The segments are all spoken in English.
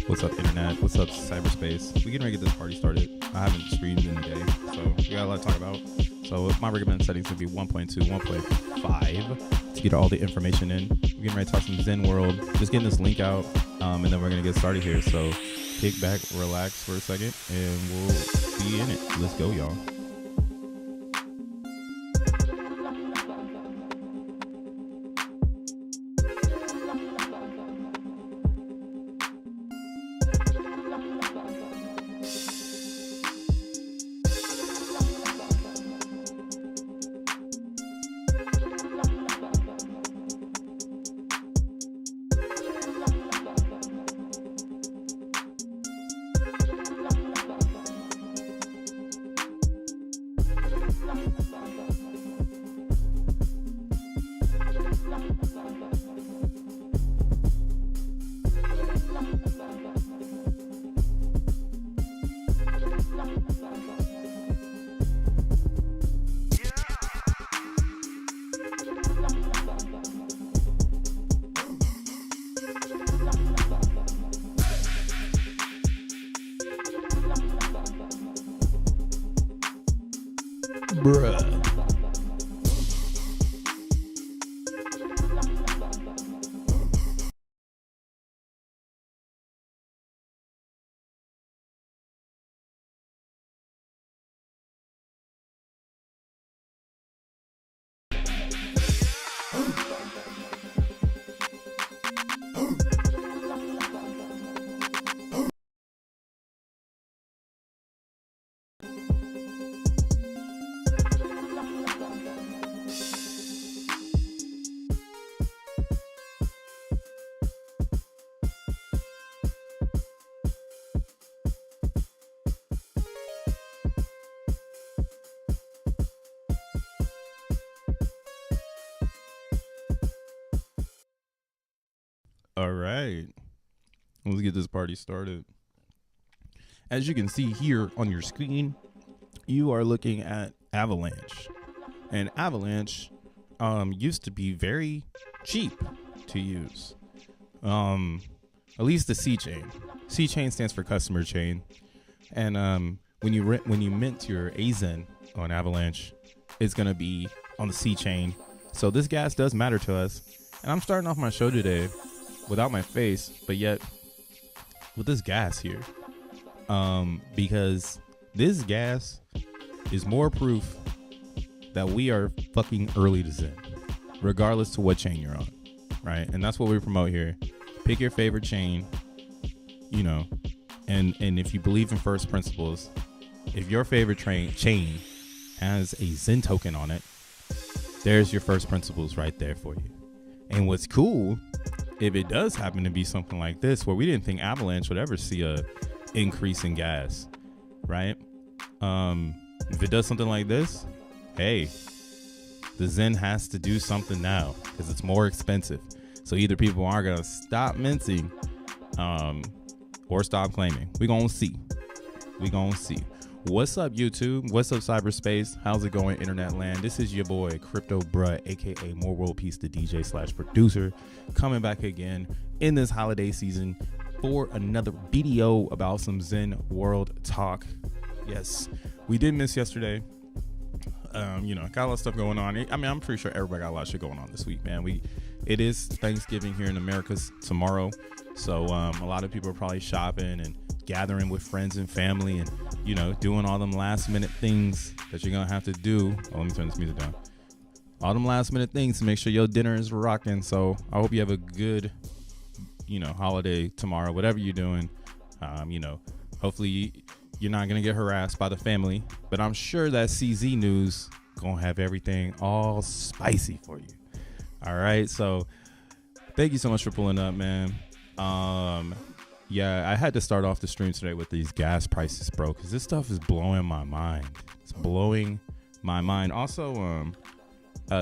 What's up, internet? What's up, cyberspace? We're getting ready to get this party started. I haven't streamed in a day, so we got a lot to talk about. So my recommended settings would be 1.2, 1.5 to get all the information in. We're getting ready to talk some Zen World. Just getting this link out, and then we're going to get started here. So kick back, relax for a second, and we'll be in it. Let's go, y'all. bruh. All right, let's get this party started. As you can see here on your screen, you are looking at Avalanche. And Avalanche used to be very cheap to use. At least the C chain. C chain stands for customer chain. And when you mint your XEN on Avalanche, it's gonna be on the C chain. So this gas does matter to us. And I'm starting off my show today without my face, but yet with this gas here. Because this gas is more proof that we are fucking early to Zen, regardless to what chain you're on, right? And that's what we promote here. Pick your favorite chain, you know, and if you believe in first principles, if your favorite chain has a Zen token on it, there's your first principles right there for you. And what's cool, if it does happen to be something like this, where we didn't think Avalanche would ever see a increase in gas, right? If it does something like this, hey, the Zen has to do something now because it's more expensive. So either people are gonna stop minting, or stop claiming. We gonna see. What's up, YouTube? What's up, cyberspace? How's it going, internet land? This is your boy Crypto Bruh, aka More World Peace, the DJ/producer, coming back again in this holiday season for another video about some Zen world talk. Yes, we did miss yesterday. You know, got a lot of stuff going on. I mean, I'm pretty sure everybody got a lot of shit going on this week, man. It is Thanksgiving here in America tomorrow, so a lot of people are probably shopping and gathering with friends and family, and you know, doing all them last minute things that you're gonna have to do. Oh, let me turn this music down. All them last minute things to make sure your dinner is rocking. So I hope you have a good, you know, holiday tomorrow, whatever you're doing. You know, hopefully you're not gonna get harassed by the family, but I'm sure that CZ News gonna have everything all spicy for you. All right, so thank you so much for pulling up, man. Yeah, I had to start off the stream today with these gas prices, bro, because this stuff is blowing my mind. It's blowing my mind. Also,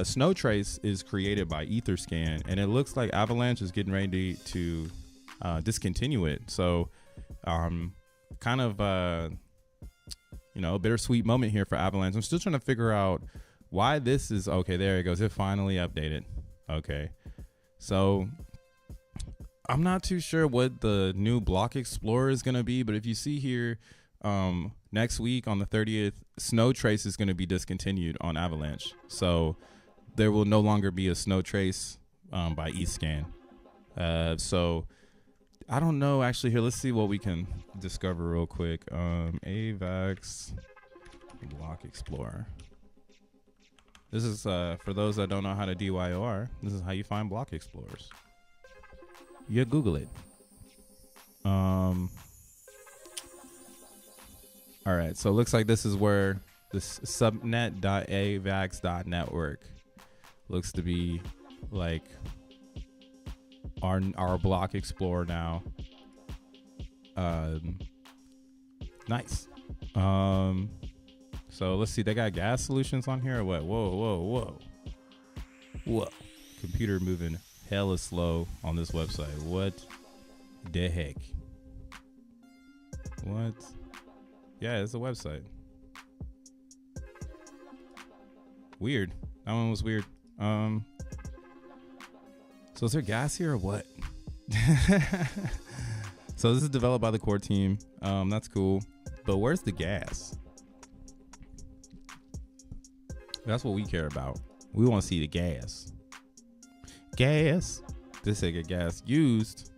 Snow Trace is created by Etherscan, and it looks like Avalanche is getting ready to discontinue it. So, kind of, you know, a bittersweet moment here for Avalanche. I'm still trying to figure out why this is okay. There it goes. It finally updated. Okay, so I'm not too sure what the new Block Explorer is going to be, but if you see here, next week on the 30th, Snow Trace is going to be discontinued on Avalanche. So there will no longer be a Snow Trace by Etherscan. So I don't know, actually. Here, let's see what we can discover real quick. AVAX Block Explorer. This is, for those that don't know how to DYOR, this is how you find Block Explorers. You Google it. All right, so it looks like this is where this subnet.avax.network looks to be like our Block Explorer now. Nice. So let's see, they got gas solutions on here or what? Whoa. Computer moving hella slow on this website. What the heck? What? Yeah, it's a website. Weird. That one was weird. So is there gas here or what? So this is developed by the core team. That's cool. But where's the gas? That's what we care about. We want to see the gas. Gas. This ain't get gas used.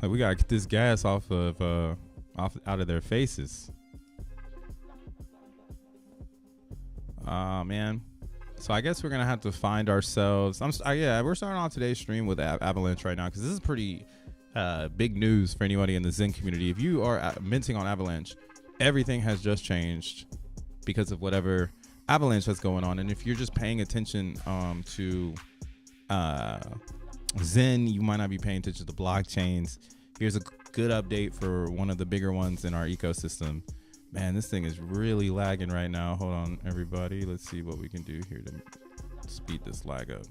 Like, we gotta get this gas off out of their faces. Man. So I guess we're gonna have to find ourselves. Yeah, we're starting off today's stream with Avalanche right now because this is pretty big news for anybody in the Zen community. If you are minting on Avalanche, everything has just changed because of whatever Avalanche has going on. And if you're just paying attention to Zen, you might not be paying attention to blockchains. Here's a good update for one of the bigger ones in our ecosystem. Man, this thing is really lagging right now. Hold on, everybody. Let's see what we can do here to speed this lag up.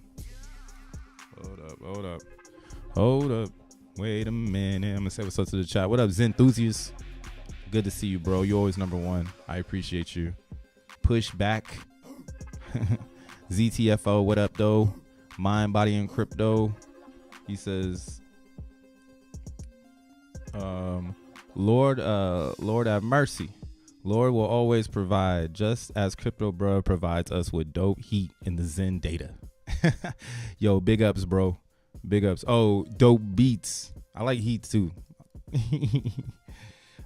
Hold up. Wait a minute. I'm going to say what's up to the chat. What up, Zen enthusiasts? Good to see you, bro. You're always number one. I appreciate you. Push back. ZTFO, what up, though? Mind, body, and crypto. He says, Lord have mercy. Lord will always provide, just as Crypto Bro provides us with dope heat in the Zen data. Yo, big ups, bro. Big ups. Oh, dope beats. I like heat too.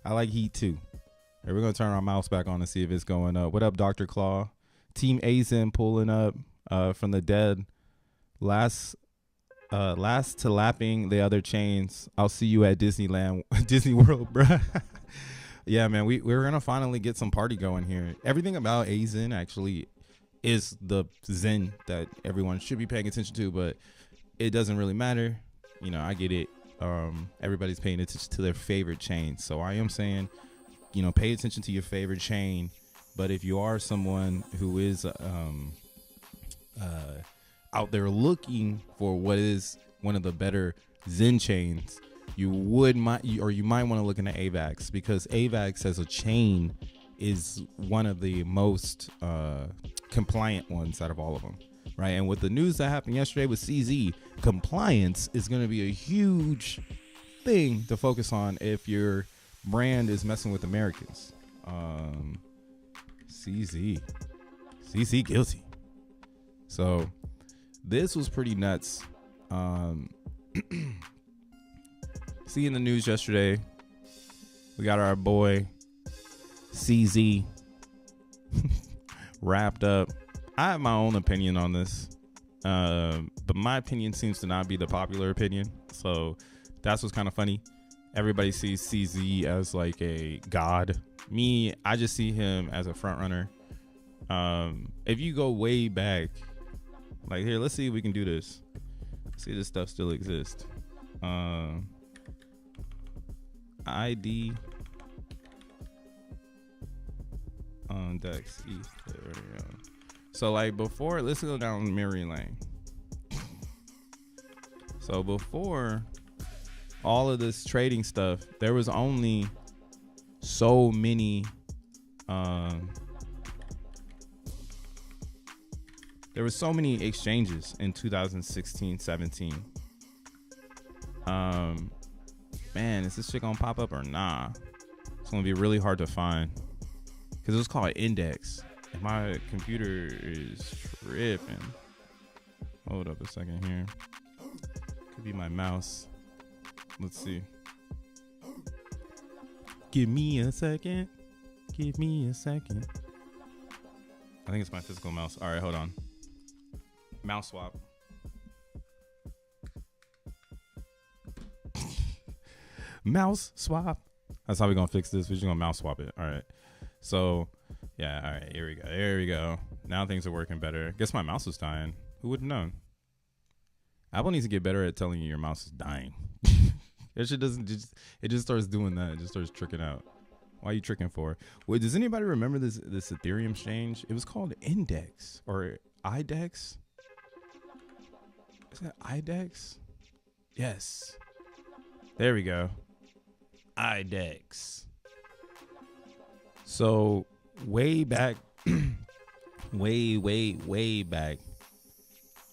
I like heat too. Hey, we're gonna turn our mouse back on and see if it's going up. What up, Dr. Claw? Team Azen pulling up from the dead. Last to lapping the other chains. I'll see you at Disneyland, Disney World, bruh. Yeah, man, we're gonna finally get some party going here. Everything about Azen actually is the Zen that everyone should be paying attention to, but it doesn't really matter. You know, I get it. Everybody's paying attention to their favorite chain, so I am saying, you know, pay attention to your favorite chain. But if you are someone who is out there looking for what is one of the better Zen chains, you might want to look into AVAX, because AVAX as a chain is one of the most compliant ones out of all of them, right? And with the news that happened yesterday with CZ, compliance is going to be a huge thing to focus on if your brand is messing with Americans. CZ guilty. So this was pretty nuts. See, in the news yesterday, we got our boy CZ wrapped up. I have my own opinion on this, but my opinion seems to not be the popular opinion. So that's what's kind of funny. Everybody sees CZ as like a god. Me, I just see him as a front runner. If you go way back, like here, let's see if we can do this. See, this stuff still exists. ID on Dex East. There we go. So like before, let's go down memory lane. So before all of this trading stuff, there was only so many there was so many exchanges in 2016-17. Man, is this shit gonna pop up or nah? It's gonna be really hard to find because it was called Index, and my computer is tripping. Hold up a second here. Could be my mouse. Let's see. Give me a second. Give me a second. I think it's my physical mouse. All right, hold on. Mouse swap. Mouse swap. That's how we're gonna fix this. We're just gonna mouse swap it. All right. So yeah, all right, here we go. There we go. Now things are working better. Guess my mouse was dying. Who would have known? Apple needs to get better at telling you your mouse is dying. It just starts doing that. It just starts tricking out. Why are you tricking for? Wait, does anybody remember this Ethereum exchange? It was called Index or IDEX. Is that IDEX? Yes. There we go. IDEX. So way back, way back,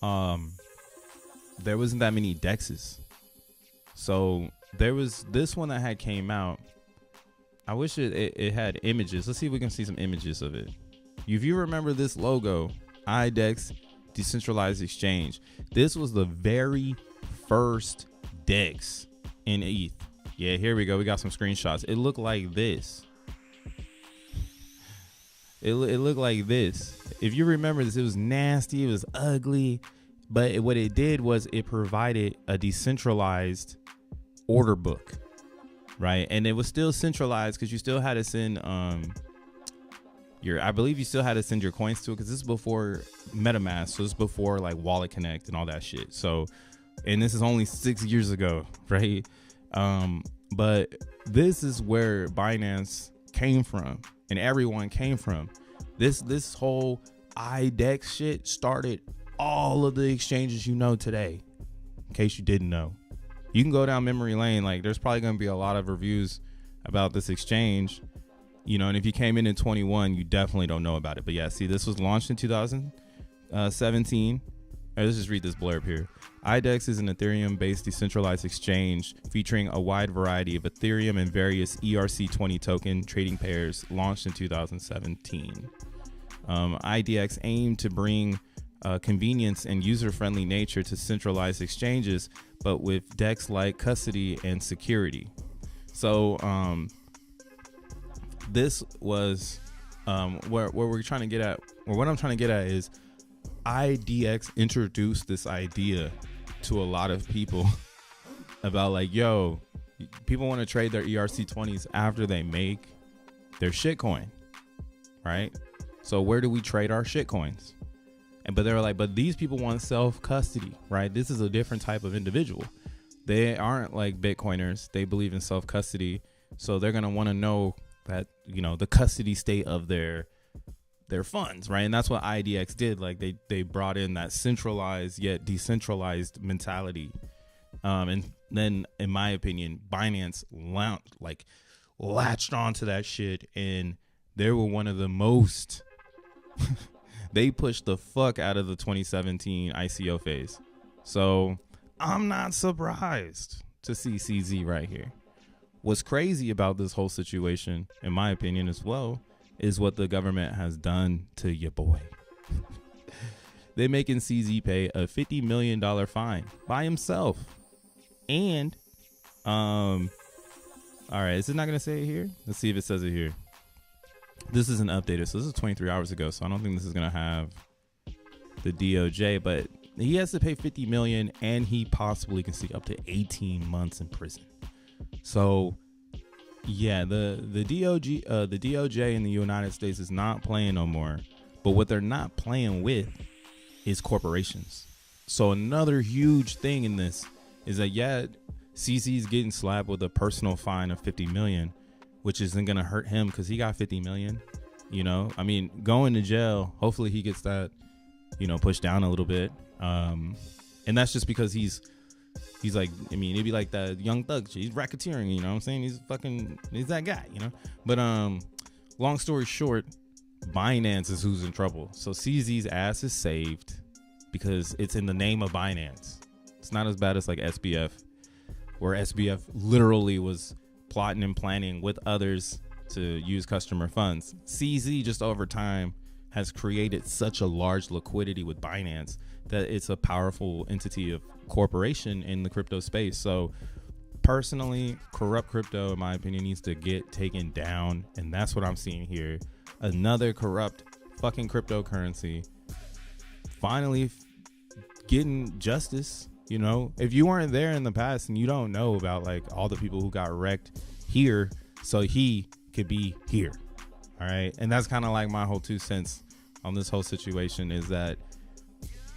there wasn't that many dexes. So there was this one that came out. I wish it had images. Let's see if we can see some images of it. If you remember this logo, IDEX Decentralized Exchange, this was the very first DEX in ETH. Yeah, here we go. We got some screenshots. It looked like this. It looked like this. If you remember this, it was nasty. It was ugly. But what it did was it provided a decentralized order book, right? And it was still centralized because you still had to send I believe you still had to send your coins to it, because this is before MetaMask, so this is before like Wallet Connect and all that shit. So, and this is only 6 years ago, right? But this is where Binance came from, and everyone came from. This whole IDEX shit started all of the exchanges you know today. In case you didn't know, you can go down memory lane. Like, there's probably going to be a lot of reviews about this exchange, you know, and if you came in 21, you definitely don't know about it. But yeah, see, this was launched in 2017. Let's just read this blurb here. IDEX is an Ethereum-based decentralized exchange featuring a wide variety of Ethereum and various ERC20 token trading pairs, launched in 2017. IDEX aimed to bring convenience and user-friendly nature to centralized exchanges, but with DEX-like custody and security. So this was where we're trying to get at, or what I'm trying to get at is IDEX introduced this idea to a lot of people about like, yo, people want to trade their ERC20s after they make their shitcoin, right? So where do we trade our shitcoins? But they were like, but these people want self-custody, right? This is a different type of individual. They aren't like Bitcoiners. They believe in self-custody. So they're going to want to know that, you know, the custody state of their funds, right? And that's what IDX did. Like they brought in that centralized yet decentralized mentality. And then, in my opinion, Binance latched onto that shit, and they were one of the most they pushed the fuck out of the 2017 ICO phase. So I'm not surprised to see CZ right here. What's crazy about this whole situation, in my opinion as well, is what the government has done to your boy. They're making CZ pay a $50 million fine by himself. And, all right, is it not going to say it here? Let's see if it says it here. This isn't updated, so this is 23 hours ago, so I don't think this is going to have the DOJ, but he has to pay $50 million, and he possibly can see up to 18 months in prison. So, yeah, the DOJ in the United States is not playing no more, but what they're not playing with is corporations. So another huge thing in this is that, yeah, CC's getting slapped with a personal fine of 50 million, which isn't going to hurt him because he got 50 million, you know, I mean, going to jail, hopefully he gets that, you know, pushed down a little bit. And that's just because he's like, I mean, it'd be like that Young Thug, he's racketeering, you know what I'm saying? He's that guy, you know? But long story short, Binance is who's in trouble. So CZ's ass is saved because it's in the name of Binance. It's not as bad as like SBF, where SBF literally was plotting and planning with others to use customer funds. CZ just over time has created such a large liquidity with Binance that it's a powerful entity of corporation in the crypto space. So personally, corrupt crypto, in my opinion, needs to get taken down. And that's what I'm seeing here. Another corrupt fucking cryptocurrency finally getting justice. You know, if you weren't there in the past and you don't know about like all the people who got wrecked here, so he could be here. All right. And that's kind of like my whole 2 cents on this whole situation is that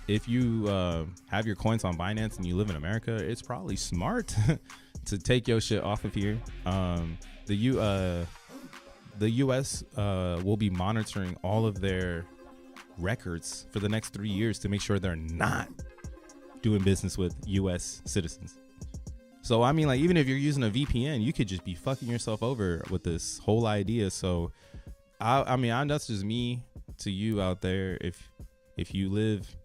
if you have your coins on Binance and you live in America, it's probably smart to take your shit off of here. The US will be monitoring all of their records for the next 3 years to make sure they're not doing business with US citizens. So, I mean, like, even if you're using a VPN, you could just be fucking yourself over with this whole idea. So, I mean, that's just me to you out there. If you live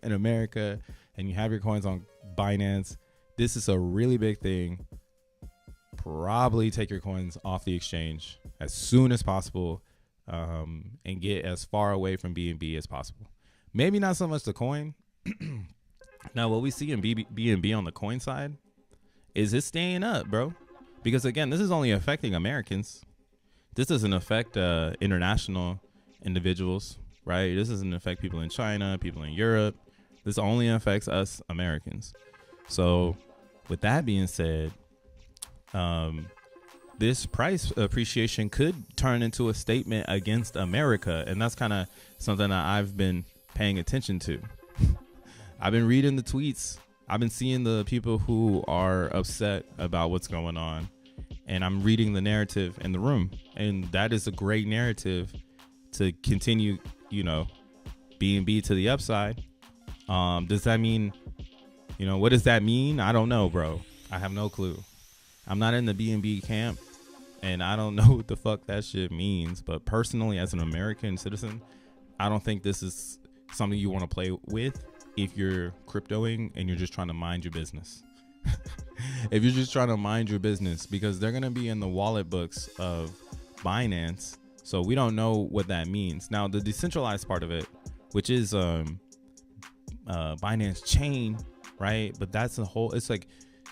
in America and you have your coins on Binance, this is a really big thing. Probably take your coins off the exchange as soon as possible. and get as far away from BNB as possible. Maybe not so much the coin. Now, what we see in BNB on the coin side is it's staying up, bro. Because again, this is only affecting Americans. This doesn't affect international individuals, right? This doesn't affect people in China, people in Europe. This only affects us Americans. So with that being said, this price appreciation could turn into a statement against America. And that's kind of something that I've been paying attention to. I've been reading the tweets. I've been seeing the people who are upset about what's going on. And I'm reading the narrative in the room. And that is a great narrative to continue, BNB to the upside. Does that mean, what does that mean? I don't know, bro. I have no clue. I'm not in the BNB camp, and I don't know what the fuck that shit means. But personally, as an American citizen, I don't think this is something you want to play with if you're cryptoing and you're just trying to mind your business. If you're just trying to mind your business, because they're going to be in the wallet books of Binance. So we don't know what that means. Now, the decentralized part of it, which is Binance chain, right? But that's the whole, it's like,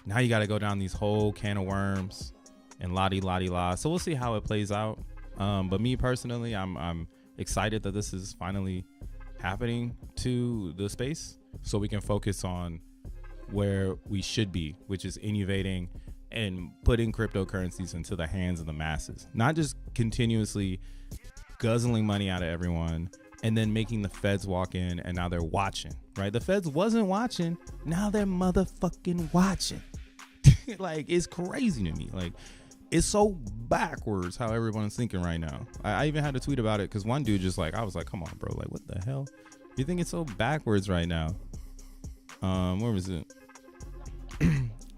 now you got to go down these whole can of worms and la. So we'll see how it plays out. But me personally, I'm excited that this is finally happening to the space, so we can focus on where we should be, which is innovating and putting cryptocurrencies into the hands of the masses, not just continuously guzzling money out of everyone and then making the feds walk in and now they're watching, right? The feds wasn't watching. Now they're motherfucking watching. Like, it's crazy to me. Like, it's so backwards how everyone's thinking right now. I even had to tweet about it because one dude just I was like, come on, bro. Like, what the hell? You think it's so backwards right now? Where was it?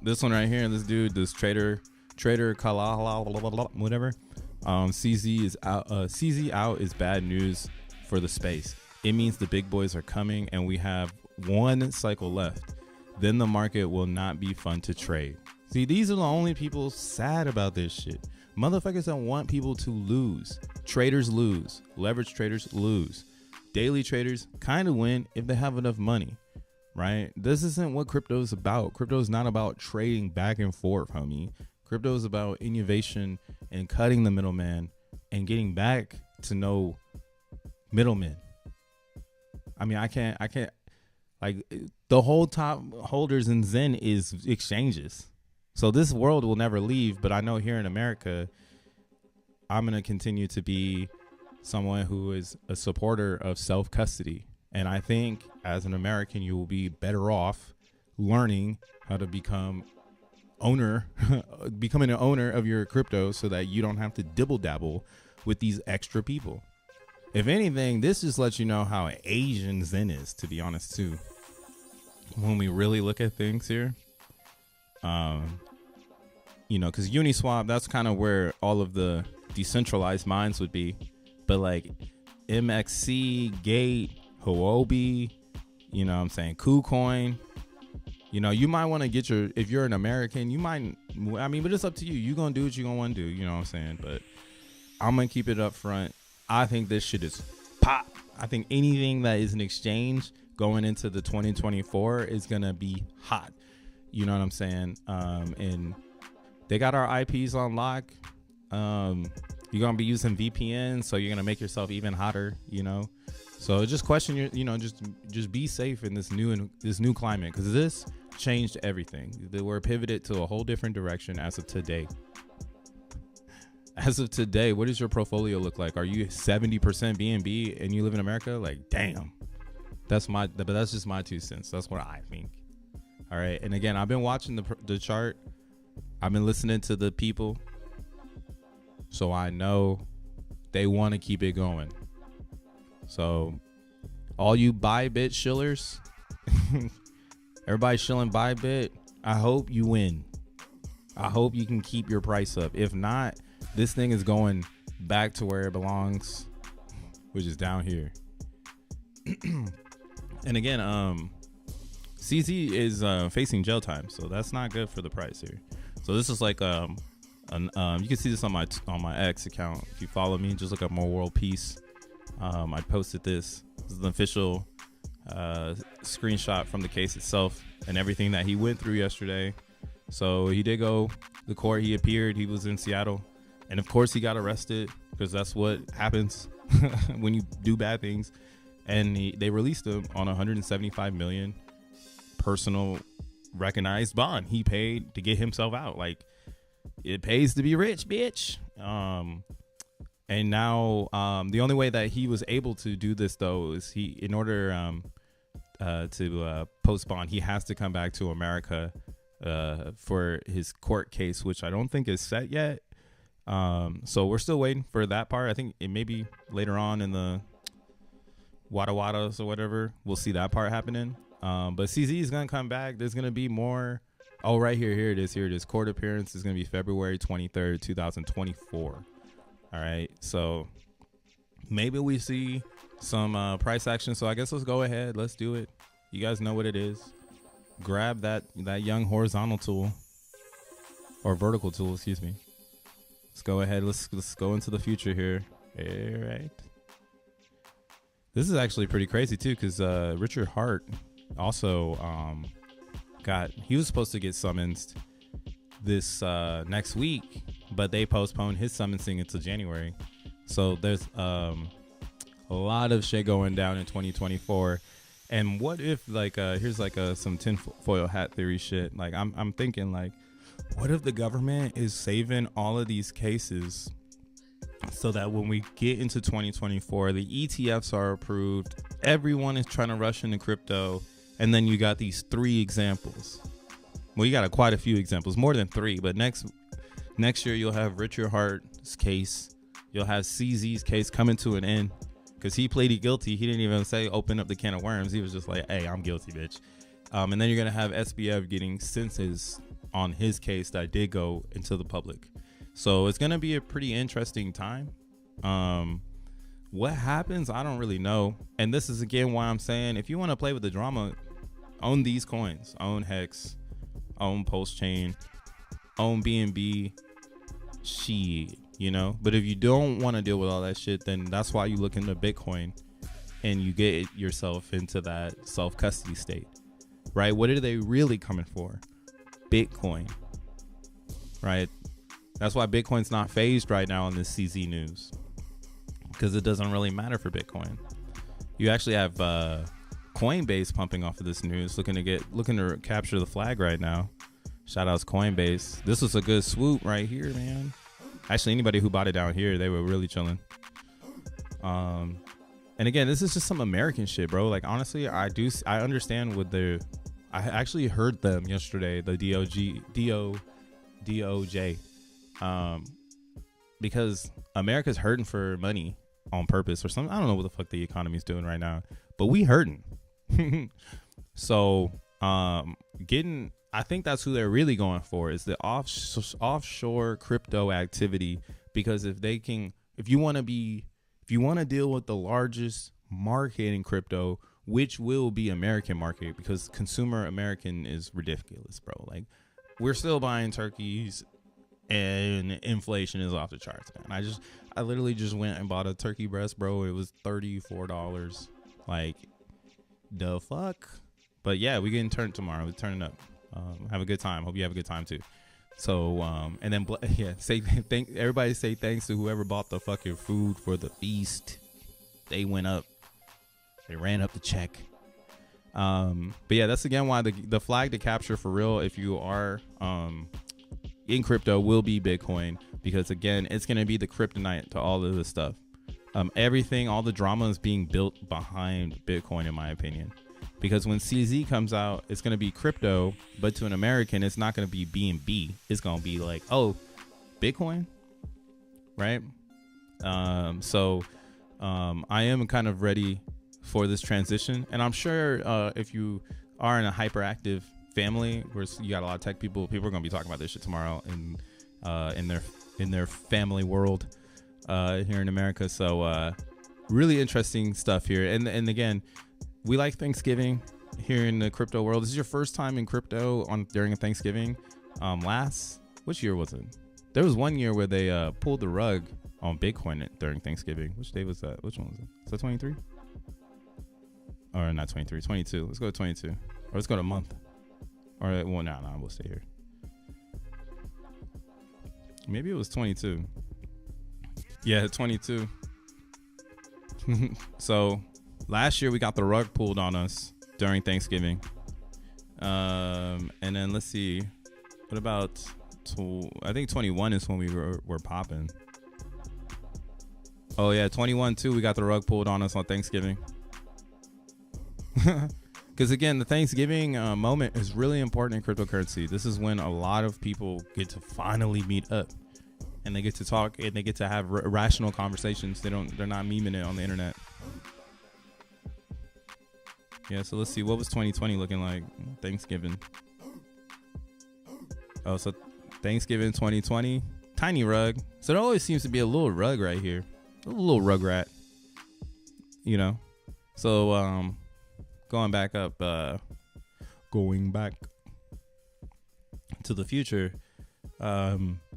This one right here, this dude, this trader Kalala, whatever. CZ is out. CZ out is bad news for the space. It means the big boys are coming, and we have one cycle left. Then the market will not be fun to trade. See, these are the only people sad about this shit. Motherfuckers don't want people to lose. Traders lose. Leverage traders lose. Daily traders kind of win if they have enough money. Right? This isn't what crypto is about. Crypto is not about trading back and forth, homie. Crypto is about innovation and cutting the middleman and getting back to no middlemen. I mean, I can't like, the whole top holders in Zen is exchanges. So this world will never leave, but I know here in America, I'm going to continue to be someone who is a supporter of self-custody. And I think as an American, you will be better off learning how to becoming an owner of your crypto so that you don't have to dibble dabble with these extra people. If anything, this just lets you know how Asian Zen is, to be honest, too. When we really look at things here, because Uniswap, that's kind of where all of the decentralized mines would be. But like MXC, Gate, Huobi, what I'm saying, KuCoin, you might want to get if you're an American, you might, but it's up to you. You're going to do what you're going to want to do, you know what I'm saying? But I'm going to keep it up front. I think this shit is pop. I think anything that is an exchange going into the 2024 is going to be hot. You know what I'm saying? And they got our IPs on lock. You're going to be using VPN, so you're going to make yourself even hotter, So just question your, just be safe in this new climate, because this changed everything. We're pivoted to a whole different direction as of today. As of today, what does your portfolio look like? Are you 70% BNB and you live in America? Like, damn. That's just my 2 cents. That's what I think. All right. And again, I've been watching the chart. I've been listening to the people. So I know they want to keep it going. So all you Bybit shillers, everybody shilling Bybit, I hope you win. I hope you can keep your price up. If not, this thing is going back to where it belongs, which is down here. And again, CZ is facing jail time, so that's not good for the price here. So this is like And you can see this on my X account. If you follow me, just look up More World Peace. I posted this. This is an official screenshot from the case itself and everything that he went through yesterday. So he did go to court. He appeared. He was in Seattle, and of course he got arrested because that's what happens when you do bad things. And they released him on $175 million personal recognized bond he paid to get himself out. Like, it pays to be rich, bitch. And now the only way that he was able to do this, though, is in order to post bond, he has to come back to America for his court case, which I don't think is set yet. So we're still waiting for that part. I think it may be later on in the Wada Wadas or whatever. We'll see that part happening. But CZ is going to come back. There's going to be more. Oh, right here. Here it is. Court appearance is going to be February 23rd, 2024. All right. So maybe we see some price action. So I guess let's go ahead. Let's do it. You guys know what it is. Grab that young horizontal tool or vertical tool. Excuse me. Let's go ahead. Let's go into the future here. All right. This is actually pretty crazy too, because Richard Hart also he was supposed to get summoned this next week, but they postponed his summoning until January. So there's a lot of shit going down in 2024. And what if, like, here's like some tinfoil hat theory shit. Like, I'm thinking, like, what if the government is saving all of these cases so that when we get into 2024, the ETFs are approved, everyone is trying to rush into crypto, and then you got these 3 examples. Well, you got quite a few examples, more than 3, but next year you'll have Richard Hart's case, you'll have CZ's case coming to an end, because he pleaded guilty. He didn't even say open up the can of worms. He was just like, hey, I'm guilty, bitch. And then you're going to have SBF getting sentences on his case that did go into the public. So it's going to be a pretty interesting time. What happens, I don't really know. And this is, again, why I'm saying, if you want to play with the drama, own these coins. Own Hex. Own Pulse-Chain. Own BNB. Shit, you know? But if you don't want to deal with all that shit, then that's why you look into Bitcoin and you get yourself into that self-custody state. Right? What are they really coming for? Bitcoin. Right? That's why Bitcoin's not phased right now in this CZ news, because it doesn't really matter for Bitcoin. You actually have Coinbase pumping off of this news, looking to capture the flag right now. Shout outs Coinbase. This was a good swoop right here, man. Actually, anybody who bought it down here, they were really chilling. And again, this is just some American shit, bro. Like, honestly, I understand what I actually heard them yesterday, the DOJ. Because America's hurting for money on purpose or something. I don't know what the fuck the economy's doing right now, but we hurting. So I think that's who they're really going for, is the offshore crypto activity. Because if you want to deal with the largest market in crypto, which will be American market, because consumer American is ridiculous, bro. Like, we're still buying turkeys and inflation is off the charts, man. I literally just went and bought a turkey breast, bro. It was $34. Like, the fuck? But yeah, we getting turned tomorrow. We're turning up. Have a good time. Hope you have a good time too. So and then everybody say thanks to whoever bought the fucking food for the feast. They went up. They ran up the check. But yeah, that's again why the flag to capture for real, if you are in crypto, will be Bitcoin, because again, it's going to be the kryptonite to all of this stuff. Everything, all the drama is being built behind Bitcoin, in my opinion, because when CZ comes out, it's going to be crypto, but to an American, it's not going to be BNB. It's going to be like, oh, Bitcoin, right? So I am kind of ready for this transition, and I'm sure if you are in a hyperactive family where you got a lot of tech people are going to be talking about this shit tomorrow in their family world here in America. So really interesting stuff here. And again, we like Thanksgiving here in the crypto world. This is your first time in crypto during a Thanksgiving. Which year was it? There was one year where they pulled the rug on Bitcoin during Thanksgiving. Which day was that? Which one was it? Is that 23? Or not 23, 22. Let's go to 22. Or let's go to month. Or, well, no, we'll stay here. Maybe it was 22. Yeah, 22. So last year we got the rug pulled on us during Thanksgiving. And then let's see. What about, I think 21 is when we were popping. Oh yeah, 21 too. We got the rug pulled on us on Thanksgiving. Because again, the Thanksgiving moment is really important in cryptocurrency. This is when a lot of people get to finally meet up, and they get to talk, and they get to have rational conversations. They're not memeing it on the internet. Yeah, so let's see, what was 2020 looking like? Thanksgiving. Oh, so Thanksgiving 2020, tiny rug. So there always seems to be a little rug right here, a little rugrat. You know, so going back to the future,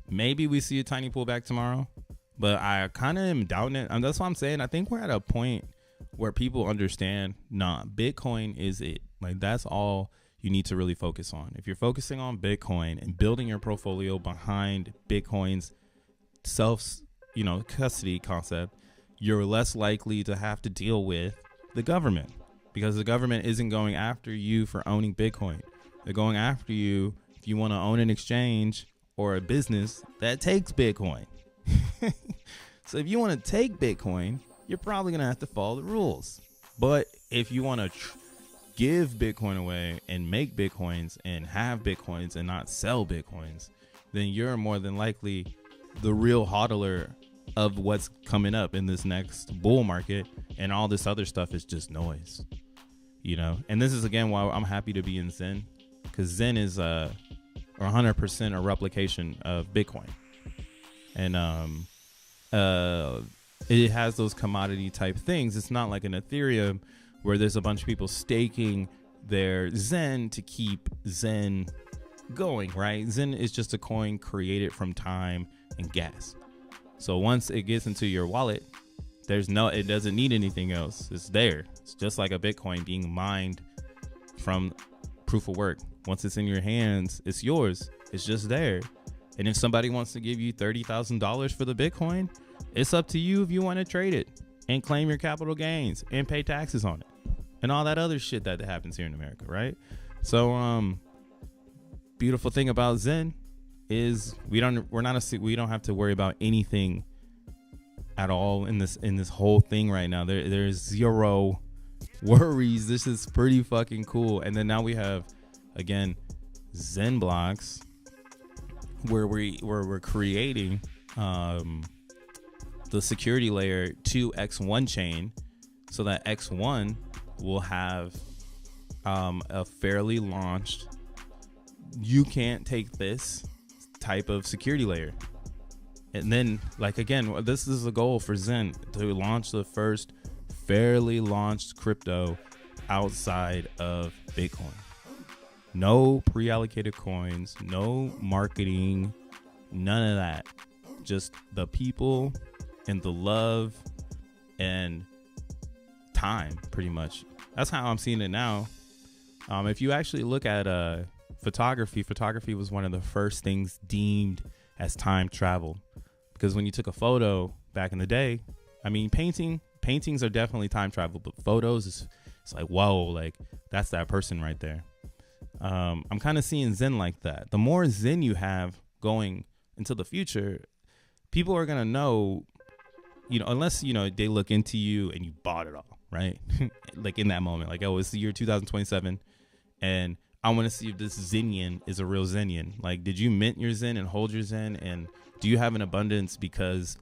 maybe we see a tiny pullback tomorrow, but I kind of am doubting it. And that's what I'm saying. I think we're at a point where people understand, nah, Bitcoin is it. Like, that's all you need to really focus on. If you're focusing on Bitcoin and building your portfolio behind Bitcoin's custody concept, you're less likely to have to deal with the government, because the government isn't going after you for owning Bitcoin. They're going after you if you want to own an exchange or a business that takes Bitcoin. So if you want to take Bitcoin, you're probably going to have to follow the rules. But if you want to give Bitcoin away and make Bitcoins and have Bitcoins and not sell Bitcoins, then you're more than likely the real hodler of what's coming up in this next bull market, and all this other stuff is just noise, you know. And this is again why I'm happy to be in Zen, because Zen is 100% a replication of Bitcoin, and it has those commodity type things. It's not like an Ethereum where there's a bunch of people staking their Zen to keep Zen going, right? Zen is just a coin created from time and gas. So once it gets into your wallet, it doesn't need anything else. It's there. It's just like a Bitcoin being mined from proof of work. Once it's in your hands, it's yours. It's just there. And if somebody wants to give you $30,000 for the Bitcoin, it's up to you if you want to trade it and claim your capital gains and pay taxes on it and all that other shit that happens here in America, right? So beautiful thing about Zen is we don't have to worry about anything at all in this whole thing right now. There's zero worries. This is pretty fucking cool. And then now we have, again, XENBLOCKs, where we're creating the security layer to X1 chain, so that X1 will have a fairly launched, you can't take this type of security layer. And then, like, again, this is the goal for Zen, to launch the first fairly launched crypto outside of Bitcoin. No pre-allocated coins, no marketing, none of that. Just the people and the love and time, pretty much. That's how I'm seeing it now. If you actually look at photography was one of the first things deemed as time travel, because when you took a photo back in the day, I mean, paintings are definitely time travel, but photos it's like, whoa, like that's that person right there. I'm kind of seeing Zen like that. The more Zen you have going into the future, people are gonna know, you know, unless, you know, they look into you and you bought it all, right? Like in that moment, like, oh, it's the year 2027 and I want to see if this Zenian is a real Zenian. Like, did you mint your Zen and hold your Zen, and do you have an abundance because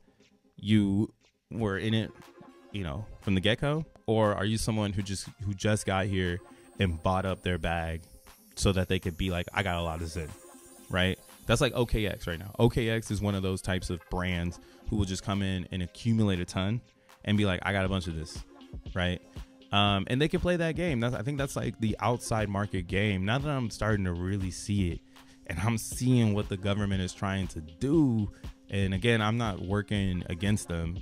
you were in it, you know, from the get-go? Or are you someone who just got here and bought up their bag so that they could be like, I got a lot of Zen, right? That's like OKX right now. OKX is one of those types of brands who will just come in and accumulate a ton and be like, I got a bunch of this, right? And they can play that game. I think that's like the outside market game. Now that I'm starting to really see it and I'm seeing what the government is trying to do. And again, I'm not working against them.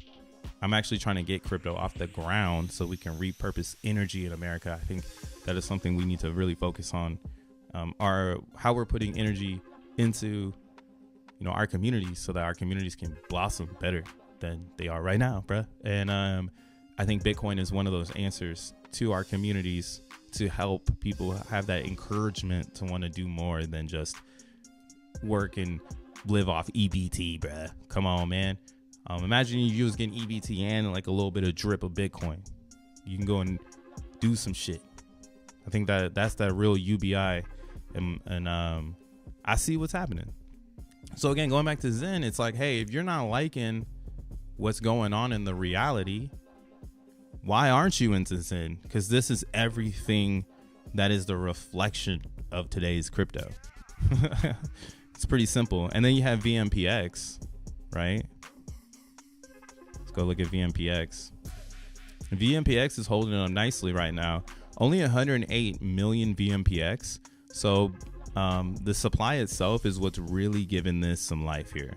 I'm actually trying to get crypto off the ground so we can repurpose energy in America. I think that is something we need to really focus on. How we're putting energy into, our communities so that our communities can blossom better than they are right now, bruh. And I think Bitcoin is one of those answers to our communities to help people have that encouragement to want to do more than just work and live off EBT, bruh. Come on, man. Imagine you was getting EBT and like a little bit of drip of Bitcoin. You can go and do some shit. I think that's that real UBI, and I see what's happening. So again, going back to Zen, it's like, hey, if you're not liking what's going on in the reality, why aren't you into Zen? Because this is everything that is the reflection of today's crypto. It's pretty simple. And then you have VMPX, right? Let's go look at VMPX. VMPX is holding up nicely right now. Only 108 million VMPX. So the supply itself is what's really giving this some life here.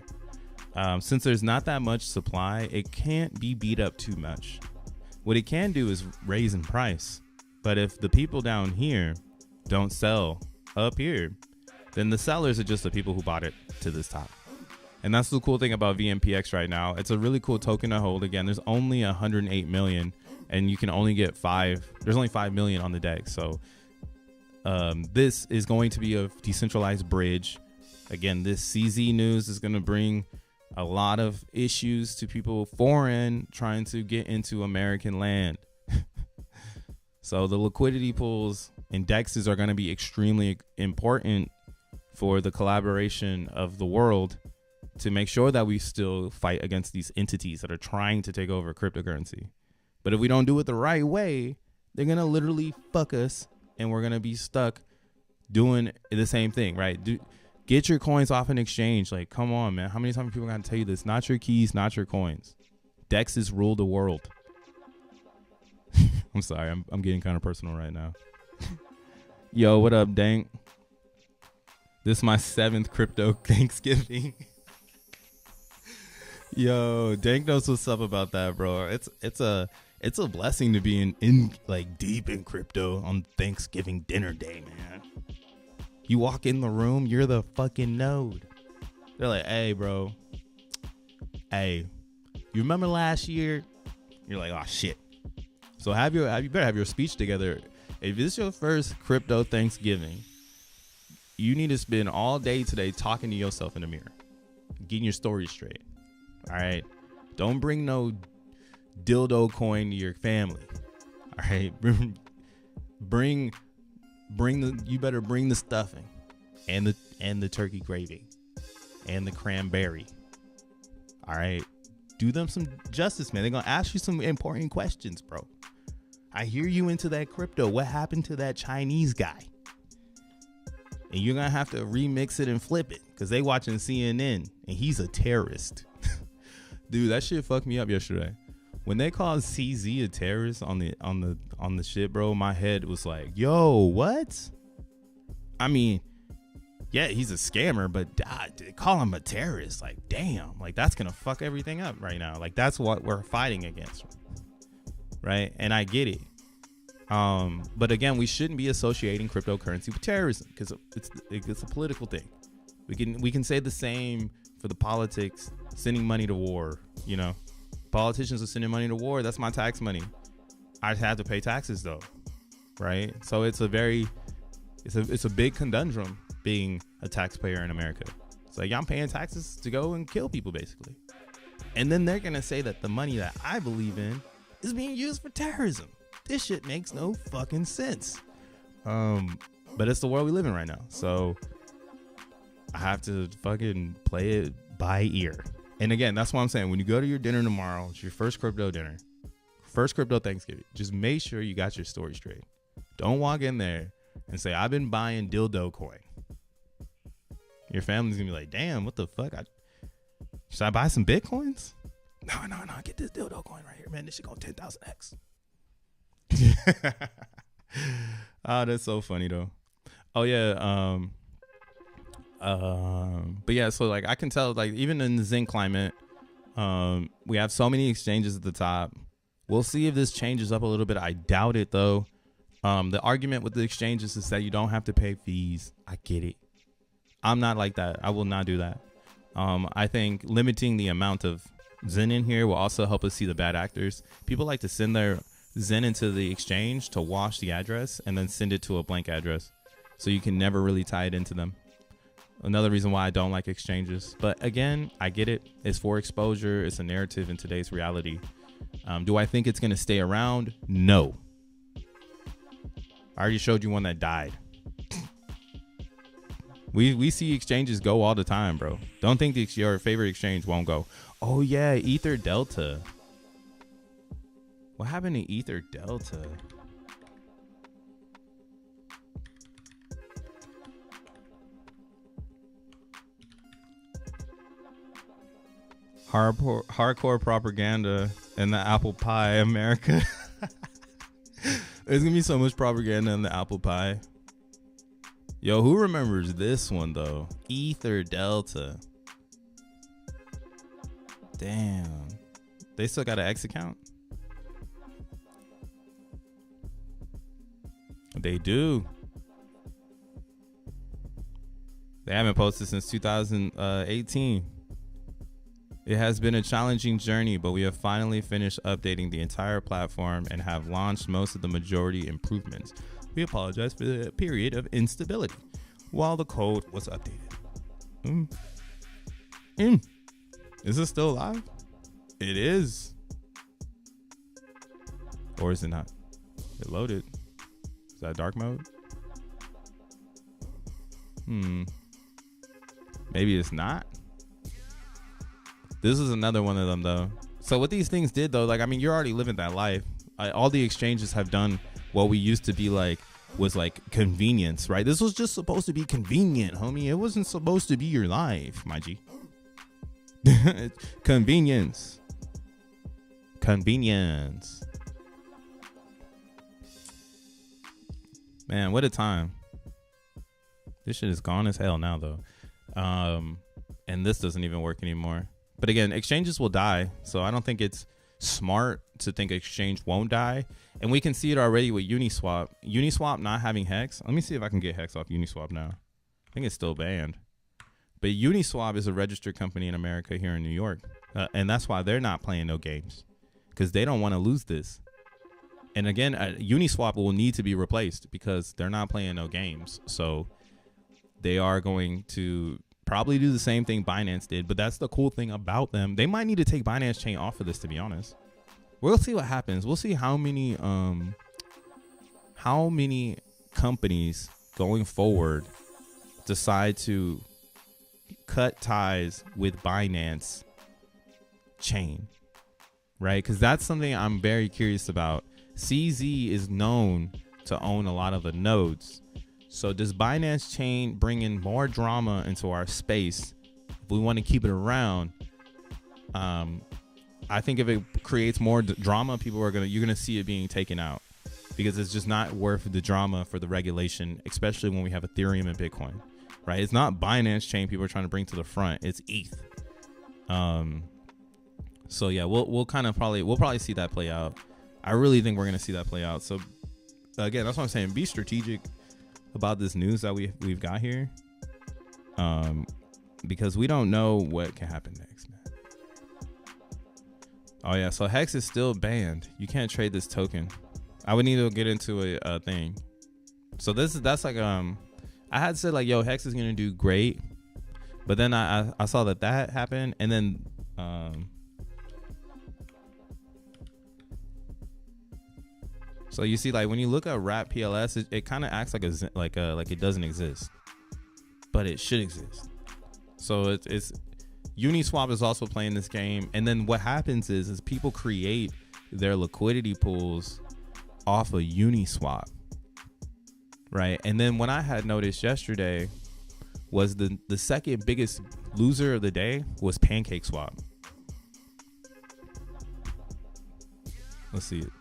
Since there's not that much supply, it can't be beat up too much. What it can do is raise in price. But if the people down here don't sell up here, then the sellers are just the people who bought it to this top. And that's the cool thing about VMPX right now. It's a really cool token to hold. Again, there's only 108 million and you can only get 5. There's only 5 million on the deck. So this is going to be a decentralized bridge. Again, this CZ news is going to bring a lot of issues to people foreign trying to get into American land. So the liquidity pools and DEXs are going to be extremely important for the collaboration of the world to make sure that we still fight against these entities that are trying to take over cryptocurrency. But if we don't do it the right way, they're going to literally fuck us and we're going to be stuck doing the same thing, right? Get your coins off an exchange. Like, come on, man. How many times people are going to tell you this? Not your keys, not your coins. DEXs rule the world. I'm sorry. I'm getting kind of personal right now. Yo, what up, Dank? This is my 7th crypto Thanksgiving. Yo, Dank knows what's up about that, bro. It's a blessing to be in like deep in crypto on Thanksgiving dinner day, man. You walk in the room, you're the fucking node. They're like, hey, bro. Hey, you remember last year? You're like, oh shit. So you better have your speech together. If this is your first crypto Thanksgiving, you need to spend all day today talking to yourself in the mirror, getting your story straight. All right. Don't bring no dildo coin to your family. All right. You better bring the stuffing and the turkey gravy and the cranberry. All right. Do them some justice, man. They're going to ask you some important questions, bro. I hear you into that crypto. What happened to that Chinese guy? And you're going to have to remix it and flip it because they watching CNN and he's a terrorist. Dude, that shit fucked me up yesterday. When they called CZ a terrorist on the shit, bro, my head was like, yo, what? I mean, yeah, he's a scammer, but call him a terrorist. Like, damn, like that's going to fuck everything up right now. Like, that's what we're fighting against. Right. And I get it. But again, we shouldn't be associating cryptocurrency with terrorism because it's a political thing. We can say the same for the politics, sending money to war. You know, politicians are sending money to war. That's my tax money. I have to pay taxes though. Right. So it's a big conundrum being a taxpayer in America. It's like, yeah, I'm paying taxes to go and kill people basically. And then they're going to say that the money that I believe in is being used for terrorism. This shit makes no fucking sense. But it's the world we live in right now. So I have to fucking play it by ear. And again, that's what I'm saying. When you go to your dinner tomorrow, it's your first crypto dinner, first crypto Thanksgiving, just make sure you got your story straight. Don't walk in there and say, I've been buying dildo coin. Your family's gonna be like, damn, what the fuck? Should I buy some Bitcoins? No, get this dildo coin right here, man. This shit go 10,000x. Oh, that's so funny though. Oh yeah. But yeah, so like I can tell, like even in the Zen climate, we have so many exchanges at the top. We'll see if this changes up a little bit. I doubt it though. The argument with the exchanges is that you don't have to pay fees. I get it. I'm not like that. I will not do that. I think limiting the amount of Zen in here will also help us see the bad actors. People like to send their Zen into the exchange to wash the address and then send it to a blank address, so you can never really tie it into them. Another reason why I don't like exchanges. But again, I get it. It's for exposure. It's a narrative in today's reality. Do I think it's going to stay around? No. I already showed you one that died. We see exchanges go all the time, bro. Don't think your favorite exchange won't go. Oh yeah, Ether Delta. What happened to Ether Delta? Hardcore propaganda in the apple pie America. There's gonna be so much propaganda in the apple pie. Yo, who remembers this one though? Ether Delta. Damn. They still got an X account? They do. They haven't posted since 2018. It has been a challenging journey, but we have finally finished updating the entire platform and have launched most of the majority improvements. We apologize for the period of instability while the code was updated. Is it still live? It is. Or is it not? It loaded. Is that dark mode? Maybe it's not. This is another one of them though. So what these things did though, like, I mean, you're already living that life. All the exchanges have done what we used to be like, was like convenience, right? This was just supposed to be convenient, homie. It wasn't supposed to be your life, my G. Convenience. Man, what a time. This shit is gone as hell now though. And this doesn't even work anymore. But again, exchanges will die. So I don't think it's smart to think exchange won't die. And we can see it already with Uniswap. Uniswap not having Hex. Let me see if I can get Hex off Uniswap now. I think it's still banned. But Uniswap is a registered company in America here in New York. And that's why they're not playing no games. Because they don't want to lose this. And again, Uniswap will need to be replaced because they're not playing no games. So they are going to probably do the same thing Binance did. But that's the cool thing about them. They might need to take Binance Chain off of this, to be honest. We'll see what happens. We'll see how many companies going forward decide to cut ties with Binance Chain, right? Because that's something I'm very curious about. CZ is known to own a lot of the nodes. So does Binance Chain bring in more drama into our space? If we want to keep it around, I think if it creates more drama, you're gonna see it being taken out because it's just not worth the drama for the regulation, especially when we have Ethereum and Bitcoin, right? It's not Binance Chain people are trying to bring to the front; it's ETH. So yeah, we'll probably see that play out. I really think we're gonna see that play out. So again, that's what I'm saying. Be strategic about this news that we've got here, because we don't know what can happen next, man. Oh yeah, so Hex is still banned. You can't trade this token. I would need to get into a thing. So that's like I had said like, yo, Hex is gonna do great, but then I saw that happened, and then so you see, like when you look at Wrap PLS, it kind of acts like it doesn't exist, but it should exist. So it's Uniswap is also playing this game, and then what happens is people create their liquidity pools off of Uniswap, right? And then what I had noticed yesterday was the second biggest loser of the day was PancakeSwap. Let's see it.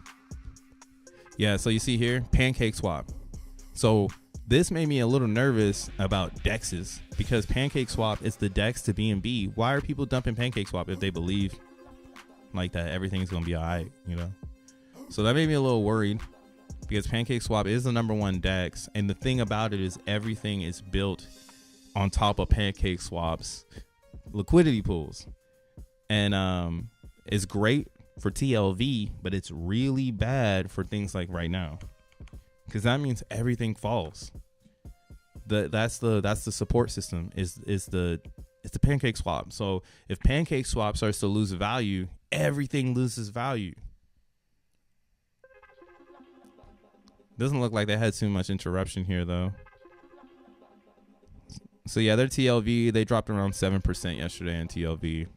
Yeah, so you see here, PancakeSwap. So This made me a little nervous about DEXs because PancakeSwap is the DEX to BNB. Why are people dumping PancakeSwap if they believe like that everything's gonna be all right, you know? So that made me a little worried because PancakeSwap is the #1 DEX, and the thing about it is everything is built on top of PancakeSwap's liquidity pools, and it's great for TLV, but it's really bad for things like right now, because that means everything falls. That's the support system is the PancakeSwap. So if PancakeSwap starts to lose value, everything loses value. Doesn't look like they had too much interruption here though. So yeah, their TLV, they dropped around 7% yesterday in TLV.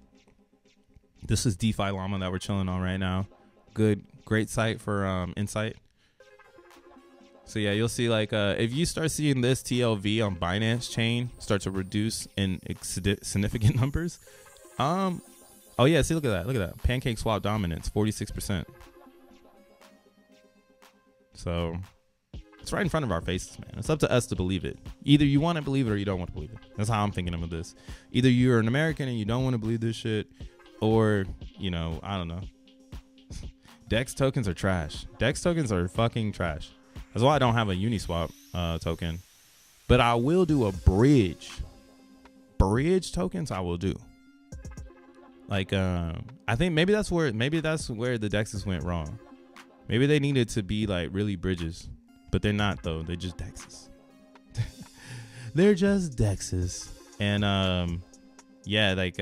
This is DeFi Llama that we're chilling on right now. Great site for insight. So yeah, you'll see like if you start seeing this TLV on Binance chain start to reduce in significant numbers. Oh yeah, see, look at that. PancakeSwap dominance, 46%. So it's right in front of our faces, man. It's up to us to believe it. Either you want to believe it or you don't want to believe it. That's how I'm thinking of this. Either you're an American and you don't want to believe this shit, or, you know, I don't know. DEX tokens are trash. DEX tokens are fucking trash. That's why I don't have a Uniswap token. But I will do a bridge. Bridge tokens I will do. Like I think maybe that's where the DEXs went wrong. Maybe they needed to be like really bridges, but they're not though. They're just DEXs. They're just DEXs. And yeah, like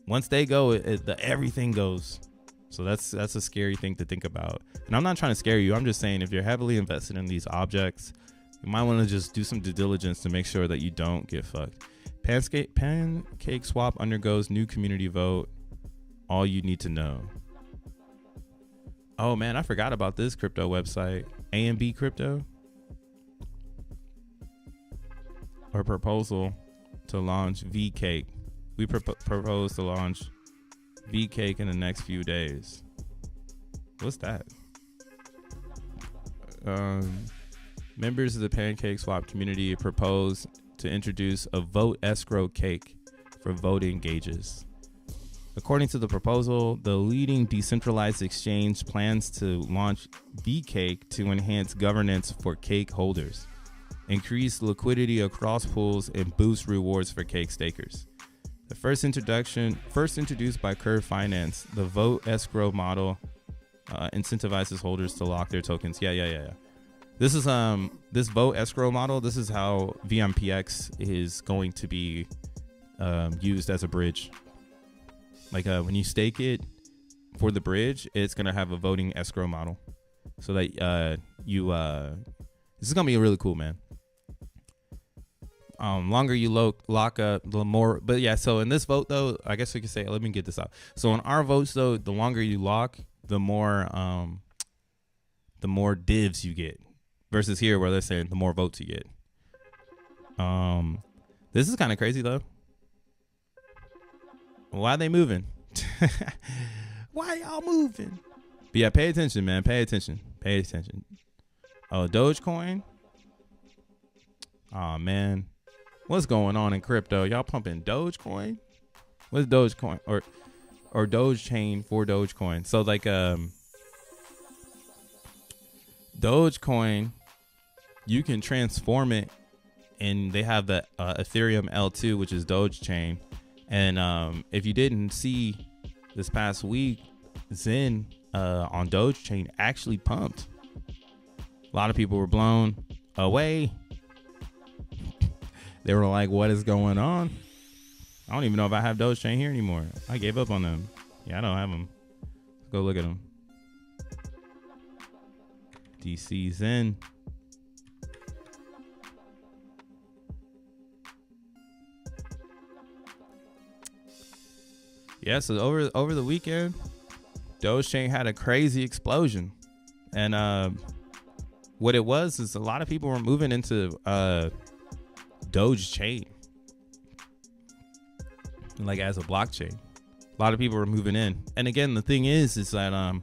once they go, everything goes. So that's a scary thing to think about. And I'm not trying to scare you. I'm just saying if you're heavily invested in these objects, you might want to just do some due diligence to make sure that you don't get fucked. PancakeSwap undergoes new community vote. All you need to know. Oh man, I forgot about this crypto website. A&B Crypto. Or proposal to launch VCake. We propose to launch VCake in the next few days. What's that? Members of the PancakeSwap community propose to introduce a vote escrow cake for voting gauges. According to the proposal, the leading decentralized exchange plans to launch VCake to enhance governance for cake holders, increase liquidity across pools, and boost rewards for cake stakers. The first introduced by Curve Finance, the vote escrow model incentivizes holders to lock their tokens. Yeah. This is this vote escrow model. This is how VMPX is going to be used as a bridge. Like when you stake it for the bridge, it's gonna have a voting escrow model, so that this is gonna be really cool, man. Longer you lock up, the more. But yeah, so in this vote though, I guess we could say, let me get this out. So in our votes though, the longer you lock, the more divs you get, versus here where they're saying the more votes you get. This is kind of crazy though. Why are they moving? Why y'all moving? But yeah, pay attention, man. Pay attention. Oh, Dogecoin. Oh man, what's going on in crypto? Y'all pumping Dogecoin? What's Dogecoin or Doge chain for Dogecoin? So like Dogecoin, you can transform it, and they have the Ethereum L2, which is Doge chain. And if you didn't see this past week, Zen on Doge chain actually pumped. A lot of people were blown away. They were like, what is going on? I don't even know if I have Doge chain here anymore. I gave up on them. Yeah, I don't have them. Let's go look at them. DC Zen. Yeah, so over the weekend, Doge chain had a crazy explosion. And what it was is a lot of people were moving into Doge chain, like as a blockchain. A lot of people were moving in. And again, the thing is that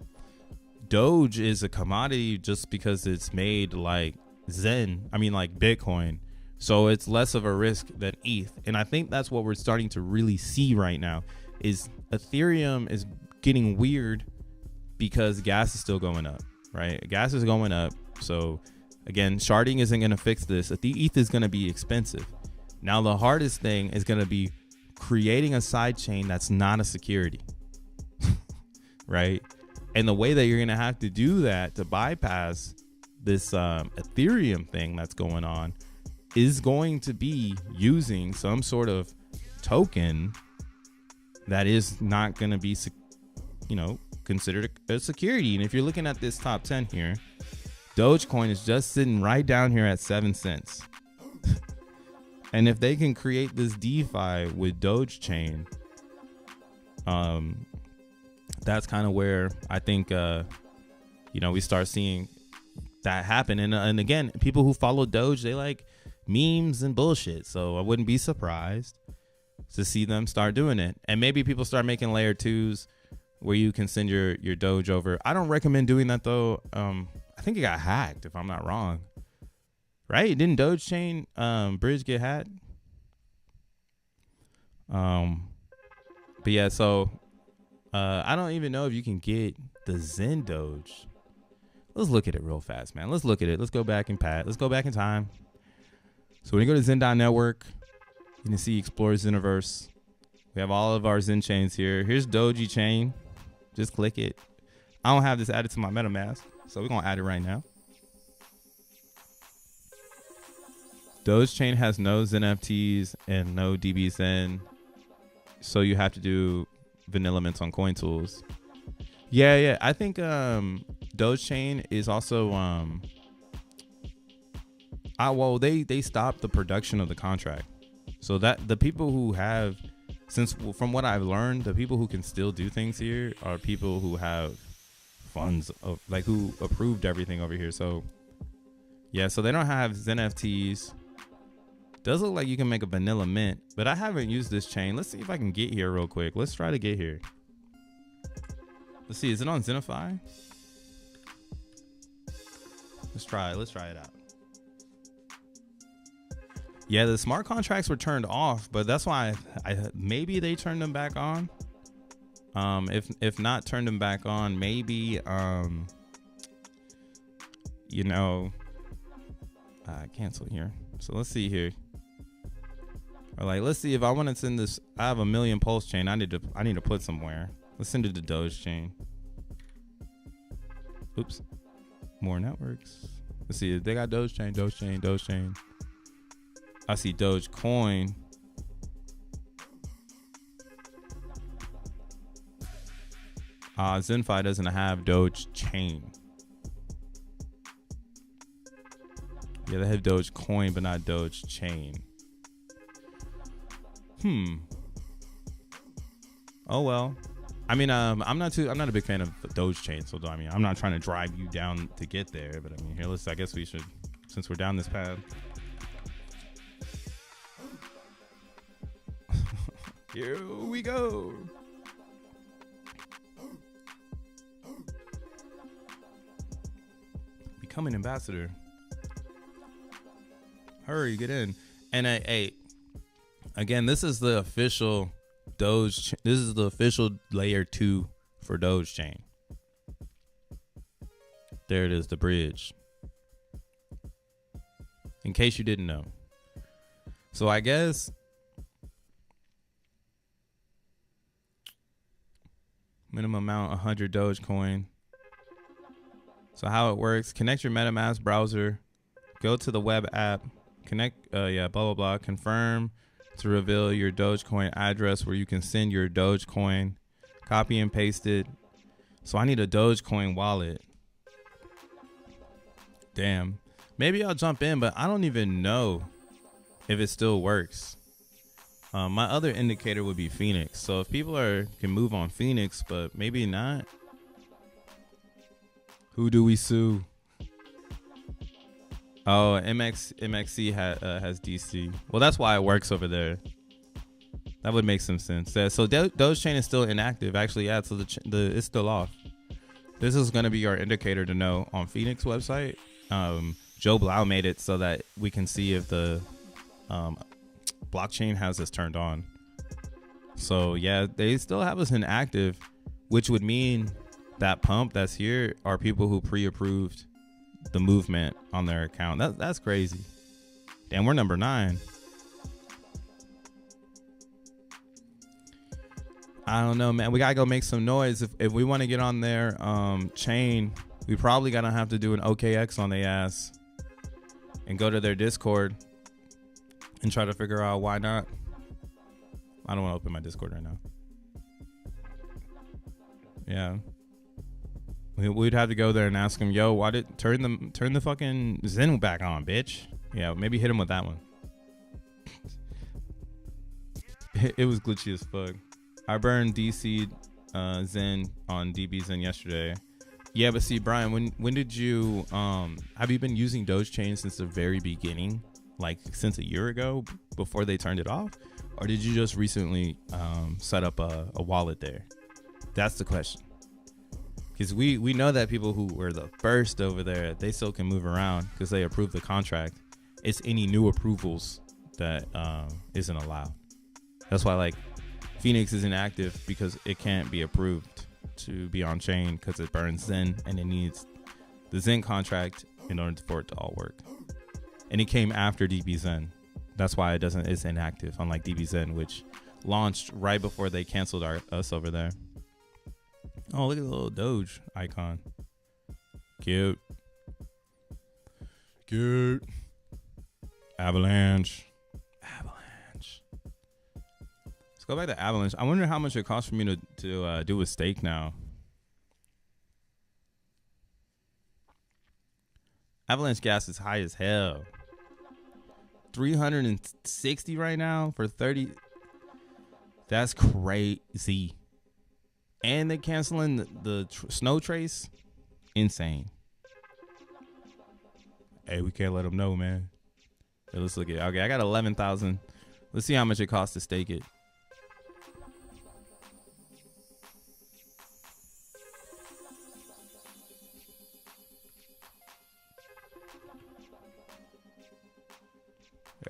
Doge is a commodity just because it's made like like Bitcoin. So it's less of a risk than ETH. And I think that's what we're starting to really see right now is Ethereum is getting weird because gas is still going up, right? Gas is going up. So again, sharding isn't going to fix this. The ETH is going to be expensive. Now, the hardest thing is going to be creating a side chain that's not a security, right? And the way that you're going to have to do that to bypass this Ethereum thing that's going on is going to be using some sort of token that is not going to be, considered a security. And if you're looking at this top 10 here, Dogecoin is just sitting right down here at 7 cents. And if they can create this DeFi with Doge Chain, that's kind of where I think, we start seeing that happen. And again, people who follow Doge, they like memes and bullshit. So I wouldn't be surprised to see them start doing it. And maybe people start making layer 2s where you can send your Doge over. I don't recommend doing that though. I think it got hacked if I'm not wrong. Right? Didn't Doge Chain bridge get hacked? But yeah, so I don't even know if you can get the Zen Doge. Let's look at it real fast, man. Let's look at it. Let's go back in time. So when you go to Zen.network, you can see Explore Zeniverse. We have all of our Zen chains here. Here's Doji Chain. Just click it. I don't have this added to my MetaMask, so we're going to add it right now. Doge Chain has no XeNFTs and no DBZen, so you have to do vanilla mints on CoinTools. Yeah. I think Doge Chain is also they stopped the production of the contract, so that the people who have, from what I've learned, the people who can still do things here are people who have funds of who approved everything over here. So yeah, so they don't have XeNFTs. Does look like you can make a vanilla mint, but I haven't used this chain. Let's see if I can get here real quick. Let's try to get here. Let's see, is it on Zenify? Let's try it out. Yeah, the smart contracts were turned off, but that's why maybe they turned them back on. If not turned them back on, maybe cancel here. So let's see here. Or let's see if I want to send this. I have a million pulse chain. I need to put somewhere. Let's send it to Doge Chain. Oops. More networks. Let's see. They got Doge Chain. I see Dogecoin. Zenfi doesn't have Doge Chain. Yeah, they have Dogecoin, but not Doge Chain. Oh well. I mean, I'm not a big fan of the Doge Chain, so I mean, I'm not trying to drive you down to get there. But I mean, here, I guess we should, since we're down this path. Here we go. Become an ambassador. Hurry, get in. And again, this is the official Doge. This is the official layer 2 for Doge Chain. There it is, the bridge. In case you didn't know. So I guess minimum amount 100 Dogecoin. So how it works: connect your MetaMask browser, go to the web app, connect, blah blah blah, confirm to reveal your Dogecoin address where you can send your Dogecoin, copy and paste it. So I need a Dogecoin wallet. Damn, maybe I'll jump in, but I don't even know if it still works. My other indicator would be Phoenix. So if people can move on Phoenix, but maybe not, who do we sue? Oh, MXC has DC. Well, that's why it works over there. That would make some sense. Yeah, so Doge Chain is still inactive. Actually, yeah. So it's still off. This is going to be our indicator to know on Phoenix website. Joe Blau made it so that we can see if the blockchain has this turned on. So yeah, they still have us inactive, which would mean that pump that's here are people who pre-approved the movement on their account. That's crazy. Damn, we're number 9. I don't know, man. We gotta go make some noise if we want to get on their chain. We probably gonna have to do an OKX on their ass and go to their Discord and try to figure out why not. I don't want to open my Discord right now. Yeah, we'd have to go there and ask him, yo, why did turn the fucking Zen back on, bitch? Yeah, maybe hit him with that one. It was glitchy as fuck. I burned DC Zen on DB Zen yesterday. Yeah, but see, Brian, when did you have you been using Dogechain since the very beginning, like since a year ago before they turned it off, or did you just recently set up a wallet there? That's the question. Because we know that people who were the first over there, they still can move around because they approved the contract. It's any new approvals that isn't allowed. That's why like Phoenix is inactive, because it can't be approved to be on chain because it burns Zen and it needs the Zen contract in order for it to all work. And it came after DB Zen. That's why it's inactive, unlike DB Zen, which launched right before they canceled us over there. Oh, look at the little Doge icon. Cute. Cute. Avalanche. Let's go back to Avalanche. I wonder how much it costs for me to do a stake now. Avalanche gas is high as hell. 360 right now for 30. That's crazy. And they're canceling the snow trace. Insane. Hey, we can't let them know, man. Hey, let's look at it. Okay, I got 11,000. Let's see how much it costs to stake it.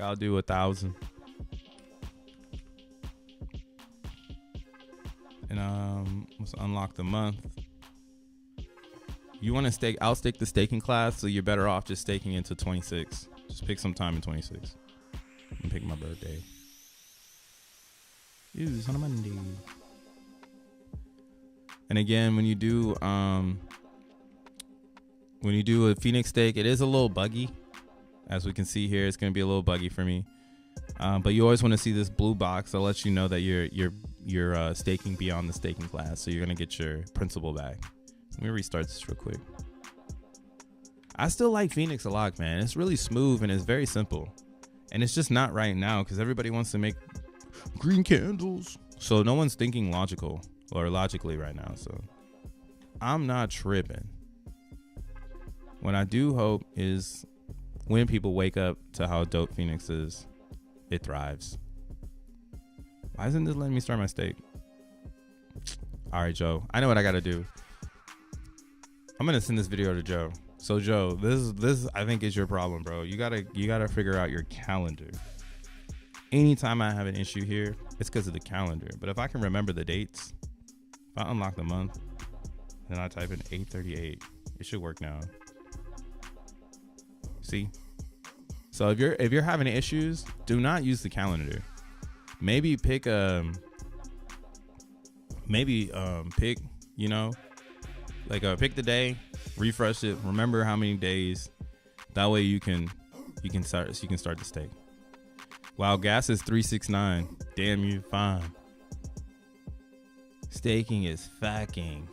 I'll do 1,000. And let's unlock the month. You want to stake? I'll stake the staking class, so you're better off just staking into 26. Just pick some time in 26. And pick my birthday. Ew, it's on a Monday. And again, when you do a Phoenix stake, it is a little buggy. As we can see here, it's going to be a little buggy for me. But you always want to see this blue box that lets you know that you're staking beyond the staking class. So you're going to get your principal back. Let me restart this real quick. I still like Phoenix a lot, man. It's really smooth and it's very simple. And it's just not right now because everybody wants to make green candles. So no one's thinking logically right now. So I'm not tripping. What I do hope is when people wake up to how dope Phoenix is, it thrives. Why isn't this letting me start my stake? All right, Joe. I know what I got to do. I'm going to send this video to Joe. So Joe, this I think is your problem, bro. You gotta figure out your calendar. Anytime I have an issue here, it's because of the calendar. But if I can remember the dates, if I unlock the month, then I type in 8/38. It should work now. See? So if you're having issues, do not use the calendar. Maybe pick pick, you know, like pick the day, refresh it, remember how many days. That way you can start the stake. Wow, gas is 369. Damn, you fine. Staking is fucking.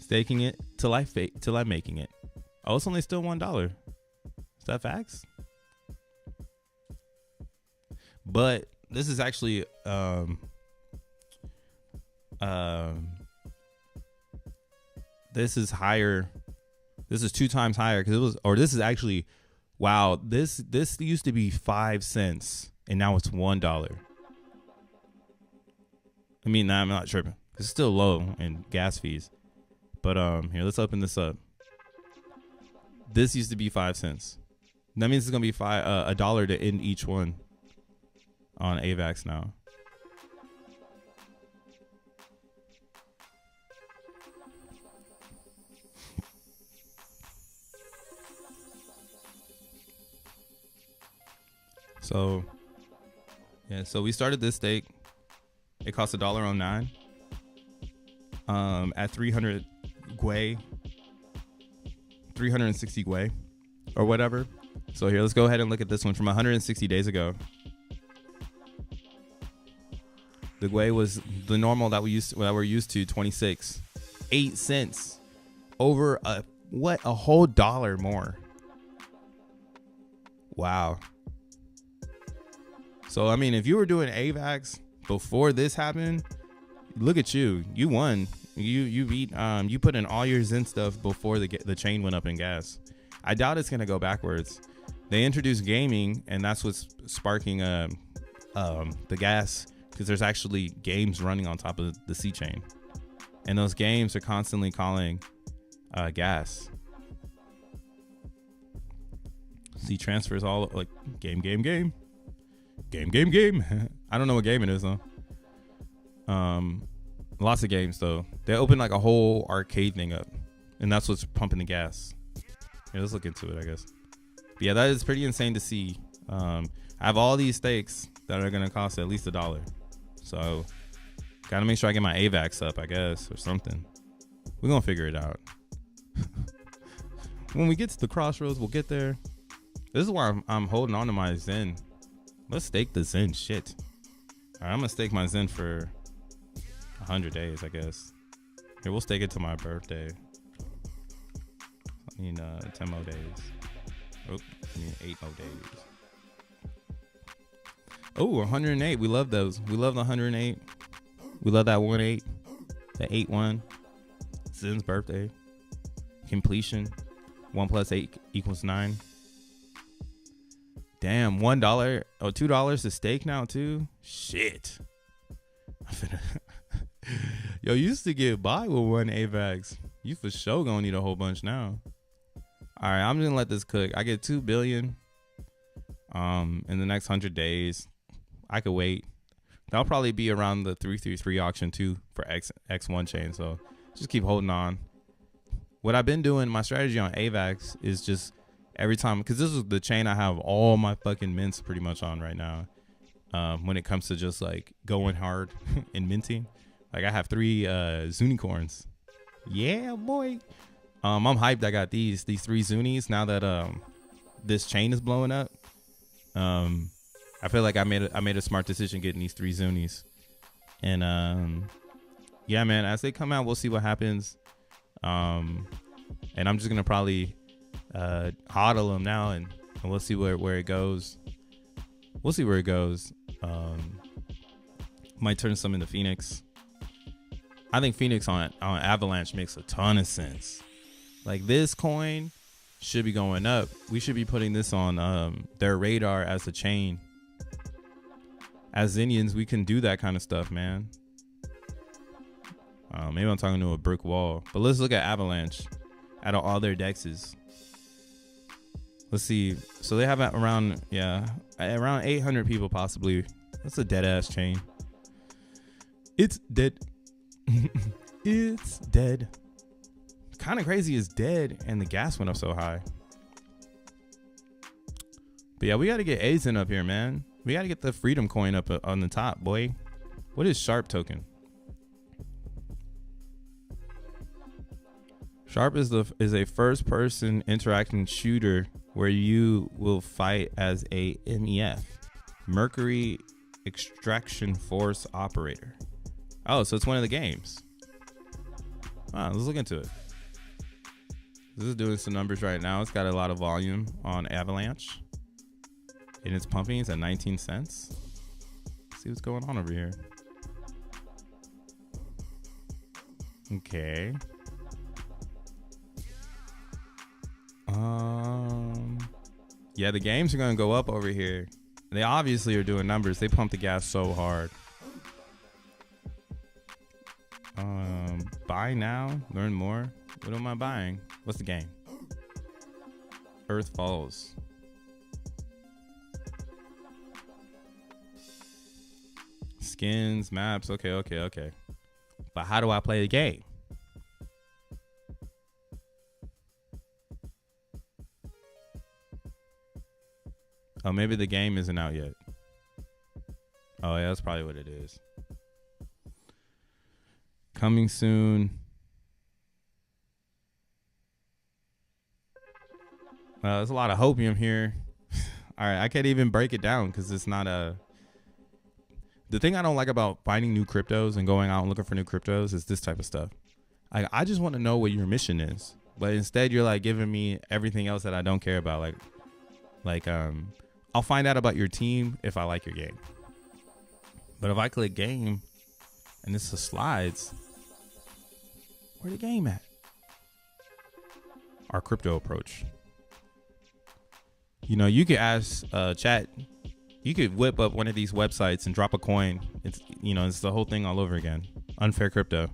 Staking it till I'm making it. Oh, it's only still $1. Is that facts? But this is actually this is higher. This is 2 times higher because it was, or this is actually, wow, this used to be 5 cents and now it's $1. I mean, nah, I'm not tripping. It's still low in gas fees. But here, let's open this up. This used to be 5 cents. That means it's gonna be a dollar to end each one on AVAX now. So yeah, so we started this stake. It cost $1.09. At 300 Gwei, 360 Gwei, or whatever. So here, let's go ahead and look at this one from 160 days ago. The Gwei was the normal that we're used to, 26, 8 cents, over a whole dollar more. Wow. So I mean, if you were doing AVAX before this happened, look at you. You won. You beat. You put in all your Zen stuff before the chain went up in gas. I doubt it's gonna go backwards. They introduced gaming, and that's what's sparking the gas, because there's actually games running on top of the C chain, and those games are constantly calling gas. C transfers all like game. I don't know what game it is though. Lots of games though. They opened like a whole arcade thing up, and that's what's pumping the gas. Yeah, let's look into it, I guess. But yeah, that is pretty insane to see. I have all these stakes that are gonna cost at least $1, so gotta make sure I get my AVAX up, I guess, or something. We're gonna figure it out. When we get to the crossroads, we'll get there. This is why I'm holding on to my Zen. Let's stake the Zen shit. All right, I'm gonna stake my Zen for 100 days, I guess. Here, we'll stake it to my birthday. I mean, 10 more days. Oh, I mean 8 more days. Oh, 108. We love those. We love the 108. We love that 1-8, the 8-1. Zen's birthday. Completion. 1 + 8 = 9. Damn, $1 or $2 to stake now too. Shit. Yo, you used to get by with 1 AVAX. You for sure gonna need a whole bunch now. All right, I'm just gonna let this cook. I get 2 billion in the next 100 days. I could wait. That'll probably be around the 333 auction too for X1 chain. So just keep holding on. What I've been doing, my strategy on AVAX is just every time, because this is the chain I have all my fucking mints pretty much on right now. When it comes to just like going hard and minting, like I have 3 Zunicorns. Yeah, boy. I'm hyped. I got these 3 Zunis now that this chain is blowing up. I feel like I made a smart decision getting these 3 Zunis, and yeah, man. As they come out, we'll see what happens. And I'm just gonna probably hodl them now, and we'll see where it goes. We'll see where it goes. Might turn some into Phoenix. I think Phoenix on Avalanche makes a ton of sense. Like, this coin should be going up. We should be putting this on their radar as a chain. As Indians, we can do that kind of stuff, man. Maybe I'm talking to a brick wall, but let's look at Avalanche out of all their dexes. Let's see. So they have around 800 people possibly. That's a dead ass chain. It's dead. It's dead. Kind of crazy is dead, and the gas went up so high. But yeah, we got to get Azen up here, man. We got to get the Freedom coin up on the top, boy. What is Sharp token? Sharp is a first-person interacting shooter where you will fight as a MEF, Mercury Extraction Force Operator. Oh, so it's one of the games. Let's look into it. This is doing some numbers right now. It's got a lot of volume on Avalanche, and it's pumping. It's at 19 cents. Let's see what's going on over here. Okay. Yeah, the games are gonna go up over here. They obviously are doing numbers. They pump the gas so hard. Buy now, learn more. What am I buying? What's the game? Earth falls. Skins, maps. Okay. But how do I play the game? Oh, maybe the game isn't out yet. Oh, yeah, that's probably what it is. Coming soon. There's a lot of hopium here. All right, I can't even break it down because it's not a... The thing I don't like about finding new cryptos and going out and looking for new cryptos is this type of stuff. I just want to know what your mission is. But instead, you're like giving me everything else that I don't care about. I'll find out about your team if I like your game. But if I click game and this is slides, where the game at? Our crypto approach. You know, you could ask chat, you could whip up one of these websites and drop a coin. It's, you know, it's the whole thing all over again. Unfair crypto.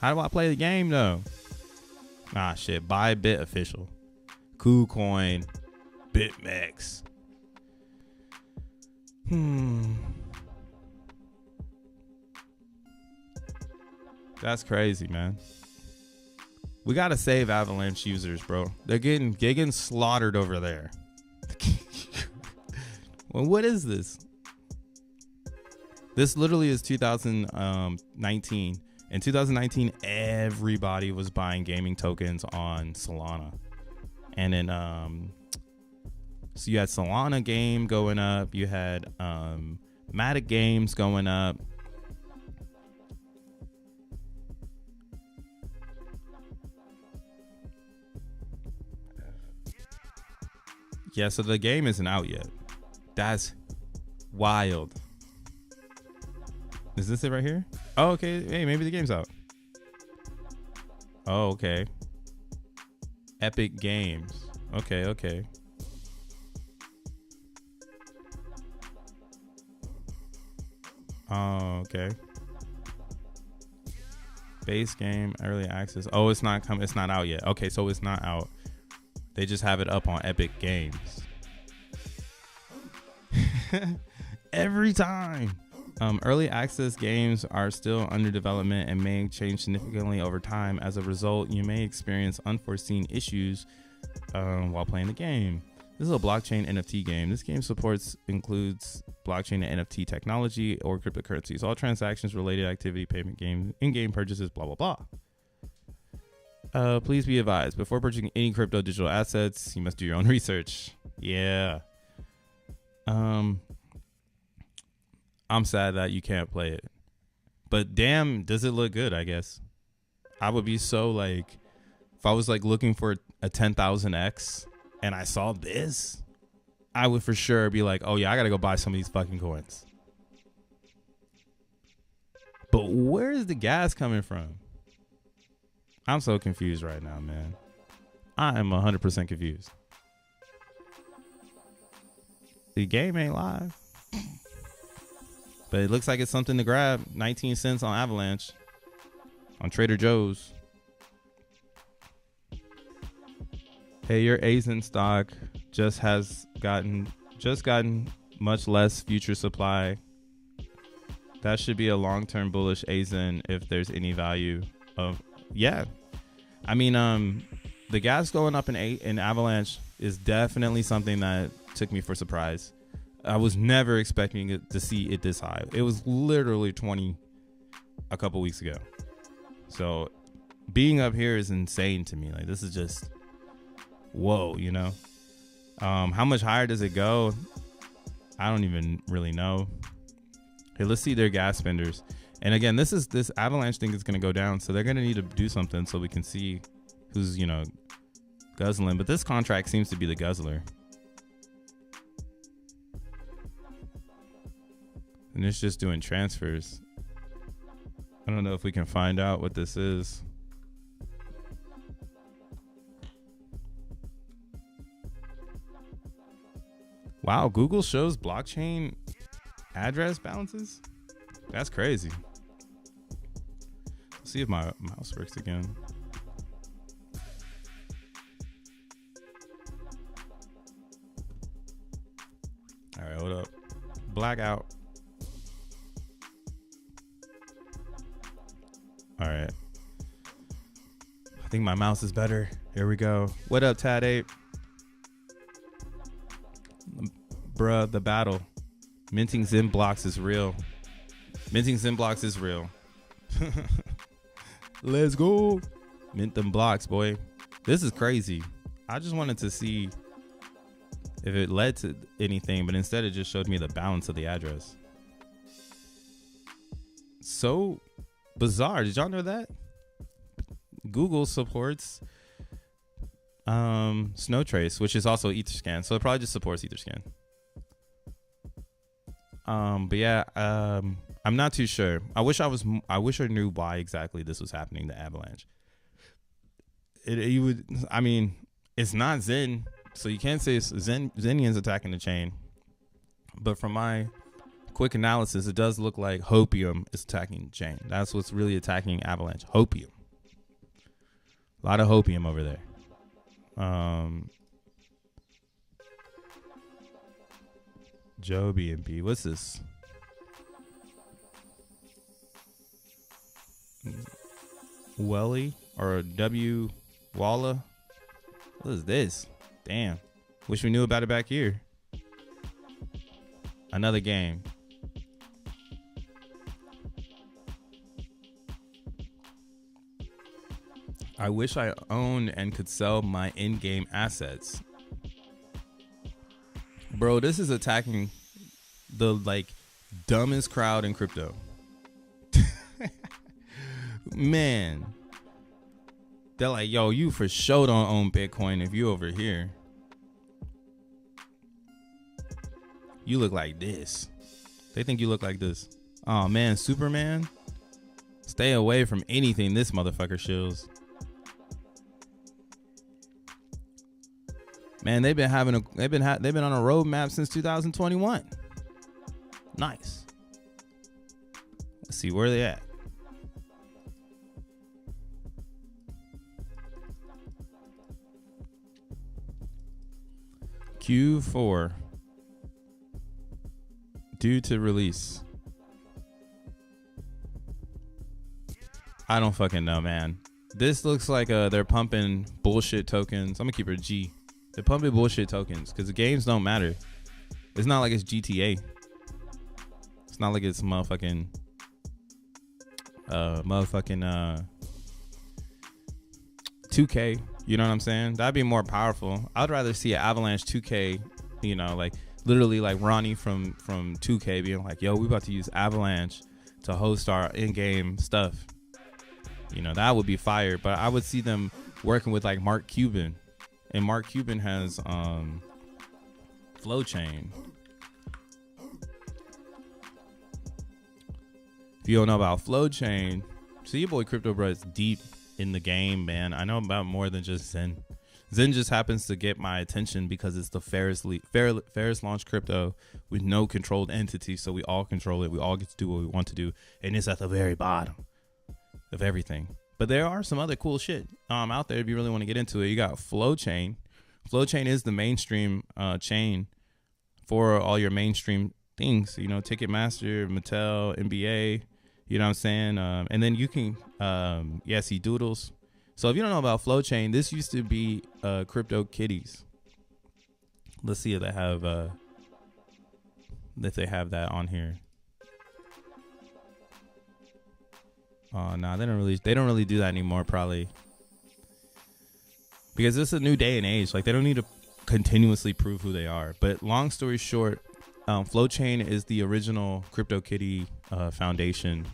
How do I play the game though? Ah, shit. Bybit official. KuCoin. BitMEX. That's crazy, man. We gotta save Avalanche users, bro. They're getting slaughtered over there. Well, what is this? This literally is 2019. In 2019, everybody was buying gaming tokens on Solana. And then so you had Solana game going up, you had Matic games going up. Yeah, so the game isn't out yet. That's wild. Is this it right here? Oh, okay. Hey, maybe the game's out. Oh, okay. Epic Games. Okay. Oh, okay. Base game, early access. Oh, it's not out yet. Okay, so it's not out. They just have it up on Epic Games. Every time. Early access games are still under development and may change significantly over time. As a result, you may experience unforeseen issues while playing the game. This is a blockchain NFT game. This game includes blockchain and NFT technology or cryptocurrencies. All transactions, related activity, payment, game, in-game purchases, blah, blah, blah. Please be advised, before purchasing any crypto digital assets, you must do your own research. Yeah. I'm sad that you can't play it. But damn, does it look good, I guess. I would be so like, if I was like looking for a 10,000x and I saw this, I would for sure be like, oh yeah, I gotta go buy some of these fucking coins. But where is the gas coming from? I'm so confused right now, man. I am 100% confused. The game ain't live. But it looks like it's something to grab. 19 cents on Avalanche. On Trader Joe's. Hey, your XEN stock just gotten much less future supply. That should be a long-term bullish XEN if there's any value of. Yeah. I mean, the gas going up in Avalanche is definitely something that took me for surprise. I was never expecting it to see it this high. It was literally 20 a couple weeks ago. So being up here is insane to me. Like, this is just, whoa, you know? How much higher does it go? I don't even really know. Hey, let's see their gas spenders. And again, this Avalanche thing is going to go down. So they're going to need to do something so we can see who's, you know, guzzling. But this contract seems to be the guzzler. And it's just doing transfers. I don't know if we can find out what this is. Wow, Google shows blockchain address balances. That's crazy. Let's see if my mouse works again. All right, hold up. Blackout. All right. I think my mouse is better. Here we go. What up, Tad Ape? Bruh, the battle. Minting XENBLOCKs is real. Minting XENBLOCKs is real. Let's go. Mint them blocks, boy. This is crazy. I just wanted to see if it led to anything, but instead it just showed me the balance of the address. So bizarre. Did y'all know that? Google supports Snowtrace, which is also Etherscan. So it probably just supports Etherscan. But yeah, I'm not too sure. I wish I knew why exactly this was happening to Avalanche. I mean, it's not Zen, so you can't say it's Zenians attacking the chain. But from my quick analysis, it does look like Hopium is attacking the chain. That's what's really attacking Avalanche. Hopium. A lot of Hopium over there. Joe BNB. What's this? Welly or W Walla? What is this? Damn. Wish we knew about it back here. Another game. I wish I owned and could sell my in-game assets. Bro, this is attacking the dumbest crowd in crypto. Man. They're like, yo, you for sure don't own Bitcoin if you over here. You look like this. They think you look like this. Oh man, Superman. Stay away from anything this motherfucker shills. Man, they've been on a roadmap since 2021. Nice. Let's see where they at. Q4 due to release. I don't fucking know, man. This looks like they're pumping bullshit tokens. I'm gonna keep it G. They're pumping bullshit tokens because the games don't matter. It's not like it's GTA. It's not like it's motherfucking 2K. You know what I'm saying? That'd be more powerful. I'd rather see an Avalanche 2K, you know, like literally like Ronnie from 2K being like, yo, we about to use Avalanche to host our in-game stuff. You know, that would be fire. But I would see them working with like Mark Cuban. And Mark Cuban has Flow Chain. If you don't know about Flow Chain, see your boy Crypto Bro is deep in the game, man. I know about more than just Zen. Zen just happens to get my attention because it's the fairest launch crypto with no controlled entity, so we all control it. We all get to do what we want to do, and it's at the very bottom of everything. But there are some other cool shit out there if you really want to get into it. You got Flow Chain. Flow Chain is the mainstream chain for all your mainstream things. You know, Ticketmaster, Mattel, NBA. You know what I'm saying? And then you can, see Doodles. So if you don't know about Flow Chain, this used to be Crypto Kitties. Let's see if they have that on here. Oh no, they don't really do that anymore, probably. Because it's a new day and age. Like, they don't need to continuously prove who they are. But long story short, Flowchain is the original CryptoKitty foundation.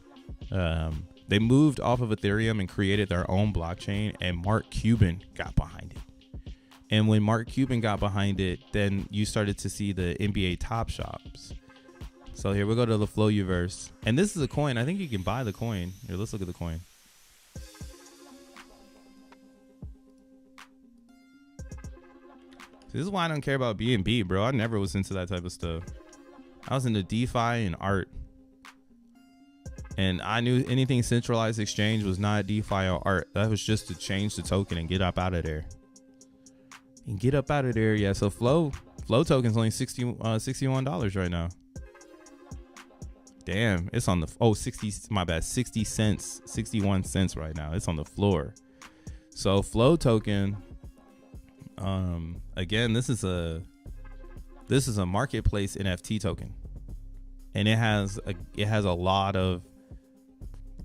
They moved off of Ethereum and created their own blockchain, and Mark Cuban got behind it. And when Mark Cuban got behind it, then you started to see the NBA Top Shops. So here we go to the Flowuverse. And this is a coin. I think you can buy the coin. Here, let's look at the coin. This is why I don't care about BNB, bro. I never was into that type of stuff. I was into DeFi and art. And I knew anything centralized exchange was not DeFi or art. That was just to change the token and get up out of there. And get up out of there. Yeah, so Flow token's only $61 right now. Damn, it's on the 60 cents, 61 cents right now. It's on the floor. So Flow token, again, this is a marketplace NFT token. And it has a lot of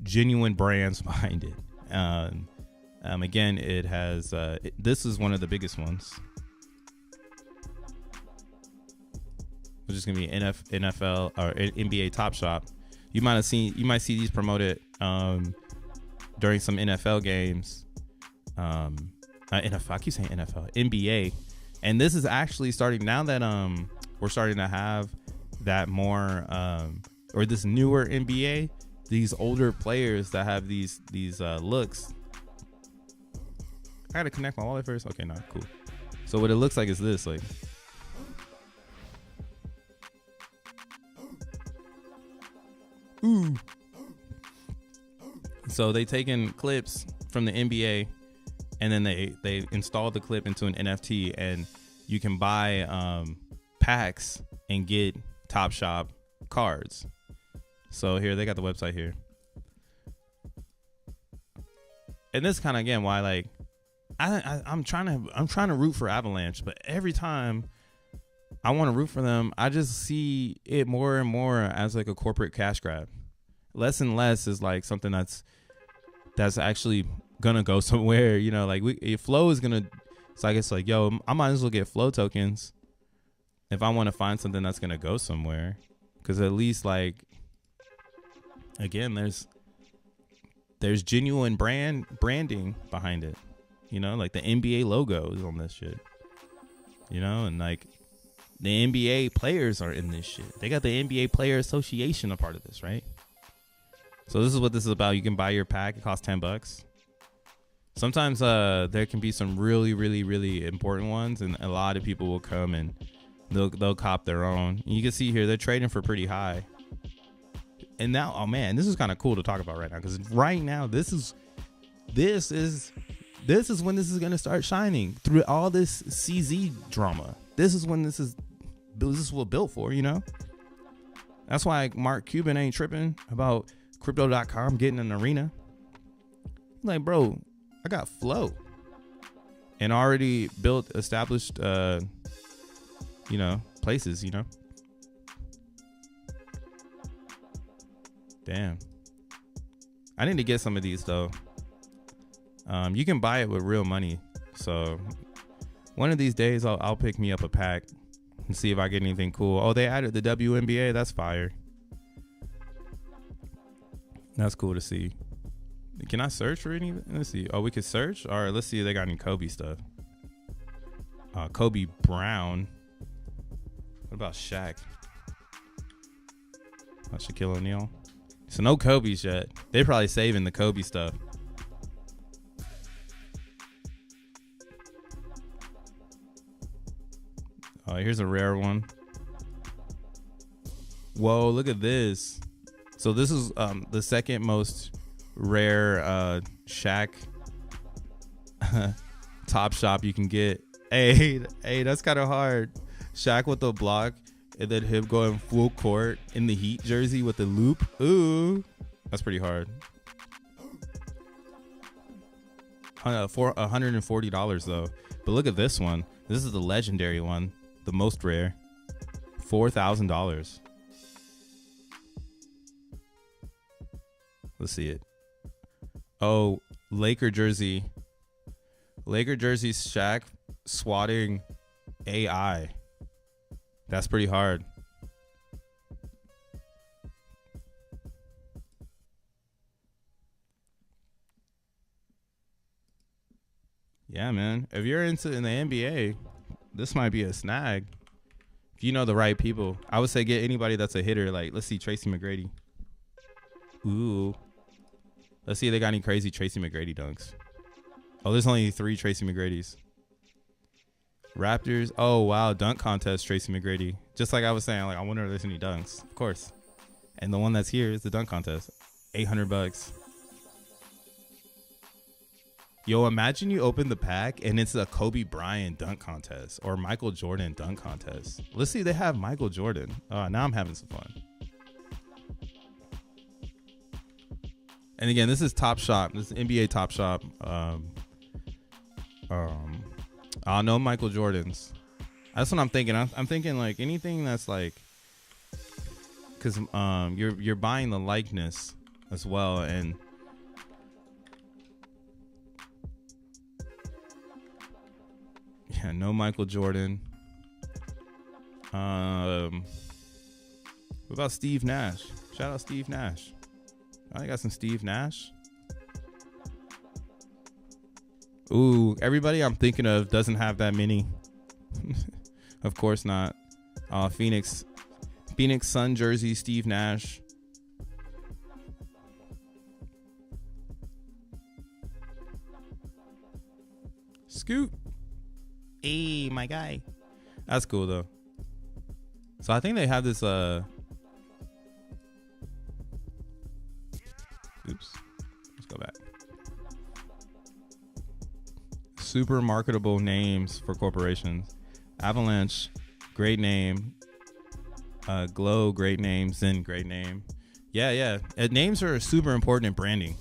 genuine brands behind it. Again, it has this is one of the biggest ones, which is gonna be NFL or NBA Top Shop. You might see these promoted during some NFL games. NFL, I keep saying NFL, NBA, and this is actually starting now that we're starting to have that more or this newer NBA. These older players that have these looks. I gotta connect my wallet first. Okay, not cool. So what it looks like is this, like. Ooh. So they taken clips from the NBA, and then they installed the clip into an NFT, and you can buy packs and get Top Shop cards. So here they got the website here, and this kind of again why like I'm trying to root for Avalanche, but every time I want to root for them, I just see it more and more as like a corporate cash grab. Less and less is like something that's actually gonna go somewhere. You know, like Flow is gonna. It's like yo, I might as well get Flow tokens if I want to find something that's gonna go somewhere, because at least like. Again, there's genuine branding behind it, you know, like the NBA logo is on this shit, you know, and like the NBA players are in this shit. They got the NBA Player Association a part of this, right? So this is what this is about. You can buy your pack. It costs $10. Sometimes there can be some really, really, really important ones, and a lot of people will come and they'll cop their own. And you can see here they're trading for pretty high. And now, oh man, this is kind of cool to talk about right now, because right now this is when this is gonna start shining through all this CZ drama. This is when this is what built for, you know. That's why Mark Cuban ain't tripping about Crypto.com getting an arena. Like, bro, I got Flow and already built established, you know, places, you know. Damn. I need to get some of these though. You can buy it with real money. So one of these days I'll pick me up a pack and see if I get anything cool. Oh, they added the WNBA. That's fire. That's cool to see. Can I search for anything? Let's see. Oh, we could search. All right, let's see if they got any Kobe stuff. Kobe Brown. What about Shaq? Shaquille O'Neal. So no Kobe's yet. They're probably saving the Kobe stuff. Oh, here's a rare one. Whoa, look at this. So this is the second most rare Shaq Top Shop you can get. Hey, that's kind of hard. Shaq with the block. And then him going full court in the Heat jersey with the loop. Ooh, that's pretty hard. For $140 though. But look at this one. This is the legendary one, the most rare. $4,000. Let's see it. Oh, Laker jersey. Laker jersey Shaq swatting AI. That's pretty hard. Yeah, man. If you're in the NBA, this might be a snag. If you know the right people, I would say get anybody that's a hitter. Like, let's see, Tracy McGrady. Ooh. Let's see if they got any crazy Tracy McGrady dunks. Oh, there's only 3 Tracy McGradys. Raptors. Oh, wow. Dunk contest, Tracy McGrady. Just like I was saying, like, I wonder if there's any dunks. Of course. And the one that's here is the dunk contest. $800. Yo, imagine you open the pack and it's a Kobe Bryant dunk contest or Michael Jordan dunk contest. Let's see if they have Michael Jordan. Now I'm having some fun. And again, this is Top Shop. This is NBA Top Shop. I know Michael Jordan's. That's what I'm thinking. I'm thinking like anything that's like, because you're buying the likeness as well, and yeah, no Michael Jordan. What about Steve Nash? Shout out Steve Nash. I got some Steve Nash. Ooh, everybody I'm thinking of doesn't have that many. Of course not. Phoenix Sun jersey, Steve Nash. Scoot. Hey, my guy. That's cool though. So I think they have this oops. Let's go back. Super marketable names for corporations. Avalanche, great name. Glow, great name. Zen, great name. Yeah. Names are super important in branding.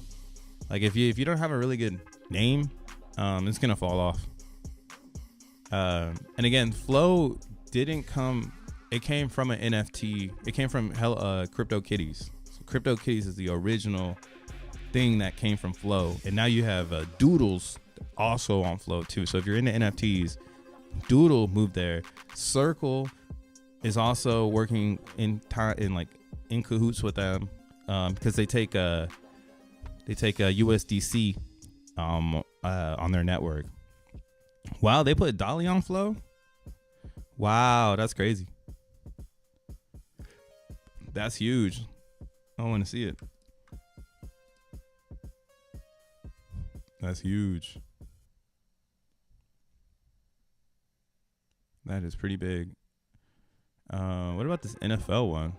Like if you don't have a really good name, it's gonna fall off. And again, Flow didn't come. It came from an NFT. It came from CryptoKitties. So CryptoKitties is the original thing that came from Flow, and now you have Doodles also on Flow too. So if you're into NFTs, Doodle moved there. Circle is also working in cahoots with them, because they take a USDC on their network. Wow, they put Dolly on Flow. Wow, that's crazy. That's huge. I want to see it. That's huge. That is pretty big. What about this NFL one?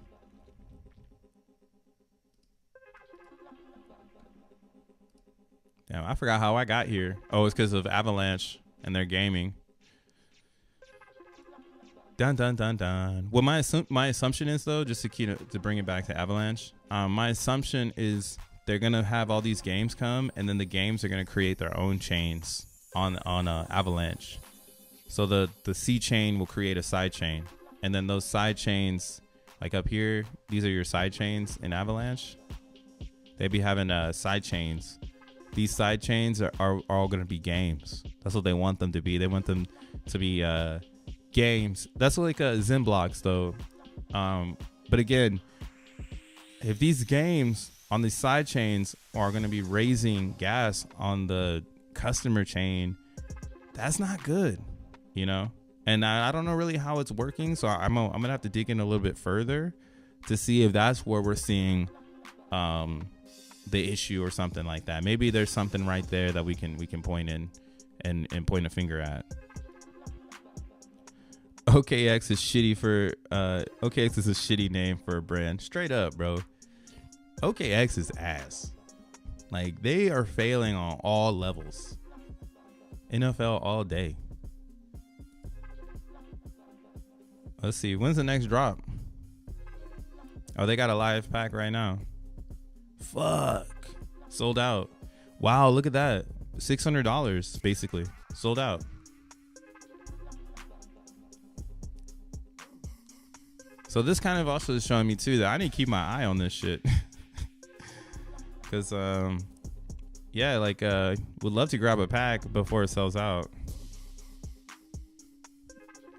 Damn, I forgot how I got here. Oh, it's because of Avalanche and their gaming. Dun dun dun dun. Well, my assumption is though, just to bring it back to Avalanche. My assumption is they're gonna have all these games come, and then the games are gonna create their own chains on Avalanche. So the C chain will create a side chain, and then those side chains, like up here, these are your side chains in Avalanche. They be having side chains. These side chains are all going to be games. That's what they want them to be. They want them to be games. That's like XENBLOCKs though. But again, if these games on these side chains are going to be raising gas on the customer chain, that's not good, you know? And I don't know really how it's working. So I'm going to have to dig in a little bit further to see if that's where we're seeing the issue or something like that. Maybe there's something right there that we can point in and point a finger at. OKX is shitty for OKX is a shitty name for a brand. Straight up, bro. OKX is ass. Like, they are failing on all levels. NFL all day. Let's see, when's the next drop? Oh, they got a live pack right now. Fuck, sold out. Wow, look at that. $600 basically sold out. So this kind of also is showing me too that I need to keep my eye on this shit. Because yeah, like would love to grab a pack before it sells out.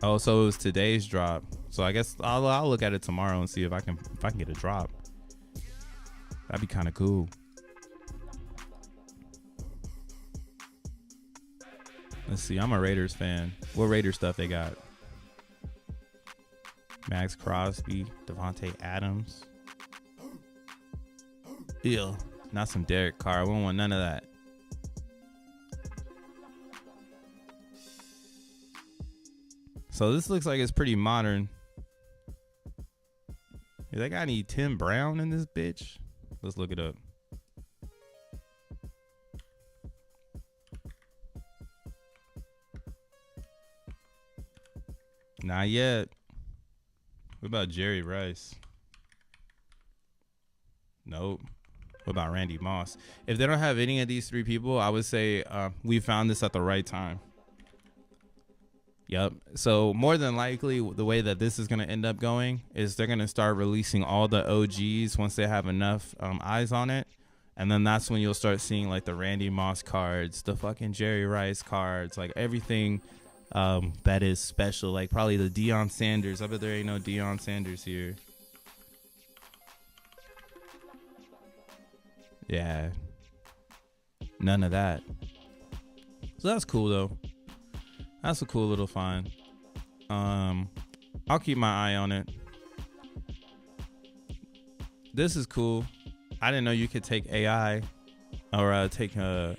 Oh, so it was today's drop. So I guess I'll look at it tomorrow and see if I can get a drop. That'd be kind of cool. Let's see. I'm a Raiders fan. What Raiders stuff they got? Max Crosby, Devontae Adams. Ew. Not some Derek Carr. We don't want none of that. So this looks like it's pretty modern. They got any Tim Brown in this bitch? Let's look it up. Not yet. What about Jerry Rice? Nope. What about Randy Moss? If they don't have any of these three people, I would say we found this at the right time. Yep. So more than likely, the way that this is going to end up going is they're going to start releasing all the OGs once they have enough eyes on it. And then that's when you'll start seeing like the Randy Moss cards, the fucking Jerry Rice cards, like everything that is special. Like probably the Deion Sanders. I bet there ain't no Deion Sanders here. Yeah. None of that. So that's cool though. That's a cool little find. I'll keep my eye on it. This is cool. I didn't know you could take AI or take a.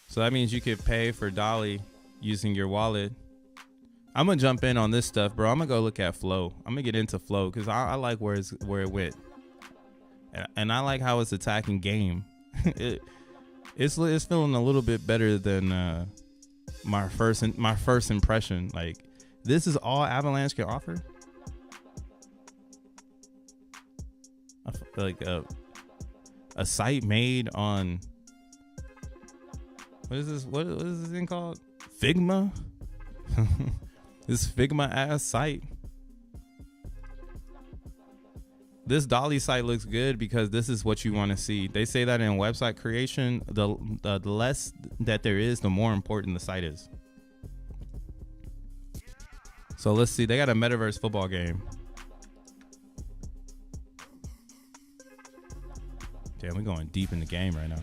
So that means you could pay for Dolly using your wallet. I'm gonna jump in on this stuff, bro. I'm gonna go look at Flow. I'm gonna get into Flow because I like where it went, and I like how it's attacking game. It's feeling a little bit better than my first impression. Like this is all Avalanche can offer. I feel like a site made on what is this? What is this thing called? Figma. This Figma ass site. This Dolly site looks good because this is what you want to see. They say that in website creation, the less that there is, the more important the site is. So let's see. They got a metaverse football game. Damn, we're going deep in the game right now.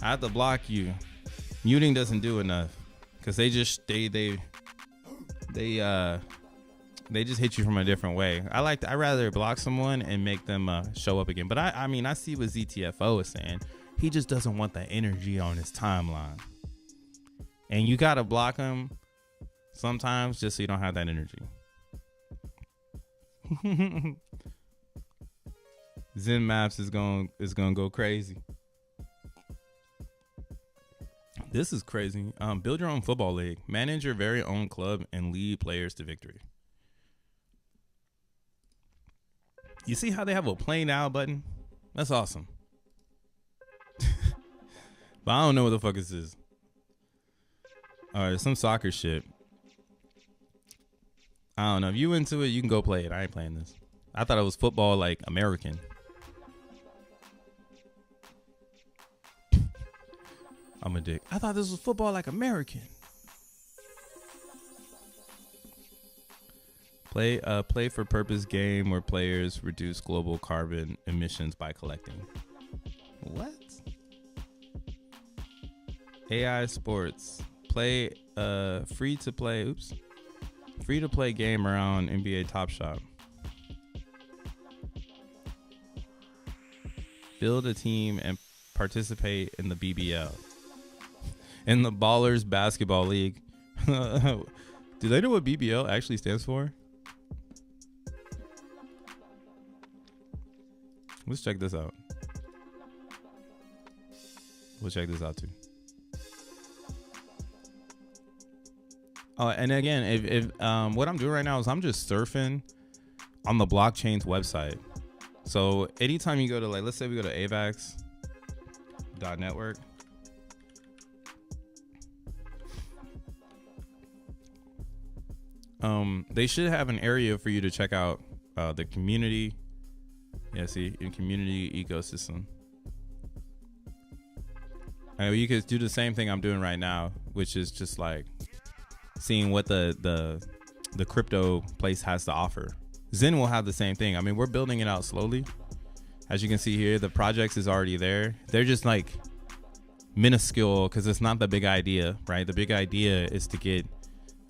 I have to block you. Muting doesn't do enough because they just they just hit you from a different way. I rather block someone and make them show up again. But I mean I see what ZTFO is saying. He just doesn't want the energy on his timeline, and you gotta block him sometimes just so you don't have that energy. Zen Maps is gonna go crazy. This is crazy. Build your own football league. Manage your very own club and lead players to victory. You see how they have a play now button? That's awesome. But I don't know what the fuck this is. All right, some soccer shit. I don't know. If you into it, you can go play it. I ain't playing this. I thought it was football like American. I'm a dick. I thought this was football like American. Play for purpose game where players reduce global carbon emissions by collecting. What? AI sports. Play free to play game around NBA Top Shop. Build a team and participate in the BBL. In the Ballers Basketball League. Do they know what BBL actually stands for? Let's check this out. We'll check this out too. Oh, and again, if what I'm doing right now is I'm just surfing on the blockchain's website. So anytime you go to, like, let's say we go to avax.network. They should have an area for you to check out the community. Yeah, see, in community ecosystem. You could do the same thing I'm doing right now, which is just like seeing what the crypto place has to offer. Zen will have the same thing. I mean, we're building it out slowly. As you can see here, the projects is already there. They're just like minuscule because it's not the big idea, right? The big idea is to get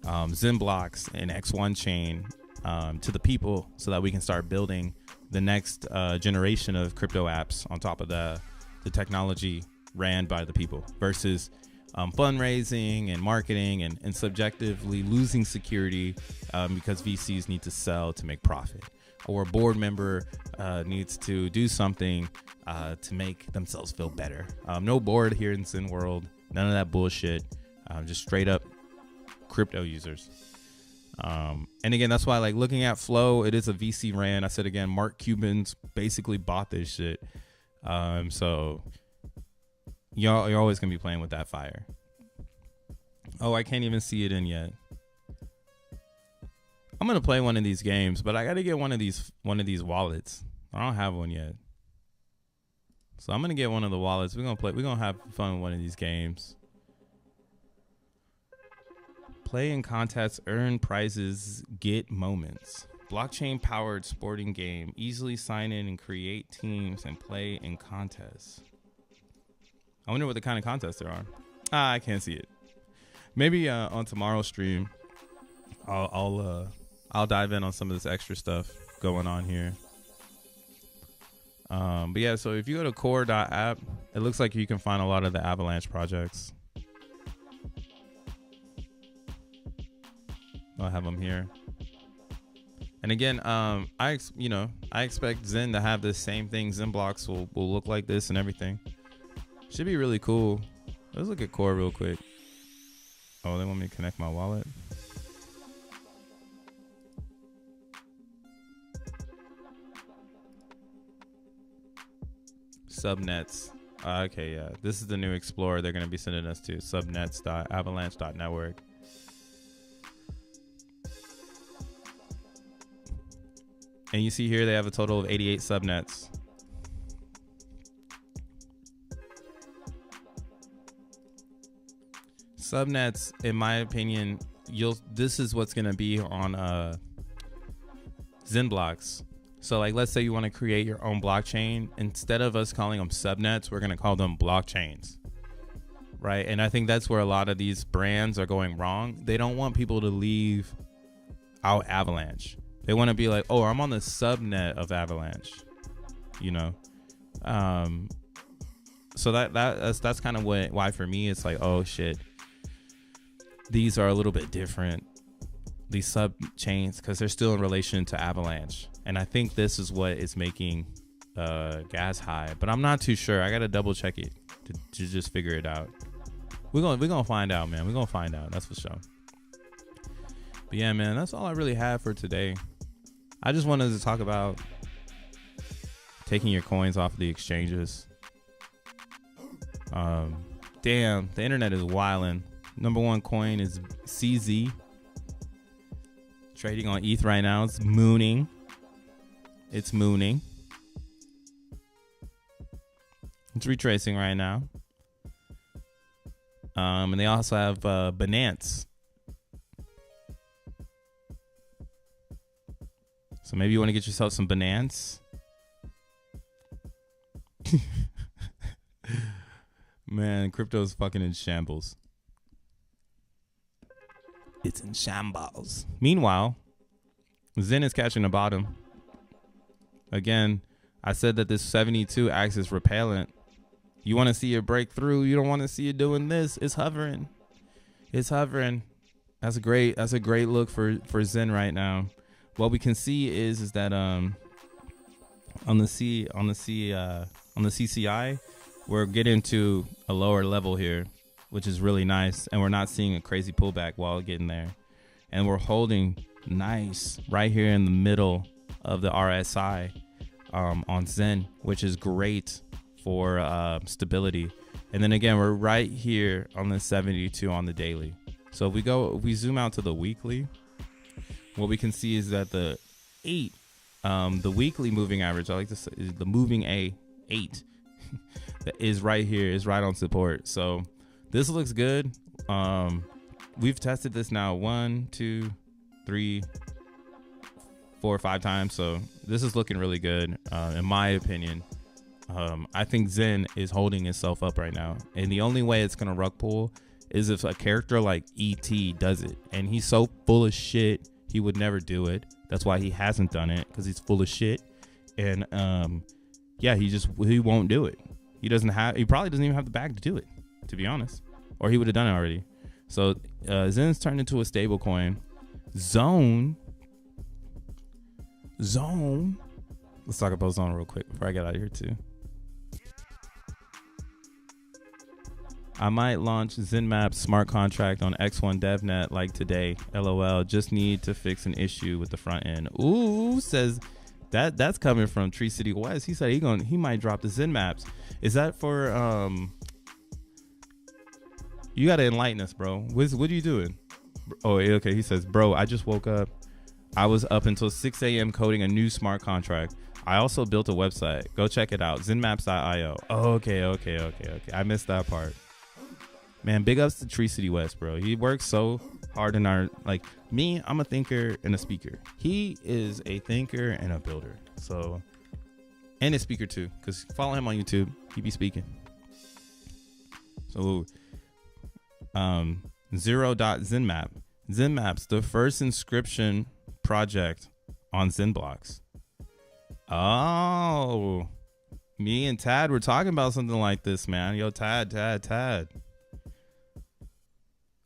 XENBLOCKs and X1 chain to the people so that we can start building the next generation of crypto apps on top of the technology ran by the people versus fundraising and marketing and subjectively losing security because VCs need to sell to make profit, or a board member needs to do something to make themselves feel better. No board here in Zen World, none of that bullshit, just straight up crypto users. And again, that's why, like, looking at Flow, it is a VC ran. I said again, Mark Cuban's basically bought this shit. So you're always gonna be playing with that fire. Oh, I can't even see it in yet. I'm gonna play one of these games, but I gotta get one of these wallets. I don't have one yet, so I'm gonna get one of the wallets. We're gonna have fun with one of these games. Play in contests, earn prizes, get moments. Blockchain powered sporting game. Easily sign in and create teams and play in contests. I wonder what the kind of contests there are. I can't see it. Maybe on tomorrow's stream, I'll dive in on some of this extra stuff going on here. But yeah, so if you go to core.app, it looks like you can find a lot of the Avalanche projects. I'll have them here. And again, I expect Zen to have the same thing. XENBLOCKs will look like this and everything. Should be really cool. Let's look at core real quick. Oh, they want me to connect my wallet. Subnets. Okay, yeah. This is the new Explorer they're going to be sending us to. Subnets.avalanche.network. And you see here they have a total of 88 subnets. Subnets, in my opinion, this is what's gonna be on XENBLOCKs. So like, let's say you want to create your own blockchain. Instead of us calling them subnets, we're gonna call them blockchains, right? And I think that's where a lot of these brands are going wrong. They don't want people to leave out Avalanche. They want to be like, oh, I'm on the subnet of Avalanche, you know. So that's kind of why for me it's like, oh shit, these are a little bit different, these sub chains, because they're still in relation to Avalanche. And I think this is what is making gas high, but I'm not too sure. I gotta double check it to just figure it out. We're gonna find out, man. We're gonna find out, that's for sure. But yeah, man, that's all I really have for today. I just wanted to talk about taking your coins off of the exchanges. Damn, the internet is wilding. Number one coin is CZ. Trading on ETH right now. It's mooning. It's mooning. It's retracing right now. And they also have Binance. So maybe you want to get yourself some Binance. Man, crypto is fucking in shambles. It's in shambles. Meanwhile, Zen is catching the bottom. Again, I said that this 72 acts as repellent. You want to see it break through. You don't want to see it doing this. It's hovering. It's hovering. That's a great look for Zen right now. What we can see is that on the CCI, we're getting to a lower level here, which is really nice, and we're not seeing a crazy pullback while getting there, and we're holding nice right here in the middle of the RSI on Zen, which is great for stability. And then again, we're right here on the 72 on the daily. So if we zoom out to the weekly, what we can see is that the weekly moving average, I like to say, is the moving A8 that is right here, is right on support. So this looks good. We've tested this now 1, 2, 3, 4, 5 times. So this is looking really good, in my opinion. I think Zen is holding itself up right now, and the only way it's gonna rug pull is if a character like ET does it, and he's so full of shit he would never do it, That's why he hasn't done it, because he's full of shit. And yeah, he won't do it. He probably doesn't even have the bag to do it, to be honest, or he would have done it already. So Zen's turned into a stable coin. XONE. Let's talk about XONE real quick before I get out of here too. I might launch XenMap's smart contract on X1 DevNet like today. LOL. Just need to fix an issue with the front end. Ooh, says that's coming from Tree City West. He said he might drop the XenMaps. Is that for you gotta enlighten us, bro. What are you doing? Oh, okay. He says, bro, I just woke up. I was up until 6 a.m. coding a new smart contract. I also built a website. Go check it out. XenMaps.io. Oh, okay. I missed that part. Man, big ups to Tree City West, bro. He works so hard in our, like me, I'm a thinker and a speaker. He is a thinker and a builder. So, and a speaker too, because follow him on YouTube. He be speaking. So, Zero.XenMap. XenMap's the first inscription project on XenBlocks. Oh, me and Tad were talking about something like this, man. Yo, Tad.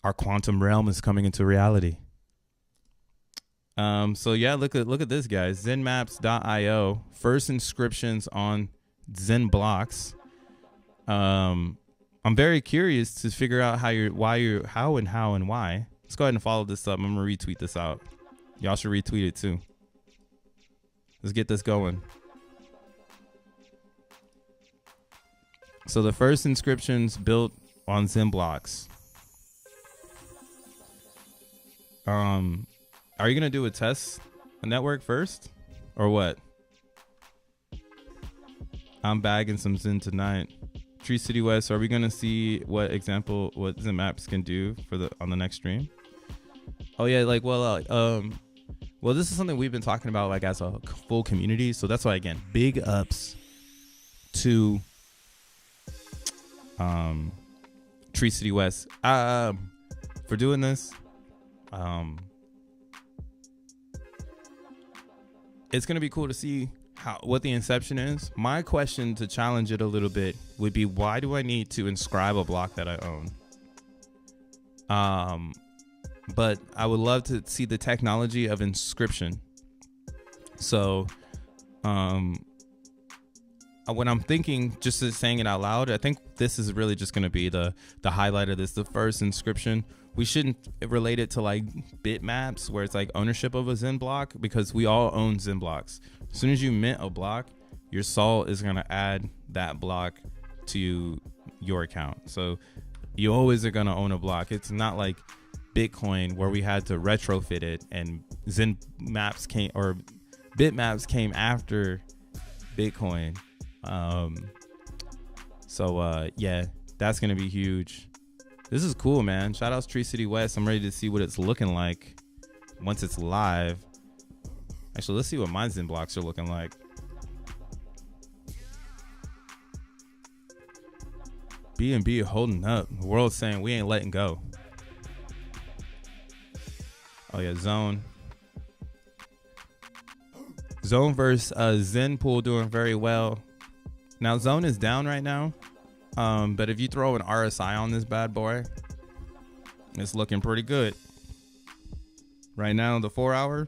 Our quantum realm is coming into reality. So yeah, look at this, guys. XenMaps.io, first inscriptions on XenBlocks. I'm very curious to figure out how and why. Let's go ahead and follow this up. I'm gonna retweet this out. Y'all should retweet it too. Let's get this going. So the first inscriptions built on XenBlocks. Are you gonna do a test network first, or what? I'm bagging some Zen tonight. Tree City West. Are we gonna see what XenMaps can do on the next stream? Oh yeah, well, this is something we've been talking about like as a full community. So that's why, again, big ups to Tree City West for doing this. It's gonna be cool to see what the inception is. My question to challenge it a little bit would be, why do I need to inscribe a block that I own? But I would love to see the technology of inscription. So when I'm thinking, just saying it out loud, I think this is really just going to be the highlight of this, the first inscription. We shouldn't relate it to like bitmaps where it's like ownership of a Zen block, because we all own Zen blocks. As soon as you mint a block, your Sol is going to add that block to your account. So you always are going to own a block. It's not like Bitcoin where we had to retrofit it, and Zen maps came, or bitmaps came after Bitcoin. Yeah, that's going to be huge. This is cool, man. Shout out to Tree City West. I'm ready to see what it's looking like once it's live. Actually, let's see what my Zen blocks are looking like. B&B holding up. The world's saying we ain't letting go. Oh yeah, XONE versus Zen Pool doing very well. Now XONE is down right now. But if you throw an RSI on this bad boy, it's looking pretty good. Right now, the 4 hour,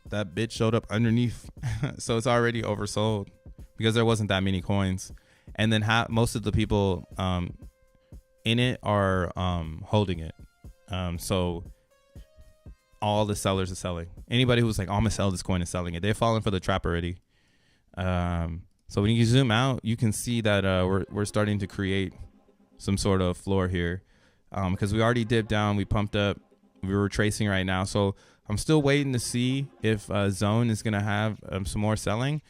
that bitch showed up underneath. So it's already oversold because there wasn't that many coins. And then most of the people in it are holding it. So all the sellers are selling. Anybody who's like, oh, I'm going to sell this coin is selling it. They're falling for the trap already. So when you zoom out, you can see that we're starting to create some sort of floor here, because we already dipped down, we pumped up, we were tracing right now. So I'm still waiting to see if XONE is going to have some more selling.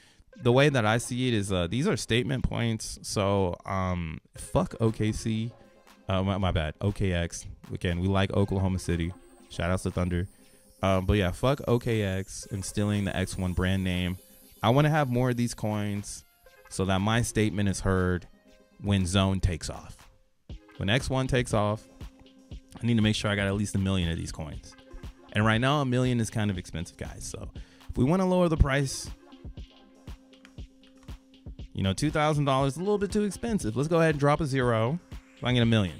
The way that I see it is these are statement points. So fuck OKC. My bad. OKX. Again, we like Oklahoma City. Shout outs to Thunder. But yeah, fuck OKX and stealing the X1 brand name. I want to have more of these coins so that my statement is heard when XONE takes off. When X1 takes off, I need to make sure I got at least 1 million of these coins. And right now, 1 million is kind of expensive, guys. So if we want to lower the price, you know, $2,000 is a little bit too expensive. Let's go ahead and drop a zero. If I can get $1 million.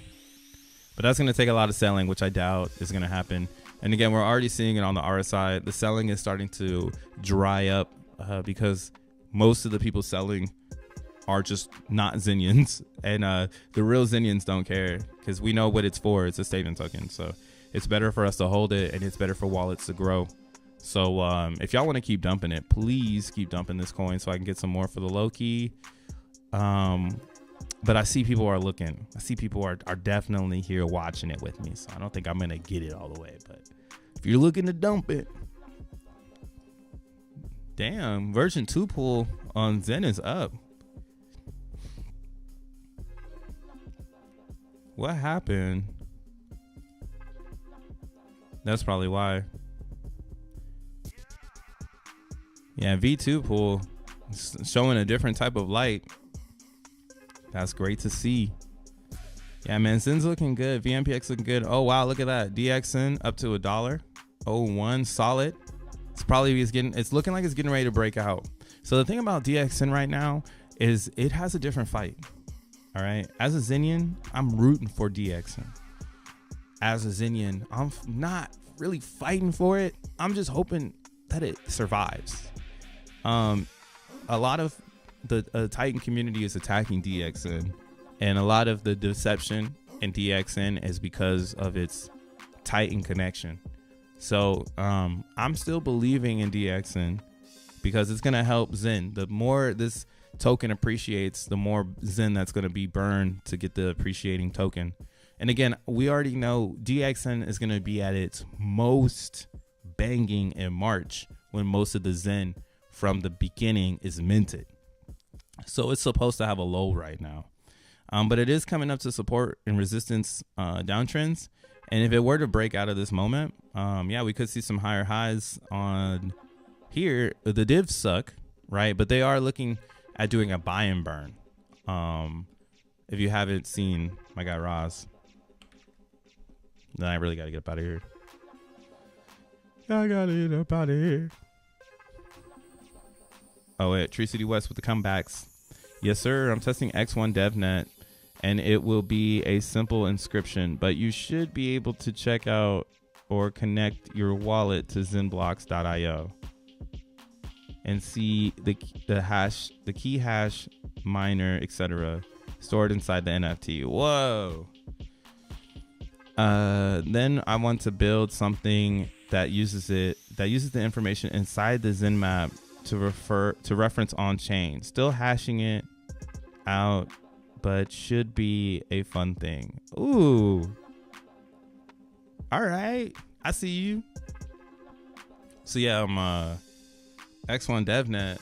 But that's going to take a lot of selling, which I doubt is going to happen. And again, we're already seeing it on the RSI. The selling is starting to dry up because most of the people selling are just not Xenians. And the real Xenians don't care because we know what it's for. It's a statement token. So it's better for us to hold it, and it's better for wallets to grow. So if y'all want to keep dumping it, please keep dumping this coin so I can get some more for the low key. But I see people are looking. I see people are definitely here watching it with me. So I don't think I'm going to get it all the way. But if you're looking to dump it. Damn, version 2 pool on Zen is up. What happened? That's probably why. Yeah, V2 pool showing a different type of light. That's great to see. Yeah, man, Zen's looking good. VMPX looking good. Oh, wow, look at that. DXN up to $1.01, solid. It's looking like it's getting ready to break out. So the thing about DXN right now is it has a different fight. All right. As a Xenian, I'm rooting for DXN. As a Xenian, I'm not really fighting for it. I'm just hoping that it survives. A lot of the Titan community is attacking DXN, and a lot of the deception in DXN is because of its Titan connection. So I'm still believing in DXN because it's going to help Zen. The more this token appreciates, the more Zen that's going to be burned to get the appreciating token. And again, we already know DXN is going to be at its most banging in March when most of the Zen from the beginning is minted. So it's supposed to have a low right now. But it is coming up to support and resistance downtrends. And if it were to break out of this moment, yeah, we could see some higher highs on here. The divs suck, right? But they are looking at doing a buy and burn. If you haven't seen my guy Roz, then I really got to get up out of here. I got to get up out of here. Oh, wait. Tree City West with the comebacks. Yes, sir. I'm testing X1 DevNet, and it will be a simple inscription, but you should be able to check out or connect your wallet to XENBLOCKs.io and see the hash, the key hash, miner, etc. stored inside the NFT. Whoa. Then I want to build something that uses the information inside the Zen map to reference on chain. Still hashing it out, but should be a fun thing. Ooh. All right. I see you. So yeah, I'm X1 DevNet,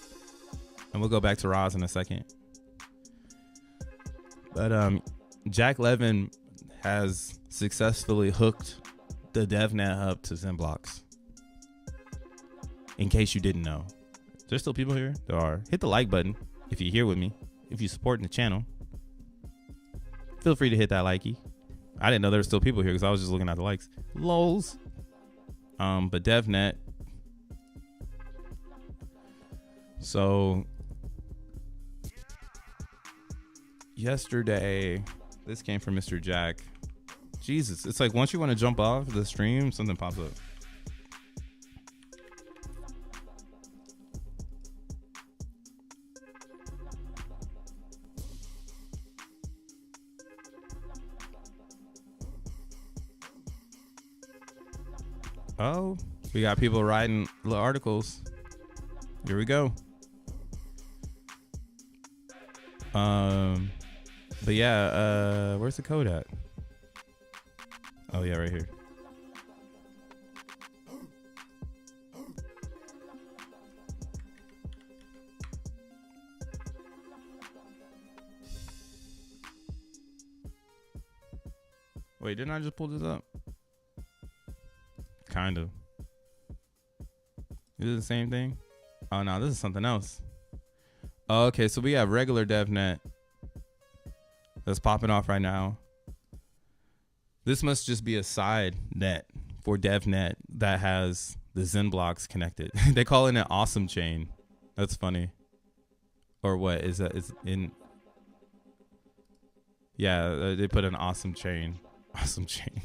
and we'll go back to Roz in a second. But Jack Levin has successfully hooked the DevNet hub to XENBLOCKs. In case you didn't know. There's still people here? There are. Hit the like button if you're here with me. If you're supporting the channel, feel free to hit that likey. I didn't know there were still people here because I was just looking at the likes. Lols. But DevNet. So yesterday, this came from Mr. Jack. Jesus, it's like once you want to jump off the stream, something pops up. Oh, we got people writing little articles. Here we go. But yeah, where's the code at? Oh yeah, right here. Wait, didn't I just pull this up? Kind of. Is it the same thing? Oh no, this is something else. Oh, okay, so we have regular DevNet that's popping off right now. This must just be a side net for DevNet that has the XENBLOCKs connected. They call it an awesome chain. That's funny. Or what is that? Is in? Yeah, they put an awesome chain. Awesome chain.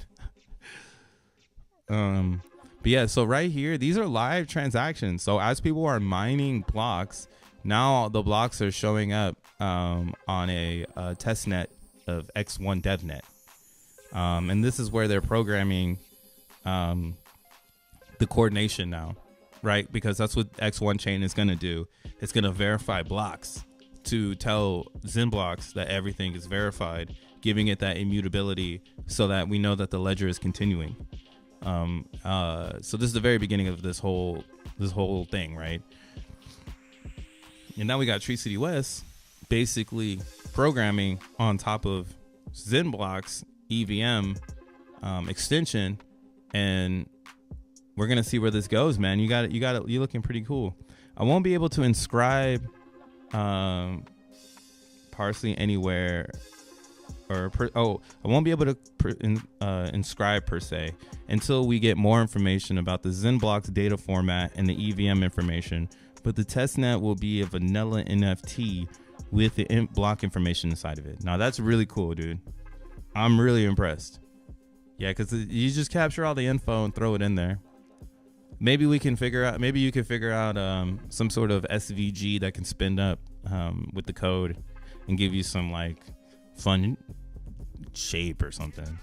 But yeah, so right here, these are live transactions. So as people are mining blocks, now the blocks are showing up on a test net of X1 DevNet. And this is where they're programming the coordination now, right? Because that's what X1 chain is going to do. It's going to verify blocks to tell XENBLOCKs that everything is verified, giving it that immutability so that we know that the ledger is continuing. So this is the very beginning of this whole thing, right? And now we got Tree City West basically programming on top of XENBLOCKs EVM extension, and we're gonna see where this goes, man. You're looking pretty cool. I won't be able to inscribe Parsley anywhere, I won't be able to inscribe per se until we get more information about the XENBLOCKs data format and the EVM information. But the testnet will be a vanilla NFT with the block information inside of it. Now that's really cool, dude. I'm really impressed. Yeah, because you just capture all the info and throw it in there. Maybe we can figure out. Maybe you can figure out some sort of SVG that can spin up with the code and give you some like fun shape or something.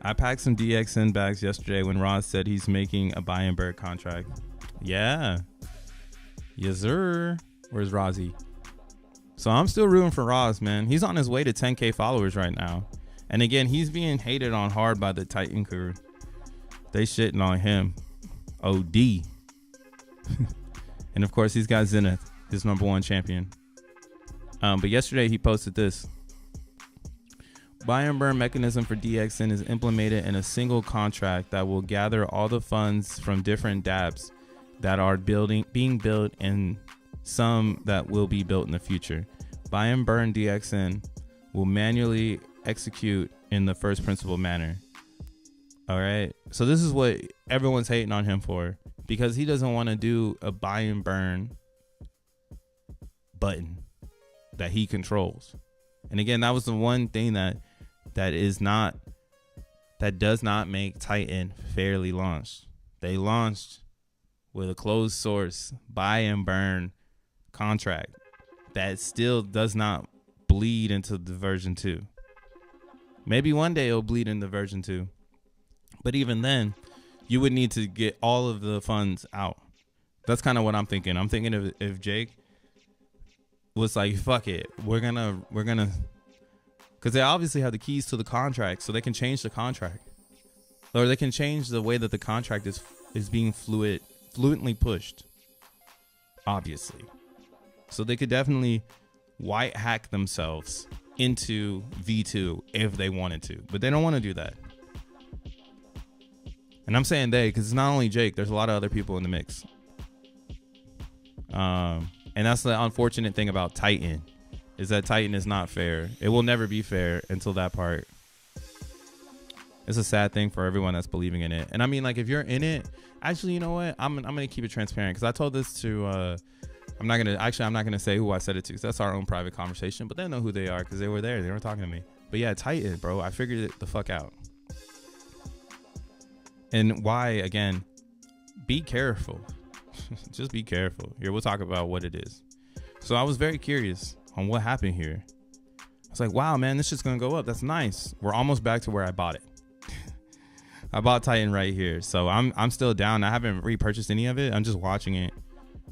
I packed some DXN bags yesterday when Roz said he's making a buy and bird contract. Yeah. Yes, sir. Where's Rozzy? So I'm still rooting for Roz, man. He's on his way to 10K followers right now. And again, he's being hated on hard by the Titan crew. They shitting on him. OD. And of course, he's got Zenith, his #1 champion. But yesterday he posted this. Buy and burn mechanism for DXN is implemented in a single contract that will gather all the funds from different dApps that are being built and some that will be built in the future. Buy and burn DXN will manually execute in the first principle manner. All right. So this is what everyone's hating on him for, because he doesn't want to do a buy and burn button that he controls. And again, that was the one thing that does not make Titan fairly launched. They launched with a closed source buy and burn contract that still does not bleed into the version 2. Maybe one day it'll bleed into version 2. But even then, you would need to get all of the funds out. That's kind of what I'm thinking. I'm thinking if Jake was like, fuck it, we're gonna, because they obviously have the keys to the contract, so they can change the contract, or they can change the way that the contract is being fluently pushed, obviously. So they could definitely white hack themselves into V2 if they wanted to, but they don't want to do that. And I'm saying they, because it's not only Jake, there's a lot of other people in the mix. And that's the unfortunate thing about Titan, is that Titan is not fair. It will never be fair until that part. It's a sad thing for everyone that's believing in it. And I mean, like, if you're in it, actually, you know what? I'm gonna keep it transparent, because I told this to I'm not gonna say who I said it to, because that's our own private conversation, but they know who they are because they were there. They were talking to me. But yeah, Titan, bro, I figured it the fuck out. And why, again, be careful. Just be careful. Here, we'll talk about what it is. So I was very curious on what happened here. I was like, wow, man, this shit's gonna go up. That's nice. We're almost back to where I bought it. I bought Titan right here. So I'm still down. I haven't repurchased any of it. I'm just watching it,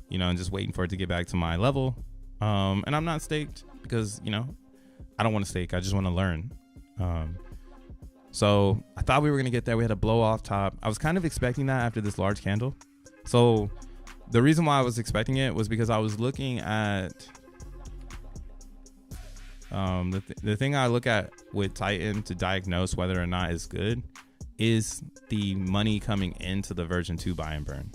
you know, and just waiting for it to get back to my level. And I'm not staked because, you know, I don't want to stake. I just want to learn. So I thought we were going to get there. We had a blow off top. I was kind of expecting that after this large candle. So the reason why I was expecting it was because I was looking at the thing I look at with Titan to diagnose whether or not it's good is the money coming into the version 2 buy and burn.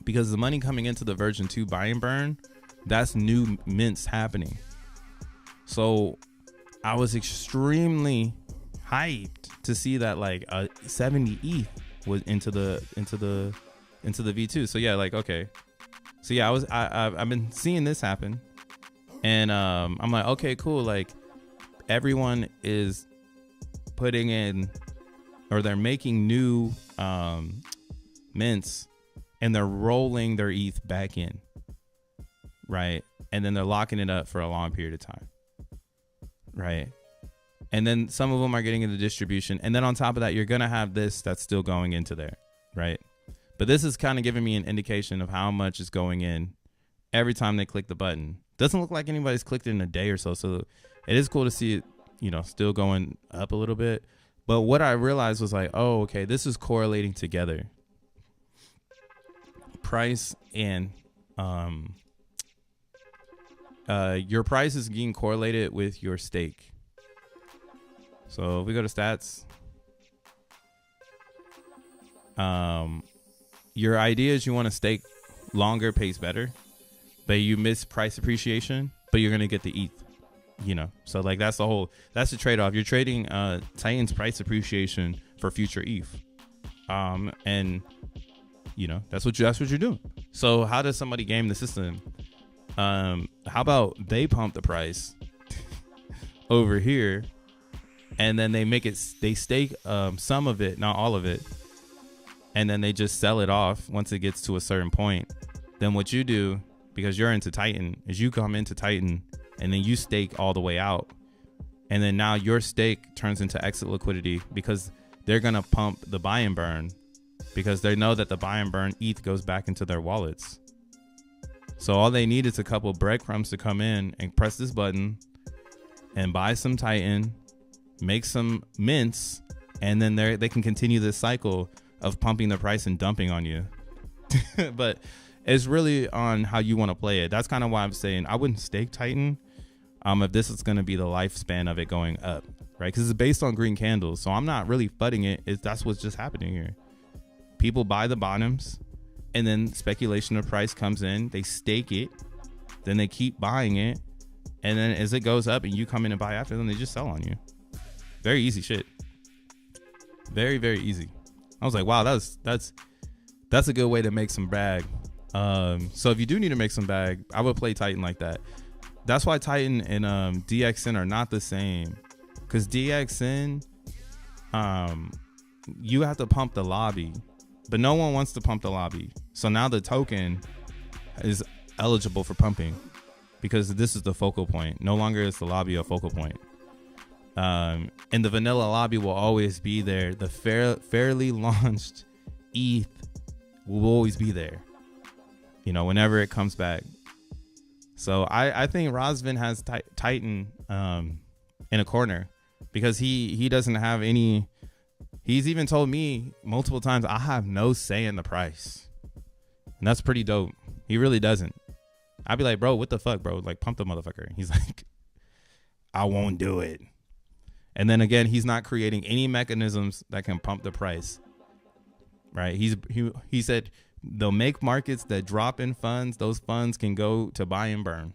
Because the money coming into the version 2 buy and burn, that's new mints happening. So I was extremely hyped to see that like 70 ETH was into the V2. So yeah, like, okay. So yeah, I've been seeing this happen, and I'm like, okay, cool. Like everyone is putting in, or they're making new mints, and they're rolling their ETH back in, right? And then they're locking it up for a long period of time, right? And then some of them are getting into distribution, and then on top of that, you're gonna have this that's still going into there, right? But this is kind of giving me an indication of how much is going in every time they click the button. Doesn't look like anybody's clicked it in a day or so, so it is cool to see it, you know, still going up a little bit. But what I realized was like, oh, okay, this is correlating together. Price and your price is being correlated with your stake. So if we go to stats, your idea is you want to stake longer pays better, but you miss price appreciation, but you're gonna get the ETH, you know. So like that's the trade-off. You're trading Titan's price appreciation for future ETH, and you know that's what you're doing. So how does somebody game the system? How about they pump the price over here, and then they stake some of it, not all of it, and then they just sell it off once it gets to a certain point. Then what you do, because you're into Titan, is you come into Titan and then you stake all the way out, and then now your stake turns into exit liquidity, because they're gonna pump the buy and burn, because they know that the buy and burn ETH goes back into their wallets. So all they need is a couple breadcrumbs to come in and press this button and buy some Titan, make some mints, and then they can continue this cycle of pumping the price and dumping on you. But it's really on how you want to play it. That's kind of why I'm saying I wouldn't stake Titan if this is going to be the lifespan of it going up, right? Because it's based on green candles. So I'm not really fudging it. That's what's just happening here. People buy the bottoms, and then speculation of price comes in. They stake it, then they keep buying it, and then as it goes up and you come in and buy after them, they just sell on you. Very easy shit. Very, very easy. I was like, wow, that's a good way to make some bag. So if you do need to make some bag, I would play Titan like that. That's why Titan and DXN are not the same, because DXN, you have to pump the lobby, but no one wants to pump the lobby. So now the token is eligible for pumping, because this is the focal point. No longer is the lobby a focal point. And the vanilla lobby will always be there. The fairly launched ETH will always be there, you know, whenever it comes back. So I think Rosvin has Titan in a corner, because he doesn't have any. He's even told me multiple times, I have no say in the price, and that's pretty dope. He really doesn't. I'd be like, bro, what the fuck, bro? Like, pump the motherfucker. He's like, I won't do it. And then again, he's not creating any mechanisms that can pump the price, right? He said they'll make markets that drop in funds. Those funds can go to buy and burn,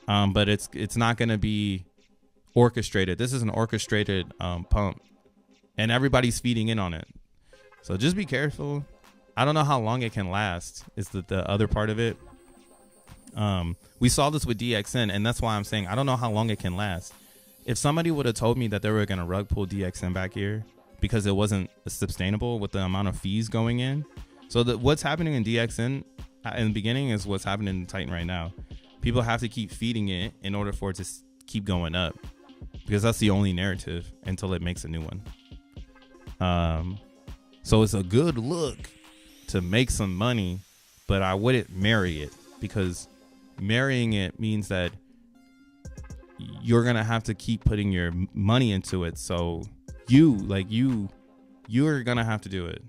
but it's not going to be orchestrated. This is an orchestrated pump, and everybody's feeding in on it. So just be careful. I don't know how long it can last. Is the other part of it. We saw this with DXN, and that's why I'm saying I don't know how long it can last. If somebody would have told me that they were going to rug pull DXN back here because it wasn't sustainable with the amount of fees going in. So what's happening in DXN in the beginning is what's happening in Titan right now. People have to keep feeding it in order for it to keep going up, because that's the only narrative until it makes a new one. So it's a good look to make some money, but I wouldn't marry it, because marrying it means that you're gonna have to keep putting your money into it. So you're gonna have to do it.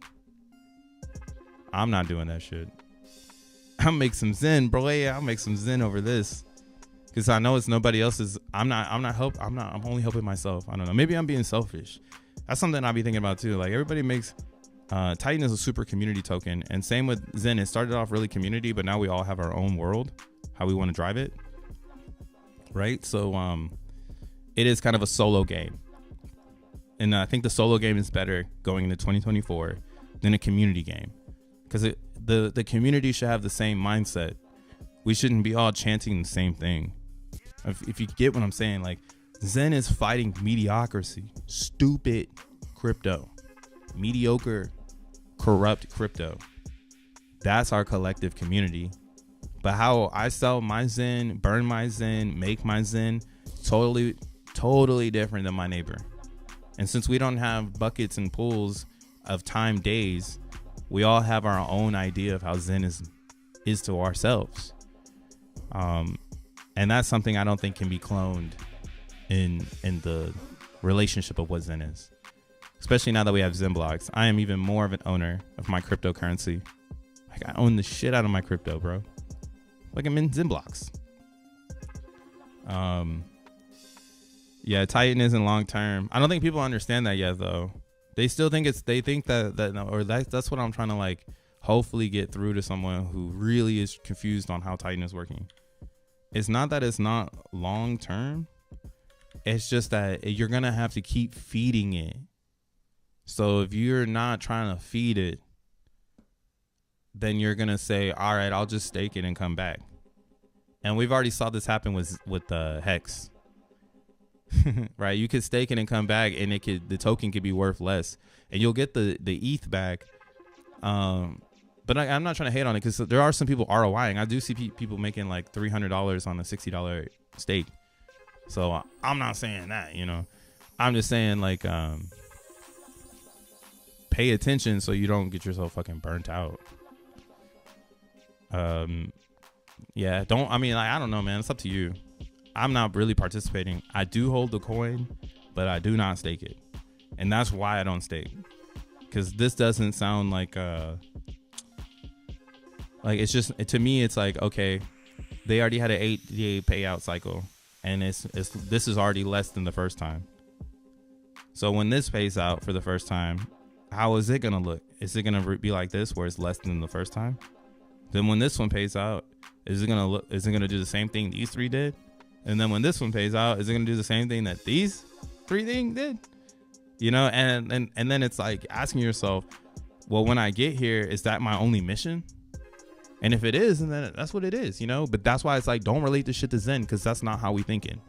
I'm not doing that shit. I'll make some Zen, bro. Yeah, I'll make some Zen over this, because I know it's nobody else's. I'm only helping myself. I don't know. Maybe I'm being selfish. That's something I'll be thinking about too. Like, everybody makes Titan is a super community token, and same with Zen. It started off really community, but now we all have our own world, how we want to drive it. Right. So it is kind of a solo game. and I think the solo game is better going into 2024 than a community game, because the community should have the same mindset. We shouldn't be all chanting the same thing. If you get what I'm saying, like, Zen is fighting mediocrity, stupid crypto, mediocre, corrupt crypto. That's our collective community. But how I sell my Zen, burn my Zen, make my Zen, totally different than my neighbor. And since we don't have buckets and pools of time days, we all have our own idea of how Zen is to ourselves. And that's something I don't think can be cloned in the relationship of what Zen is. Especially now that we have XENBLOCKs. I am even more of an owner of my cryptocurrency. Like, I own the shit out of my crypto, bro. Like, I'm in XENBLOCKs. Yeah, Titan isn't long term. I don't think people understand that yet, though. They still think that's what I'm trying to, like, hopefully get through to someone who really is confused on how Titan is working. It's not that it's not long term. It's just that you're going to have to keep feeding it. So if you're not trying to feed it, then you're going to say, all right, I'll just stake it and come back. And we've already saw this happen with the Hex. Right? You could stake it and come back, and the token could be worth less. And you'll get the ETH back. But I'm not trying to hate on it, because there are some people ROIing. I do see people making like $300 on a $60 stake. So I'm not saying that, you know. I'm just saying, like, pay attention so you don't get yourself fucking burnt out. Yeah, I don't know, man. It's up to you. I'm not really participating. I do hold the coin, but I do not stake it. And that's why I don't stake. Because this doesn't sound like it's just, to me, it's like, okay, they already had an 8-day payout cycle, and this is already less than the first time. So when this pays out for the first time, how is it gonna look? Is it gonna be like this, where it's less than the first time? Then when this one pays out, is it gonna do the same thing these three did? And then when this one pays out, is it gonna do the same thing that these three things did? You know, and then it's like asking yourself, well, when I get here, is that my only mission? And if it is, then that's what it is, you know. But that's why it's like, don't relate this shit to Zen, because that's not how we thinking.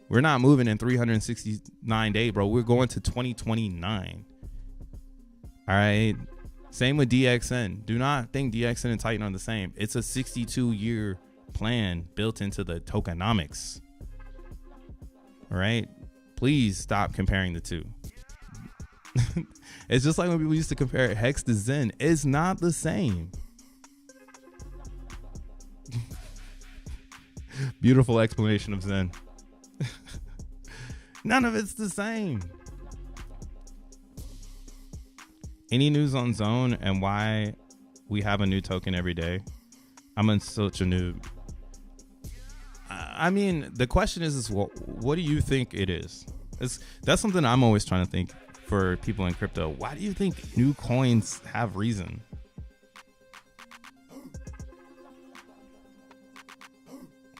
We're not moving in 369 days, bro. We're going to 2029. All right. Same with DXN. Do not think DXN and Titan are the same. It's a 62-year plan built into the tokenomics. All right. Please stop comparing the two. It's just like when people used to compare Hex to Zen. It's not the same. Beautiful explanation of Zen. None of it's the same. Any news on Zone and why we have a new token every day? I'm in such a noob. I mean, the question is what do you think it is? That's something I'm always trying to think for people in crypto. Why do you think new coins have reason?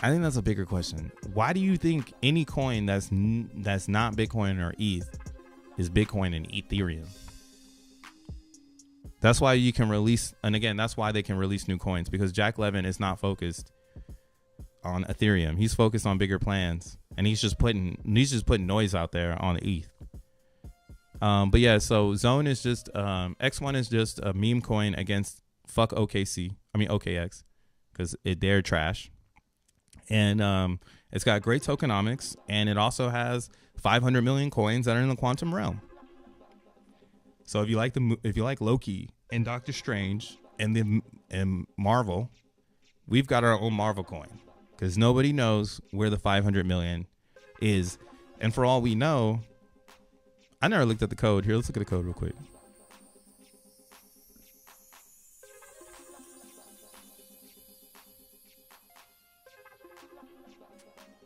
I think that's a bigger question. Why do you think any coin that's not Bitcoin or ETH is Bitcoin and Ethereum? That's why you can release, and again, that's why they can release new coins, because Jack Levin is not focused on Ethereum. He's focused on bigger plans, and he's just putting noise out there on ETH. But yeah, so Zone is just X1 is just a meme coin against fuck OKX, because they're trash. And it's got great tokenomics, and it also has 500 million coins that are in the quantum realm. So if you like Loki and Doctor Strange and Marvel, we've got our own Marvel coin, because nobody knows where the 500 million is. And for all we know, I never looked at the code. Here, let's look at the code real quick.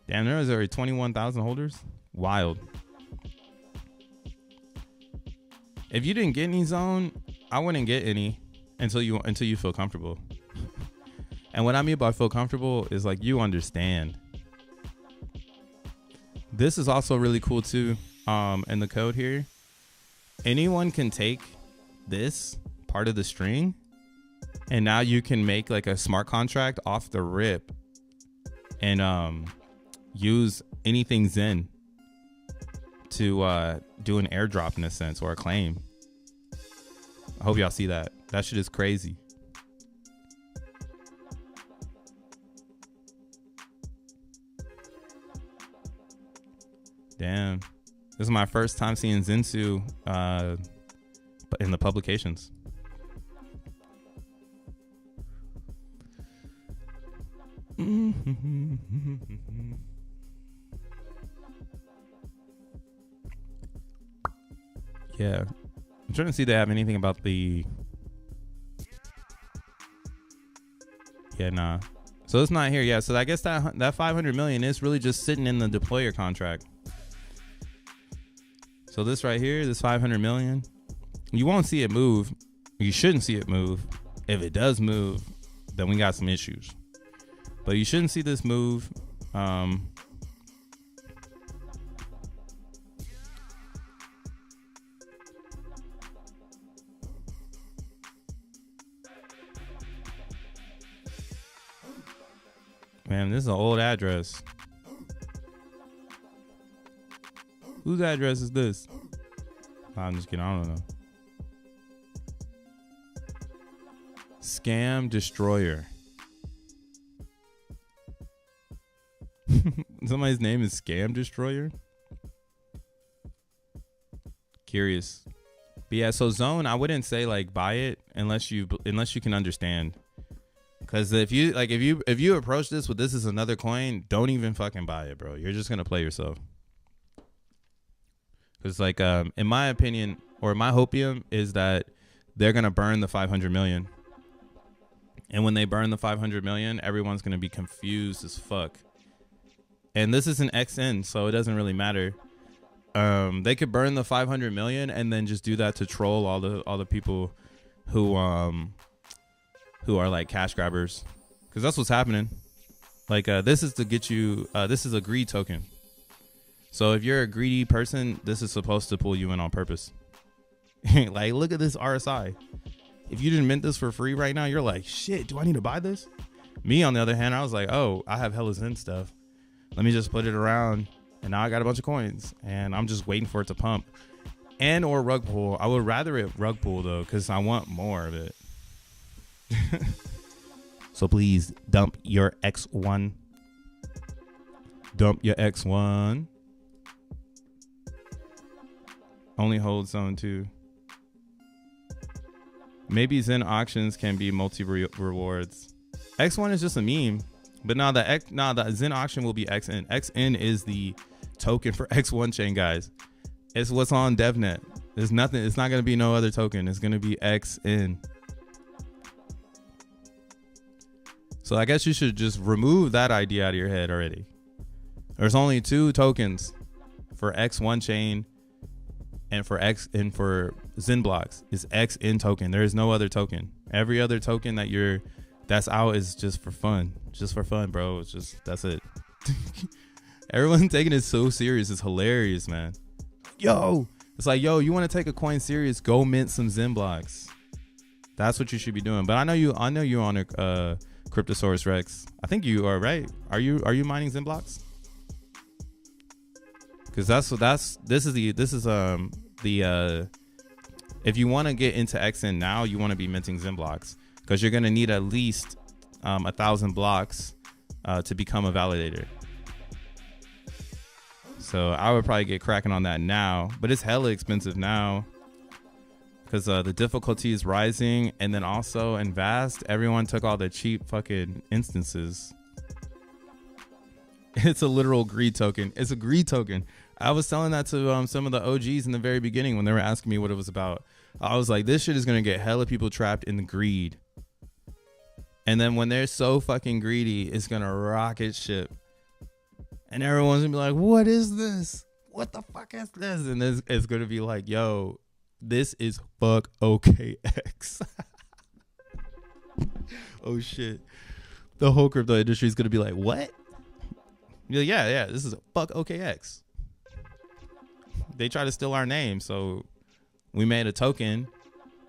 Damn, there is already 21,000 holders. Wild. If you didn't get any Zone, I wouldn't get any until you feel comfortable. And what I mean by feel comfortable is like you understand. This is also really cool too. In the code here, anyone can take this part of the string, and now you can make like a smart contract off the rip and use anything Zen to do an airdrop in a sense, or a claim. I hope y'all see that. That shit is crazy. Damn. This is my first time seeing Zensu in the publications. Yeah. I'm trying to see if they have anything about the... Yeah, nah. So it's not here. Yeah, so I guess that 500 million is really just sitting in the deployer contract. So this right here, this 500 million, you won't see it move. You shouldn't see it move. If it does move, then we got some issues. But you shouldn't see this move. Man, this is an old address. Whose address is this? I'm just kidding. I don't know. Scam Destroyer. Somebody's name is Scam Destroyer. Curious. But yeah, so Zone, I wouldn't say like buy it unless you can understand. Because if you approach this with this is another coin, don't even fucking buy it, bro. You're just gonna play yourself. Because like in my opinion, or my hopium is that they're gonna burn the 500 million. And when they burn the 500 million, everyone's gonna be confused as fuck. And this is an XN, so it doesn't really matter. They could burn the 500 million and then just do that to troll all the people who are like cash grabbers, because that's what's happening. Like this is to get you. This is a greed token. So if you're a greedy person, this is supposed to pull you in on purpose. Like, look at this RSI. If you didn't mint this for free right now, you're like, shit, do I need to buy this? Me, on the other hand, I was like, oh, I have hella Zen stuff. Let me just put it around. And now I got a bunch of coins. And I'm just waiting for it to pump. And or rug pull. I would rather it rug pull, though, because I want more of it. So please dump your X1. Dump your X1. Only hold zone 2. Maybe Zen auctions can be multi-rewards. X1 is just a meme. But now the Zen auction will be XN. XN is the token for X1 chain, guys. It's what's on DevNet. There's nothing. It's not going to be no other token. It's going to be XN. So I guess you should just remove that idea out of your head already. There's only 2 tokens for X1 chain and for XENBLOCKs is XN token. There is no other token. Every other token that's out is just for fun. Just for fun, bro. It's just, that's it. Everyone's taking it so serious. It's hilarious, man. Yo, it's like, yo, you want to take a coin serious? Go mint some XENBLOCKs. That's what you should be doing. But I know you're on a Cryptosaurus Rex. I think you are, right? Are you mining XENBLOCKs? Because this is if you want to get into XN now, you want to be minting XENBLOCKs, because you're gonna need at least 1,000 blocks to become a validator. So I would probably get cracking on that now, but it's hella expensive now because the difficulty is rising, and then also in Vast, everyone took all the cheap fucking instances. It's a literal greed token. It's a greed token. I was telling that to some of the OGs in the very beginning when they were asking me what it was about. I was like, this shit is going to get hella people trapped in the greed. And then when they're so fucking greedy, it's going to rocket ship. And everyone's going to be like, what is this? What the fuck is this? And it's going to be like, yo, this is fuck OKX. Oh, shit. The whole crypto industry is going to be like, what? You're like, yeah, this is a fuck OKX. They try to steal our name, so We made a token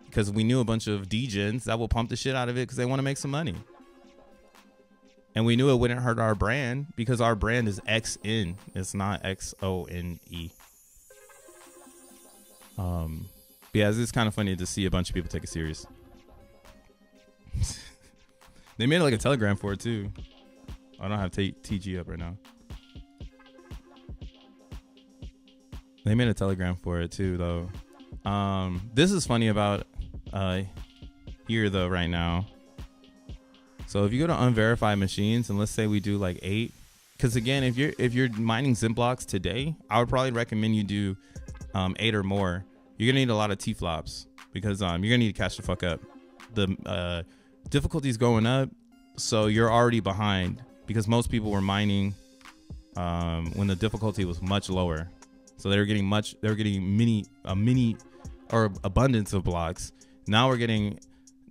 because we knew a bunch of degens that will pump the shit out of it because they want to make some money. And we knew it wouldn't hurt our brand because our brand is XN. It's not XONE. But yeah, it's kind of funny to see a bunch of people take it serious. They made like a Telegram for it too. I don't have TG up right now. They made a Telegram for it too, though. This is funny about here though right now. So if you go to unverified machines, and let's say we do like 8, because again, if you're mining XENBLOCKs today, I would probably recommend you do 8 or more. You're gonna need a lot of T-flops because you're gonna need to catch the fuck up. The difficulty's going up, so you're already behind because most people were mining when the difficulty was much lower. So they were getting mini or abundance of blocks. Now we're getting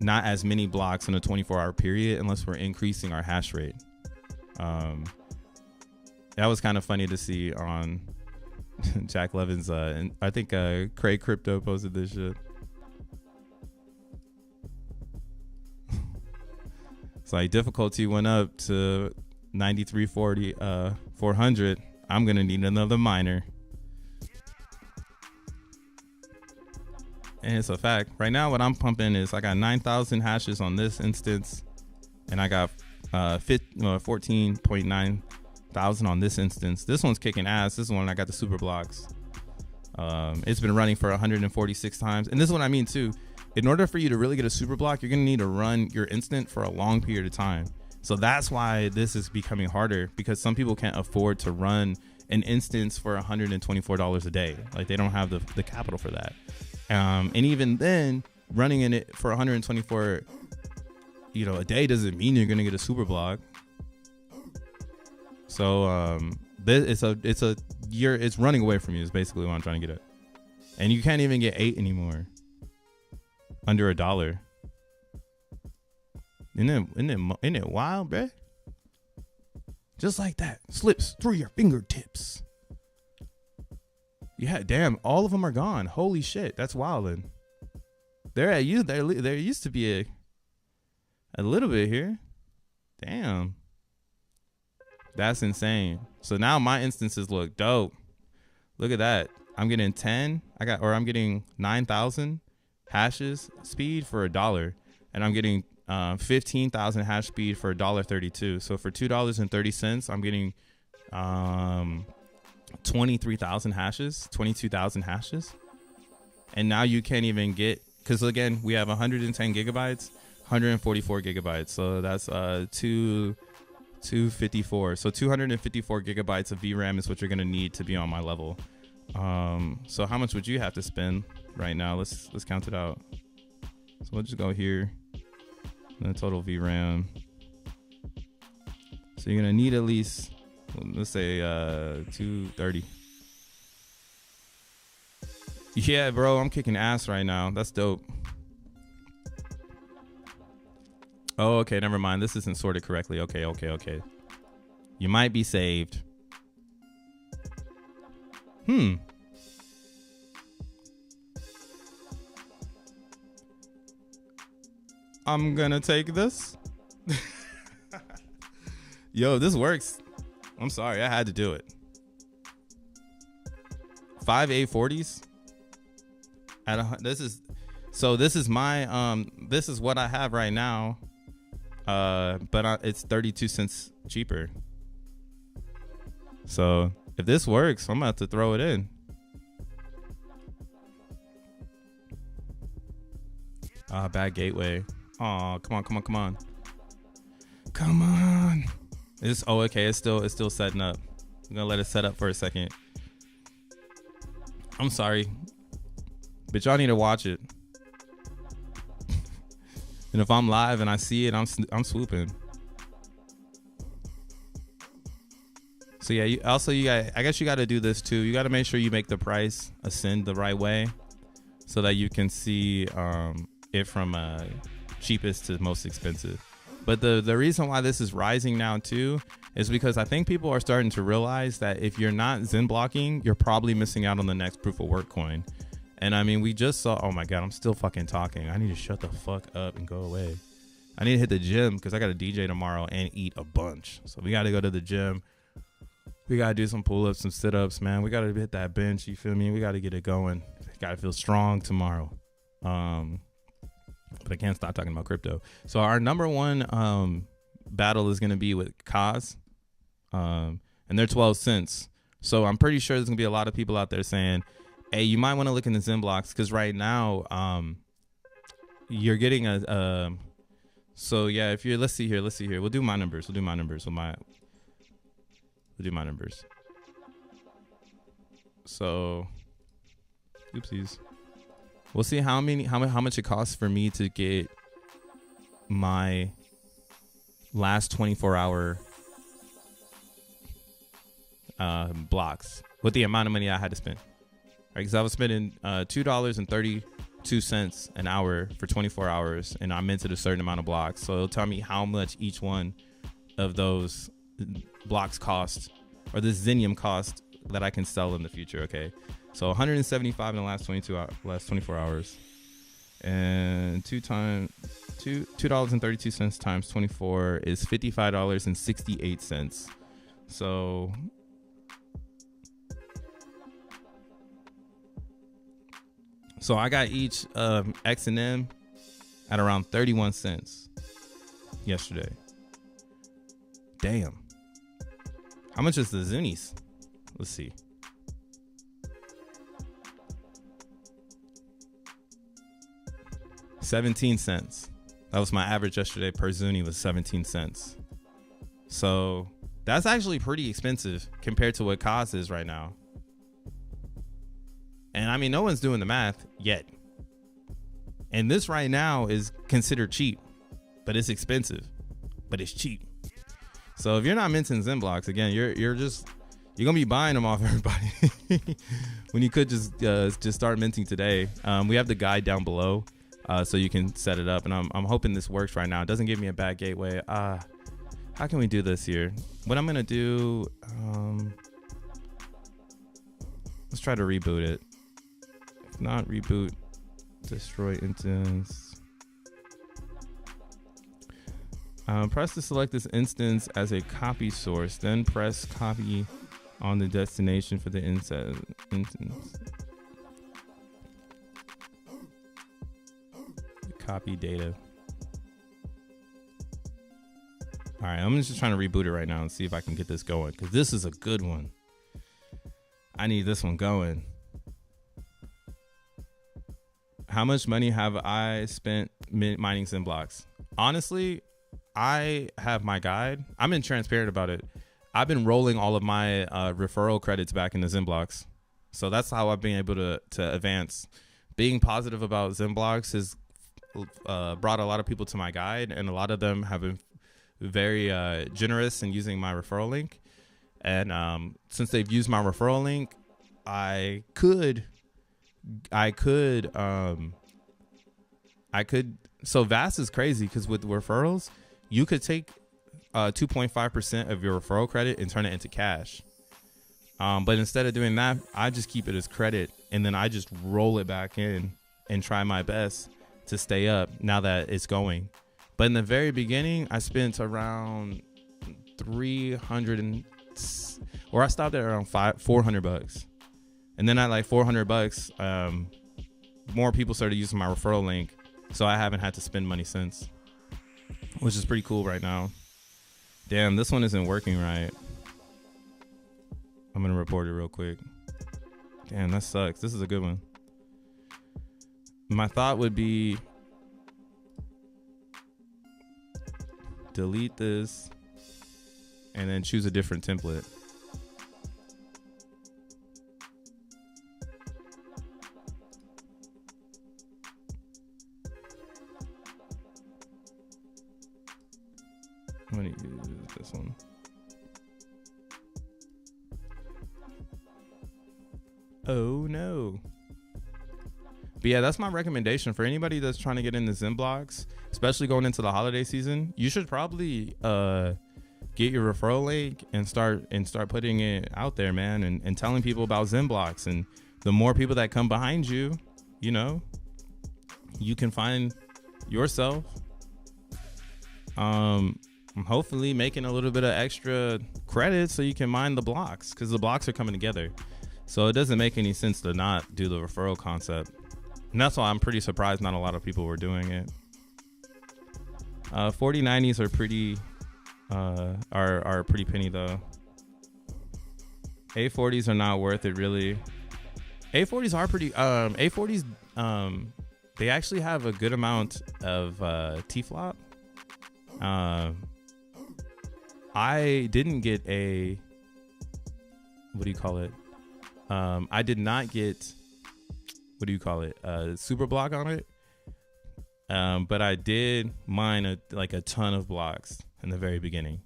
not as many blocks in a 24-hour period unless we're increasing our hash rate. That was kind of funny to see on Jack Levin's and I think Craig Crypto posted this shit. It's like difficulty went up to 9340 400. I'm gonna need another miner. And it's a fact. Right now what I'm pumping is I got 9,000 hashes on this instance, and I got 14.9 thousand on this instance. This one's kicking ass. This one I got the super blocks. It's been running for 146 times, and this is what I mean too. In order for you to really get a super block, you're gonna need to run your instant for a long period of time. So that's why this is becoming harder, because some people can't afford to run an instance for $124 a day. Like they don't have the capital for that. And even then, running in it for 124 a day doesn't mean you're gonna get a super block. So it's running away from you is basically what I'm trying to get at. And you can't even get 8 anymore under $1. Isn't it wild, bruh? Just like that, slips through your fingertips. Yeah, damn, all of them are gone. Holy shit, that's wildin'. They're at you. There used to be a little bit here. Damn, that's insane. So now my instances look dope. Look at that. I'm getting 10. I'm getting 9,000 hashes speed for $1, and I'm getting 15,000 hash speed for $1.32. So for $2.30, I'm getting 23,000 hashes, 22,000 hashes. And now you can't even get, because again, we have 110 gigabytes, 144 gigabytes. So that's 254. So 254 gigabytes of VRAM is what you're gonna need to be on my level. So how much would you have to spend right now? Let's count it out. So we'll just go here. The total VRAM. So you're gonna need at least, let's say 230. Yeah, bro, I'm kicking ass right now. That's dope. Oh, okay, never mind. This isn't sorted correctly. Okay. You might be saved. I'm gonna take this. Yo, this works. I'm sorry, I had to do it. 5 840s. This is my this is what I have right now. But it's 32 cents cheaper. So if this works, I'm about to throw it in. Bad gateway. Oh, come on. Okay. It's still setting up. I'm gonna let it set up for a second. I'm sorry, but y'all need to watch it. And if I'm live and I see it, I'm swooping. So yeah, I guess you got to do this too. You got to make sure you make the price ascend the right way, so that you can see it from cheapest to most expensive. But the reason why this is rising now too is because I think people are starting to realize that if you're not XENBLOCKing, you're probably missing out on the next proof of work coin. And I mean, we just saw, oh my God, I'm still fucking talking. I need to shut the fuck up and go away. I need to hit the gym because I got to DJ tomorrow and eat a bunch. So we got to go to the gym. We got to do some pull-ups, some sit-ups, man. We got to hit that bench, you feel me? We got to get it going. Got to feel strong tomorrow. But I can't stop talking about crypto. So our number one battle is going to be with Kaz. And they're 12 cents. So I'm pretty sure there's going to be a lot of people out there saying, hey, you might want to look in the XENBLOCKs because right now you're getting a so yeah, if you're let's see here. We'll do my numbers. We'll do my numbers. So oopsies. We'll see how much it costs for me to get my last 24-hour blocks with the amount of money I had to spend. Right, because I was spending $2.32 an hour for 24 hours, and I minted a certain amount of blocks. So it'll tell me how much each one of those blocks cost, or this Xenium cost that I can sell in the future. Okay, so 175 in the last 24 hours, and $2.32 times 24 is $55.68. So I got each X and M at around 31 cents yesterday. Damn. How much is the Zunies? Let's see. $0.17. That was my average yesterday per Zuni, was 17 cents. So that's actually pretty expensive compared to what Kaz is right now. And I mean, no one's doing the math yet. And this right now is considered cheap, but it's expensive, but it's cheap. So if you're not minting XENBLOCKs, again, you're gonna be buying them off everybody when you could just start minting today. We have the guide down below, so you can set it up. And I'm hoping this works right now. It doesn't give me a bad gateway. How can we do this here? What I'm gonna do? Let's try to reboot it. If not, reboot, destroy instance. Press to select this instance as a copy source, then press copy on the destination for the instance. Copy data. All right, I'm just trying to reboot it right now and see if I can get this going, because this is a good one. I need this one going. How much money have I spent mining XENBLOCKs? Honestly, I have my guide. I'm being transparent about it. I've been rolling all of my referral credits back into XENBLOCKs. So that's how I've been able to advance. Being positive about XENBLOCKs has brought a lot of people to my guide, and a lot of them have been very generous in using my referral link. And since they've used my referral link, I could so VAST is crazy because with referrals, you could take 2.5% of your referral credit and turn it into cash. But instead of doing that, I just keep it as credit, and then I just roll it back in and try my best to stay up now that it's going. But in the very beginning, I spent around 300 or I stopped at around $400. And then at like $400, more people started using my referral link. So I haven't had to spend money since, which is pretty cool right now. Damn, this one isn't working right. I'm going to report it real quick. Damn, that sucks. This is a good one. My thought would be delete this and then choose a different template. I'm going to use this one. Oh no. But yeah, that's my recommendation for anybody that's trying to get into XENBLOCKs, especially going into the holiday season. You should probably get your referral link and start putting it out there, man, and telling people about XENBLOCKs and the more people that come behind you, you know, you can find yourself hopefully making a little bit of extra credit so you can mine the blocks, because the blocks are coming together. So it doesn't make any sense to not do the referral concept. And that's why I'm pretty surprised not a lot of people were doing it. 4090s are pretty are pretty penny though. A40s are not worth it really. A40s are pretty A40s they actually have a good amount of T-flop. I didn't get a, what do you call it? I did not get, what do you call it? Super block on it. But I did mine a ton of blocks in the very beginning.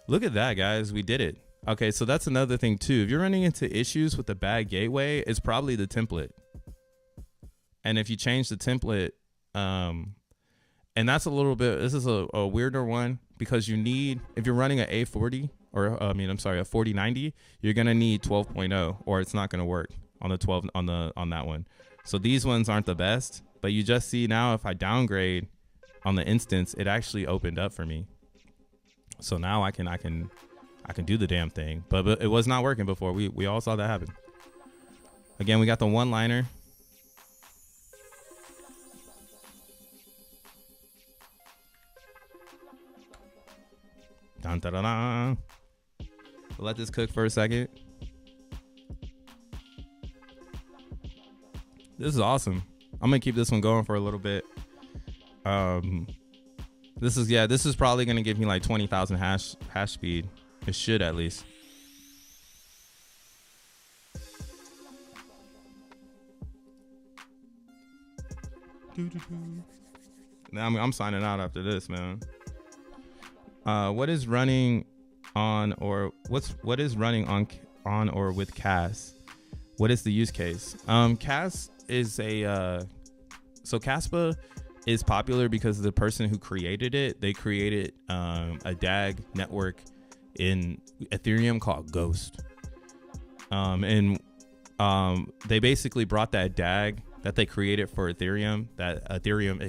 Look at that, guys. We did it. Okay, so that's another thing too. If you're running into issues with the bad gateway, it's probably the template. And if you change the template, and that's a little bit, this is a weirder one, because you need, if you're running an A40 or a 4090, you're gonna need 12.0 or it's not gonna work on the 12 on that one. So these ones aren't the best, but you just see now if I downgrade on the instance, it actually opened up for me. So now I can do the damn thing, but it was not working before. We all saw that happen. Again, we got the one liner. Dun, dun, dun, dun. Let this cook for a second. This is awesome. I'm gonna keep this one going for a little bit. This is probably gonna give me like 20,000 hash speed. It should at least. Now I'm signing out after this, man. What is running on, or what is running on or with CAS? What is the use case? CAS is a so Caspa is popular because the person who created it, they created a DAG network in Ethereum called Ghost. They basically brought that DAG that they created for Ethereum, that Ethereum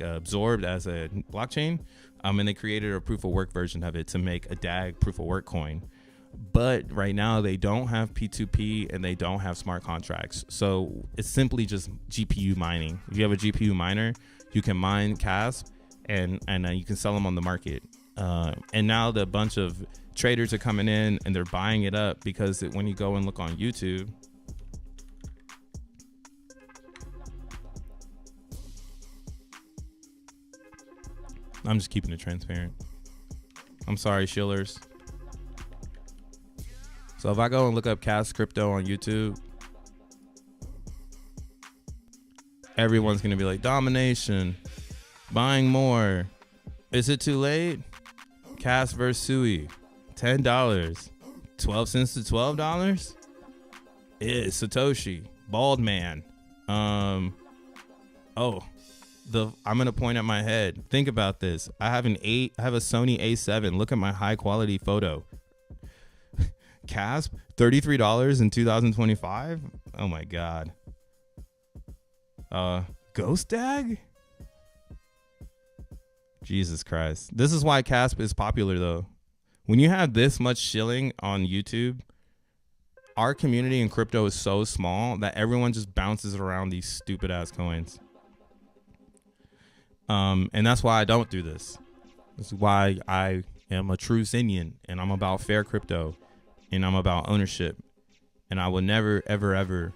absorbed as a blockchain, and they created a proof of work version of it to make a DAG proof of work coin. But right now they don't have P2P and they don't have smart contracts. So it's simply just GPU mining. If you have a GPU miner, you can mine CASP and you can sell them on the market. And now the bunch of traders are coming in and they're buying it up, because when you go and look on YouTube, I'm just keeping it transparent. I'm sorry, shillers. So if I go and look up CAS crypto on YouTube, everyone's going to be like, domination, buying more. Is it too late? CAS versus Sui, $10, 12 cents to $12. Is Satoshi, bald man. I'm going to point at my head. Think about this. I have a Sony A7. Look at my high quality photo. CASP, $33 in 2025. Oh my God. Ghost DAG? Jesus Christ. This is why CASP is popular though. When you have this much shilling on YouTube, our community in crypto is so small that everyone just bounces around these stupid ass coins. And that's why I don't do this. This is why I am a true Xenian, and I'm about fair crypto, and I'm about ownership, and I will never, ever, ever,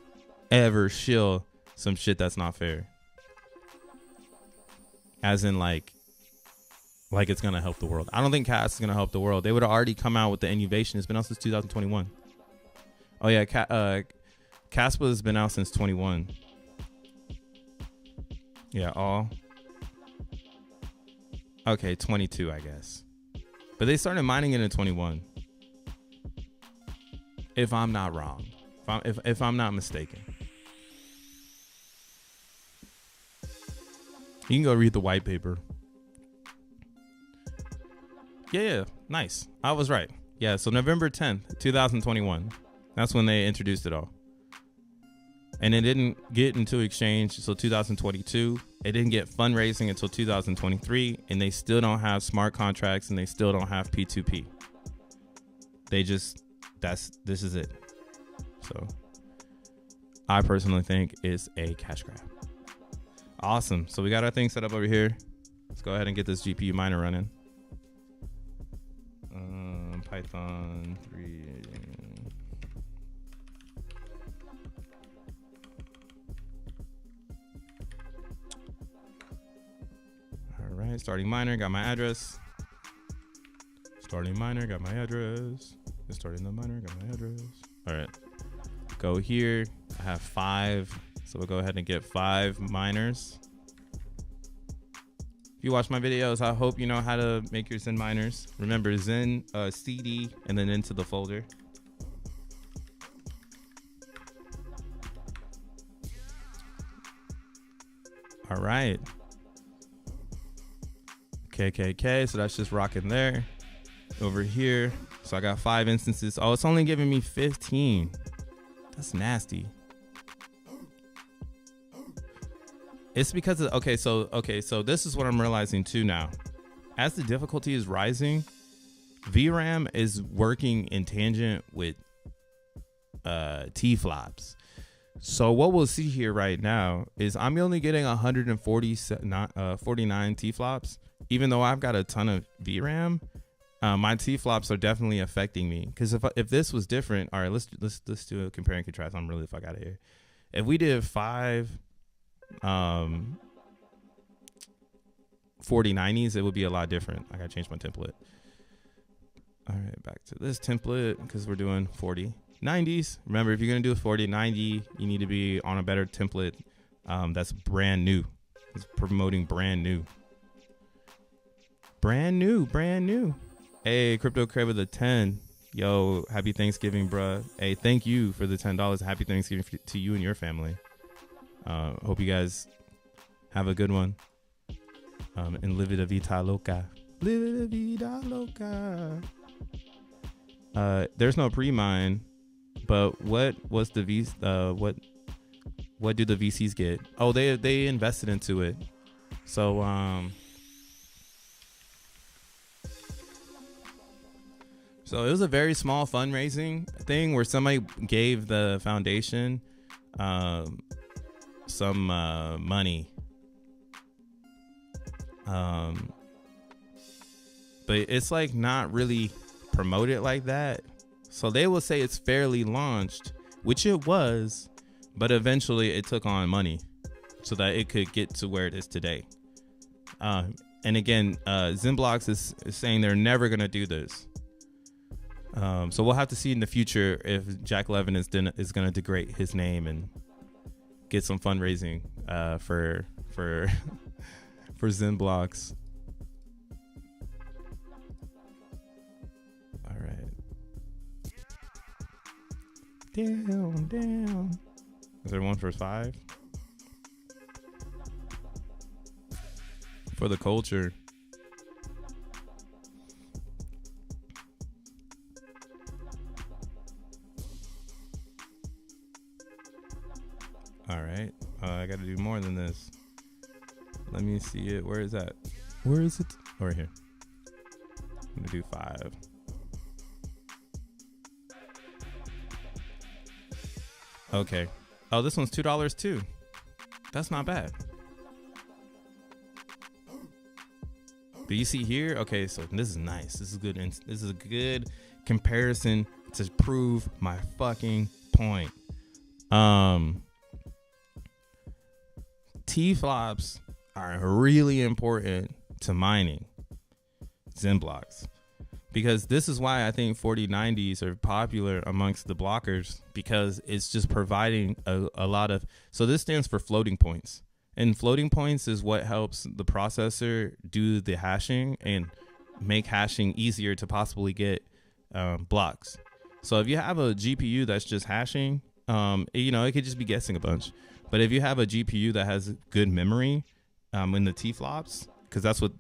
ever shill some shit that's not fair. As in like it's gonna help the world. I don't think CAS is gonna help the world. They would have already come out with the innovation. It's been out since 2021. Oh yeah, Caspa has been out since 21. Yeah, okay, 22, I guess. But they started mining it in 21. If I'm not wrong. If I'm not mistaken. You can go read the white paper. Yeah, nice. I was right. Yeah, so November 10th, 2021. That's when they introduced it all. And it didn't get into exchange until 2022. It didn't get fundraising until 2023, and they still don't have smart contracts, and they still don't have P2P. They just, this is it. So I personally think it's a cash grab. Awesome. So we got our thing set up over here. Let's go ahead and get this GPU miner running. Python 3. All right, starting miner, got my address. Starting miner, got my address. Starting the miner, got my address. All right, go here. I have 5, so we'll go ahead and get 5 miners. If you watch my videos, I hope you know how to make your Zen miners. Remember, Zen, CD, and then into the folder. All right. KKK, so that's just rocking there. Over here, so I got 5 instances. Oh, it's only giving me 15. That's nasty. It's because of, okay, so this is what I'm realizing too now. As the difficulty is rising, VRAM is working in tangent with T-flops. So what we'll see here right now is I'm only getting 149 T-flops, even though I've got a ton of VRAM. My T-flops are definitely affecting me, because if this was different, all right, let's do a compare and contrast. I'm really fuck out of here. If we did 5 4090s, it would be a lot different. I gotta change my template. All right, back to this template, because we're doing 4090s. Remember, if you're gonna do a 4090, you need to be on a better template that's brand new. It's promoting brand new. Hey, Crypto Crab with a 10. Yo, happy Thanksgiving, bruh. Hey, thank you for the $10. Happy Thanksgiving to you and your family. Hope you guys have a good one. And live it a vida loca. Live it a vida loca. There's no pre-mine, but what was the what do the VCs get? Oh, they invested into it. So so it was a very small fundraising thing where somebody gave the foundation some money, but it's like not really promoted like that. So they will say it's fairly launched, which it was, but eventually it took on money so that it could get to where it is today. And again, XENBLOCKs is saying they're never gonna do this. So we'll have to see in the future if Jack Levin is gonna degrade his name and get some fundraising for XENBLOCKs. All right. Down. Is there one for 5? For the culture. All right. I got to do more than this. Let me see it. Where is that? Where is it? Over here. I'm going to do 5. Okay. Oh, this one's $2 too. That's not bad. But you see here, okay, so this is nice. This is good. This is a good comparison to prove my fucking point. T-flops are really important to mining XENBLOCKs, because this is why I think 4090s are popular amongst the blockers, because it's just providing a lot of, so this stands for floating points, and floating points is what helps the processor do the hashing and make hashing easier to possibly get blocks. So if you have a GPU that's just hashing, it could just be guessing a bunch. But if you have a GPU that has good memory in the T-flops, because that's what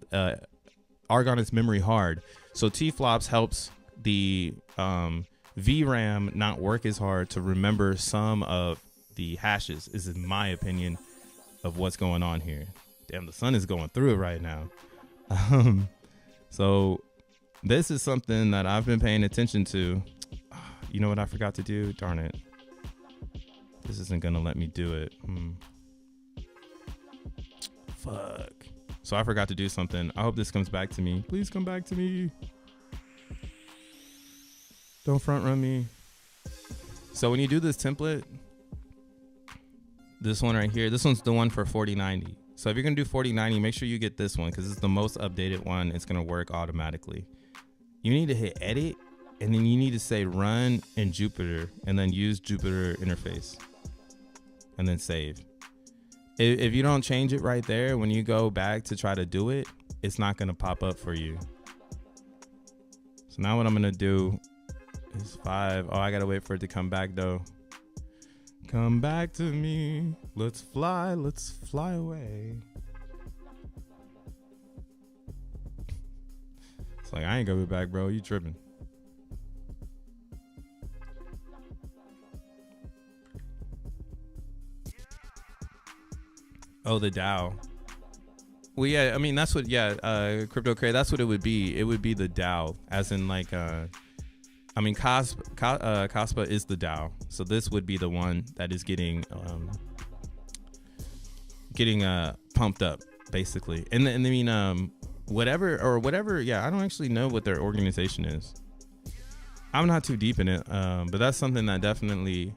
Argon is memory hard. So T-flops helps the VRAM not work as hard to remember some of the hashes is, in my opinion, of what's going on here. Damn, the sun is going through it right now. So this is something that I've been paying attention to. You know what I forgot to do? Darn it. This isn't gonna let me do it. Fuck. So I forgot to do something. I hope this comes back to me. Please come back to me. Don't front run me. So when you do this template, this one right here, this one's the one for 4090. So if you're gonna do 4090, make sure you get this one because it's the most updated one. It's gonna work automatically. You need to hit edit, and then you need to say run in Jupyter, and then use Jupyter interface, and then save. If you don't change it right there, when you go back to try to do it, it's not gonna pop up for you. So now what I'm gonna do is 5. Oh, I gotta wait for it to come back though. Come back to me. Let's fly away. It's like, I ain't gonna be back, bro. You tripping. Oh, the DAO. Well, yeah, I mean, that's what, yeah, Crypto Cray, that's what it would be. It would be the DAO, as in like, I mean, COSPA is the DAO. So this would be the one that is getting pumped up, basically. And I mean, whatever, yeah, I don't actually know what their organization is. I'm not too deep in it, but that's something that definitely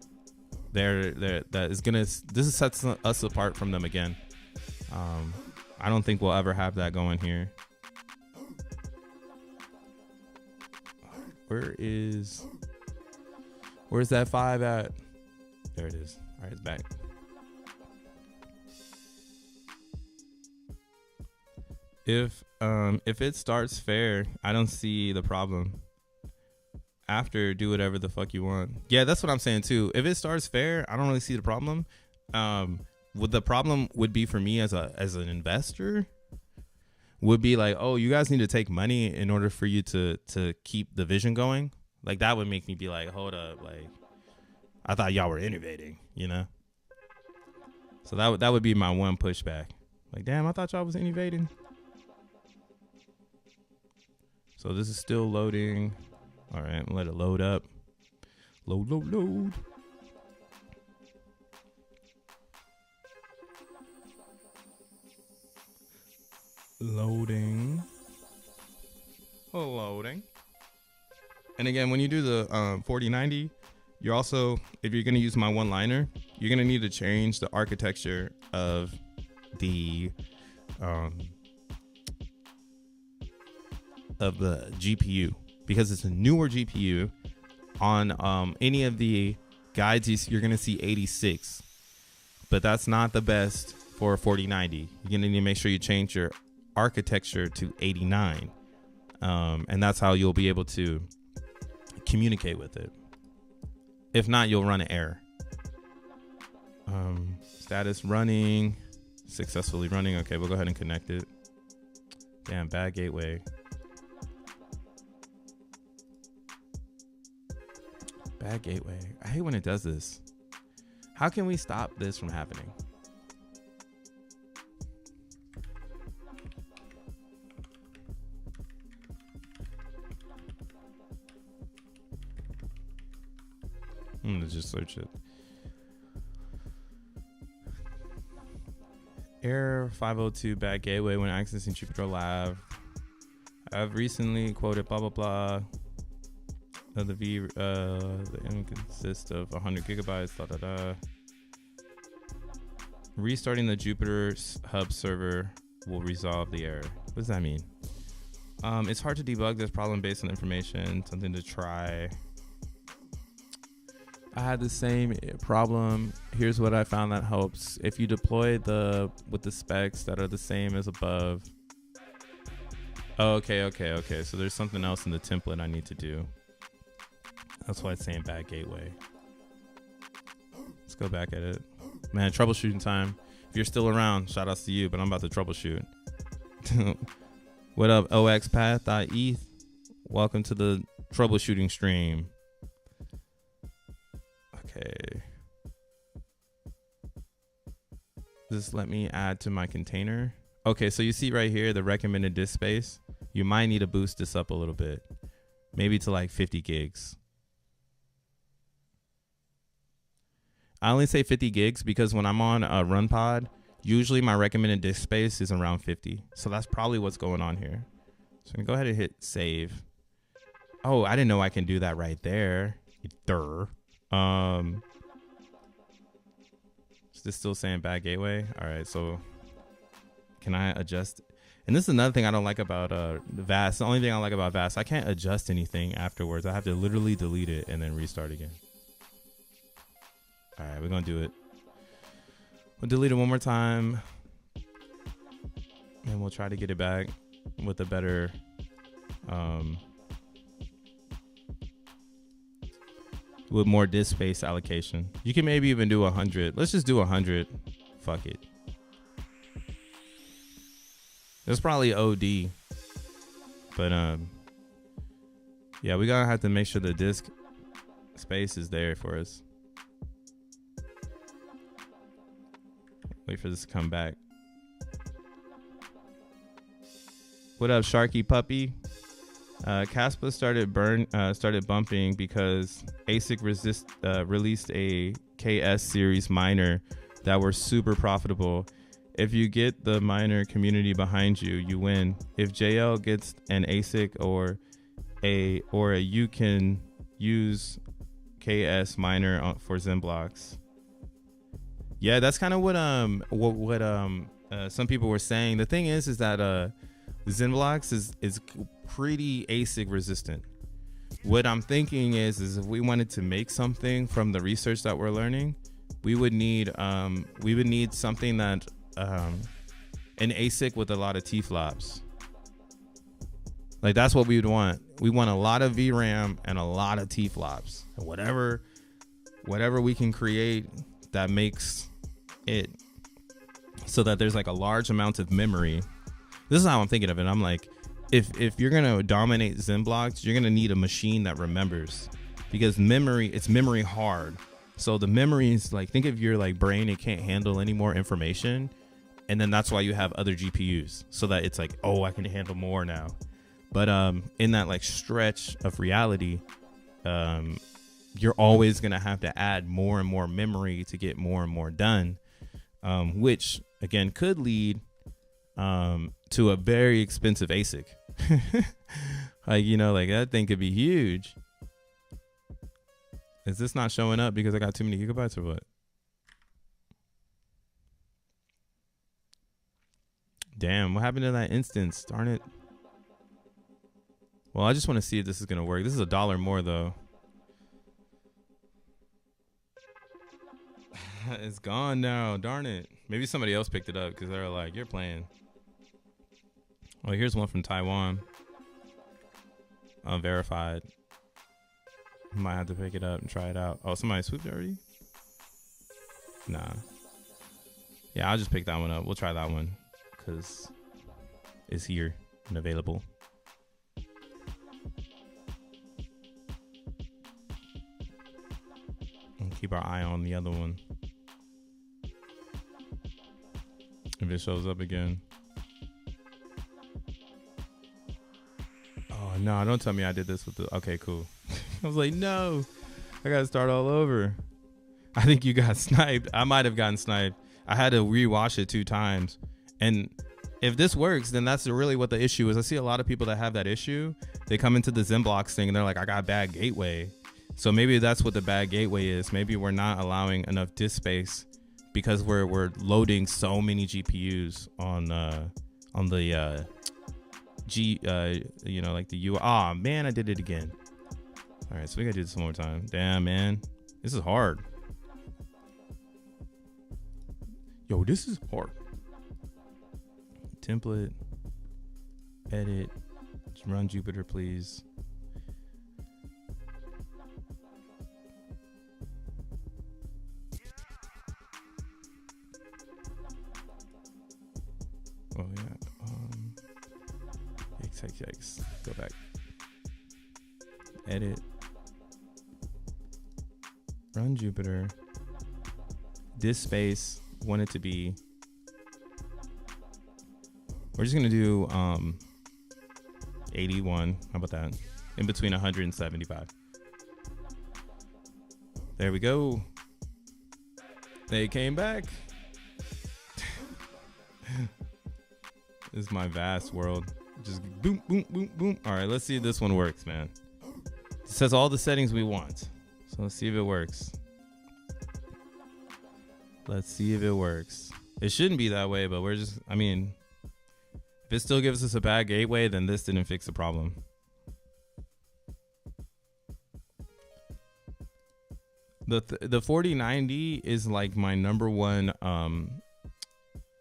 that is gonna, this sets us apart from them again. I don't think we'll ever have that going here. Where's that 5 at? There it is. All right, it's back. If it starts fair, I don't see the problem. After, do whatever the fuck you want. Yeah, that's what I'm saying too. If it starts fair, I don't really see the problem. What the problem would be for me as an investor would be like, oh, you guys need to take money in order for you to keep the vision going. Like that would make me be like, hold up, like I thought y'all were innovating, you know? So that would be my one pushback. Like, damn, I thought y'all was innovating. So this is still loading. All right, let it load up. Load. Loading. And again, when you do the 4090, you're also, if you're going to use my one-liner, you're going to need to change the architecture of the GPU, because it's a newer GPU. On any of the guides, you're going to see 86, but that's not the best for 4090. You're going to need to make sure you change your architecture to 89, and that's how you'll be able to communicate with it. If not, you'll run an error. Status running, successfully running. Okay, we'll go ahead and connect it. Damn, bad gateway. Bad gateway. I hate when it does this. How can we stop this from happening? I'm gonna just search it. Error 502 bad gateway when accessing Jupyter Lab. I've recently quoted blah blah blah. The M consists of 100 gigabytes. Da da da. Restarting the Jupyter Hub server will resolve the error. What does that mean? It's hard to debug this problem based on information. Something to try. I had the same problem. Here's what I found that helps. If you deploy with the specs that are the same as above. Oh, okay. So there's something else in the template I need to do. That's why it's saying bad gateway. Let's go back at it. Man, troubleshooting time. If you're still around, shout outs to you, but I'm about to troubleshoot. What up, oxpath.eth? Welcome to the troubleshooting stream. Okay. Just let me add to my container. Okay, so you see right here the recommended disk space. You might need to boost this up a little bit, maybe to like 50 gigs. I only say 50 gigs because when I'm on a run pod, usually my recommended disk space is around 50. So that's probably what's going on here. So I'm gonna go ahead and hit save. Oh, I didn't know I can do that right there. Durr. Is this still saying bad gateway? All right, so can I adjust? And this is another thing I don't like about VAS. The only thing I like about VAS, I can't adjust anything afterwards. I have to literally delete it and then restart again. All right, we're gonna do it. We'll delete it one more time, and we'll try to get it back with a better with more disk space allocation. You can maybe even do 100. Let's just do 100. Fuck it. It's probably OD, but yeah, we gotta have to make sure the disk space is there for us. Wait for this to come back. What up, Sharky Puppy? Caspa started bumping because ASIC released a KS series miner that were super profitable. If you get the miner community behind you, you win. If JL gets an ASIC or you can use KS miner for XENBLOCKs. Yeah, that's kind of what some people were saying. The thing is that XENBLOCKs is pretty ASIC resistant. What I'm thinking is if we wanted to make something from the research that we're learning, we would need something that an ASIC with a lot of T-flops. Like that's what we would want. We want a lot of VRAM and a lot of T-flops. Whatever we can create that makes it so that there's like a large amount of memory. This is how I'm thinking of it. I'm like, if you're gonna dominate XENBLOCKs, you're gonna need a machine that remembers, because it's memory hard. So the memory is like, think of your like brain, it can't handle any more information, and then that's why you have other GPUs, so that it's like, oh, I can handle more now. But in that like stretch of reality, you're always gonna have to add more and more memory to get more and more done, which again could lead to a very expensive ASIC. Like, you know, like that thing could be huge. Is this not showing up because I got too many gigabytes or what? Damn, what happened to that instance? Darn it. Well, I just want to see if this is gonna work. This is $1 more though. It's gone now. Darn it. Maybe somebody else picked it up because they're like, you're playing. Oh, here's one from Taiwan. Unverified. Might have to pick it up and try it out. Oh, somebody swooped already? Nah. Yeah, I'll just pick that one up. We'll try that one because it's here and available. And keep our eye on the other one. If it shows up again. Oh no, don't tell me I did this with the, okay, cool. I was like, no, I gotta start all over. I think you got sniped. I might have gotten sniped. I had to rewatch it 2 times. And if this works, then that's really what the issue is. I see a lot of people that have that issue. They come into the XENBLOCKs thing and they're like, I got bad gateway. So maybe that's what the bad gateway is. Maybe we're not allowing enough disk space because we're loading so many GPUs on the you know, like the UI. Oh man, I did it again. All right, so we gotta do this one more time. Damn, man, this is hard. Yo, this is hard. Template, edit, just run Jupyter, please. Oh yeah. Yikes. Go back. Edit. Run Jupyter. This space, want it to be We're just gonna do 81. How about that? In between 100 and 75. There we go. They came back. This is my vast world. Just boom, boom, boom, boom. All right, let's see if this one works, man. It says all the settings we want. So let's see if it works. Let's see if it works. It shouldn't be that way, but we're just, I mean, if it still gives us a bad gateway, then this didn't fix the problem. The 4090 is like my number one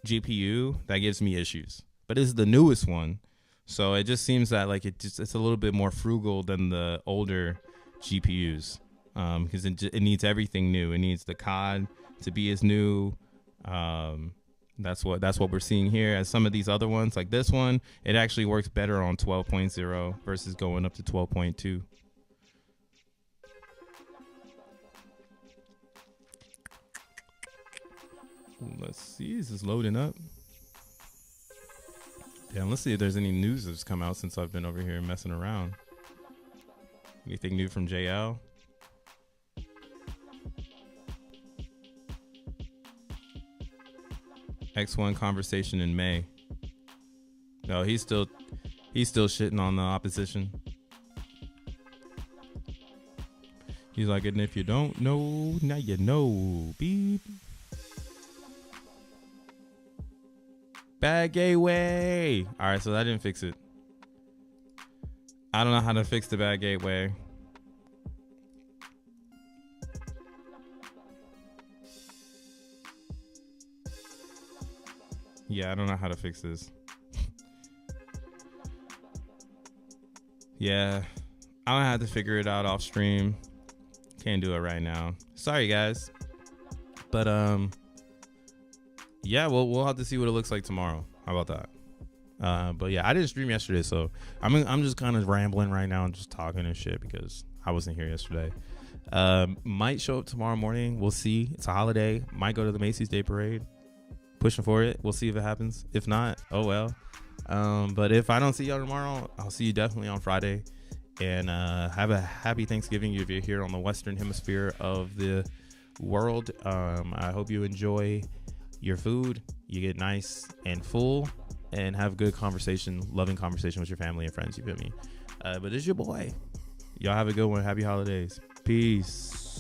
GPU that gives me issues, but it's the newest one, so it just seems that like it's a little bit more frugal than the older GPUs, because it needs everything new. It needs the COD to be as new. That's what we're seeing here. As some of these other ones, like this one, it actually works better on 12.0 versus going up to 12.2. Let's see, is this loading up? Yeah, let's see if there's any news that's come out since I've been over here messing around. Anything new from JL? X1 conversation in May. No, he's still shitting on the opposition. He's like, and if you don't know, now you know, beep. Bad gateway. All right, so that didn't fix it. I don't know how to fix the bad gateway. Yeah, I don't know how to fix this. Yeah, I'm gonna have to figure it out off stream. Can't do it right now. Sorry, guys. But yeah, we'll have to see what it looks like tomorrow. How about that? But yeah, I didn't stream yesterday, so I'm just kind of rambling right now and just talking and shit because I wasn't here yesterday. Might show up tomorrow morning. We'll see. It's a holiday. Might go to the Macy's Day Parade. Pushing for it. We'll see if it happens. If not, oh well. But if I don't see y'all tomorrow, I'll see you definitely on Friday. And have a happy Thanksgiving if you're here on the Western Hemisphere of the world. I hope you enjoy your food, you get nice and full, and have good conversation, loving conversation with your family and friends. You feel me? But it's your boy. Y'all have a good one. Happy holidays. Peace.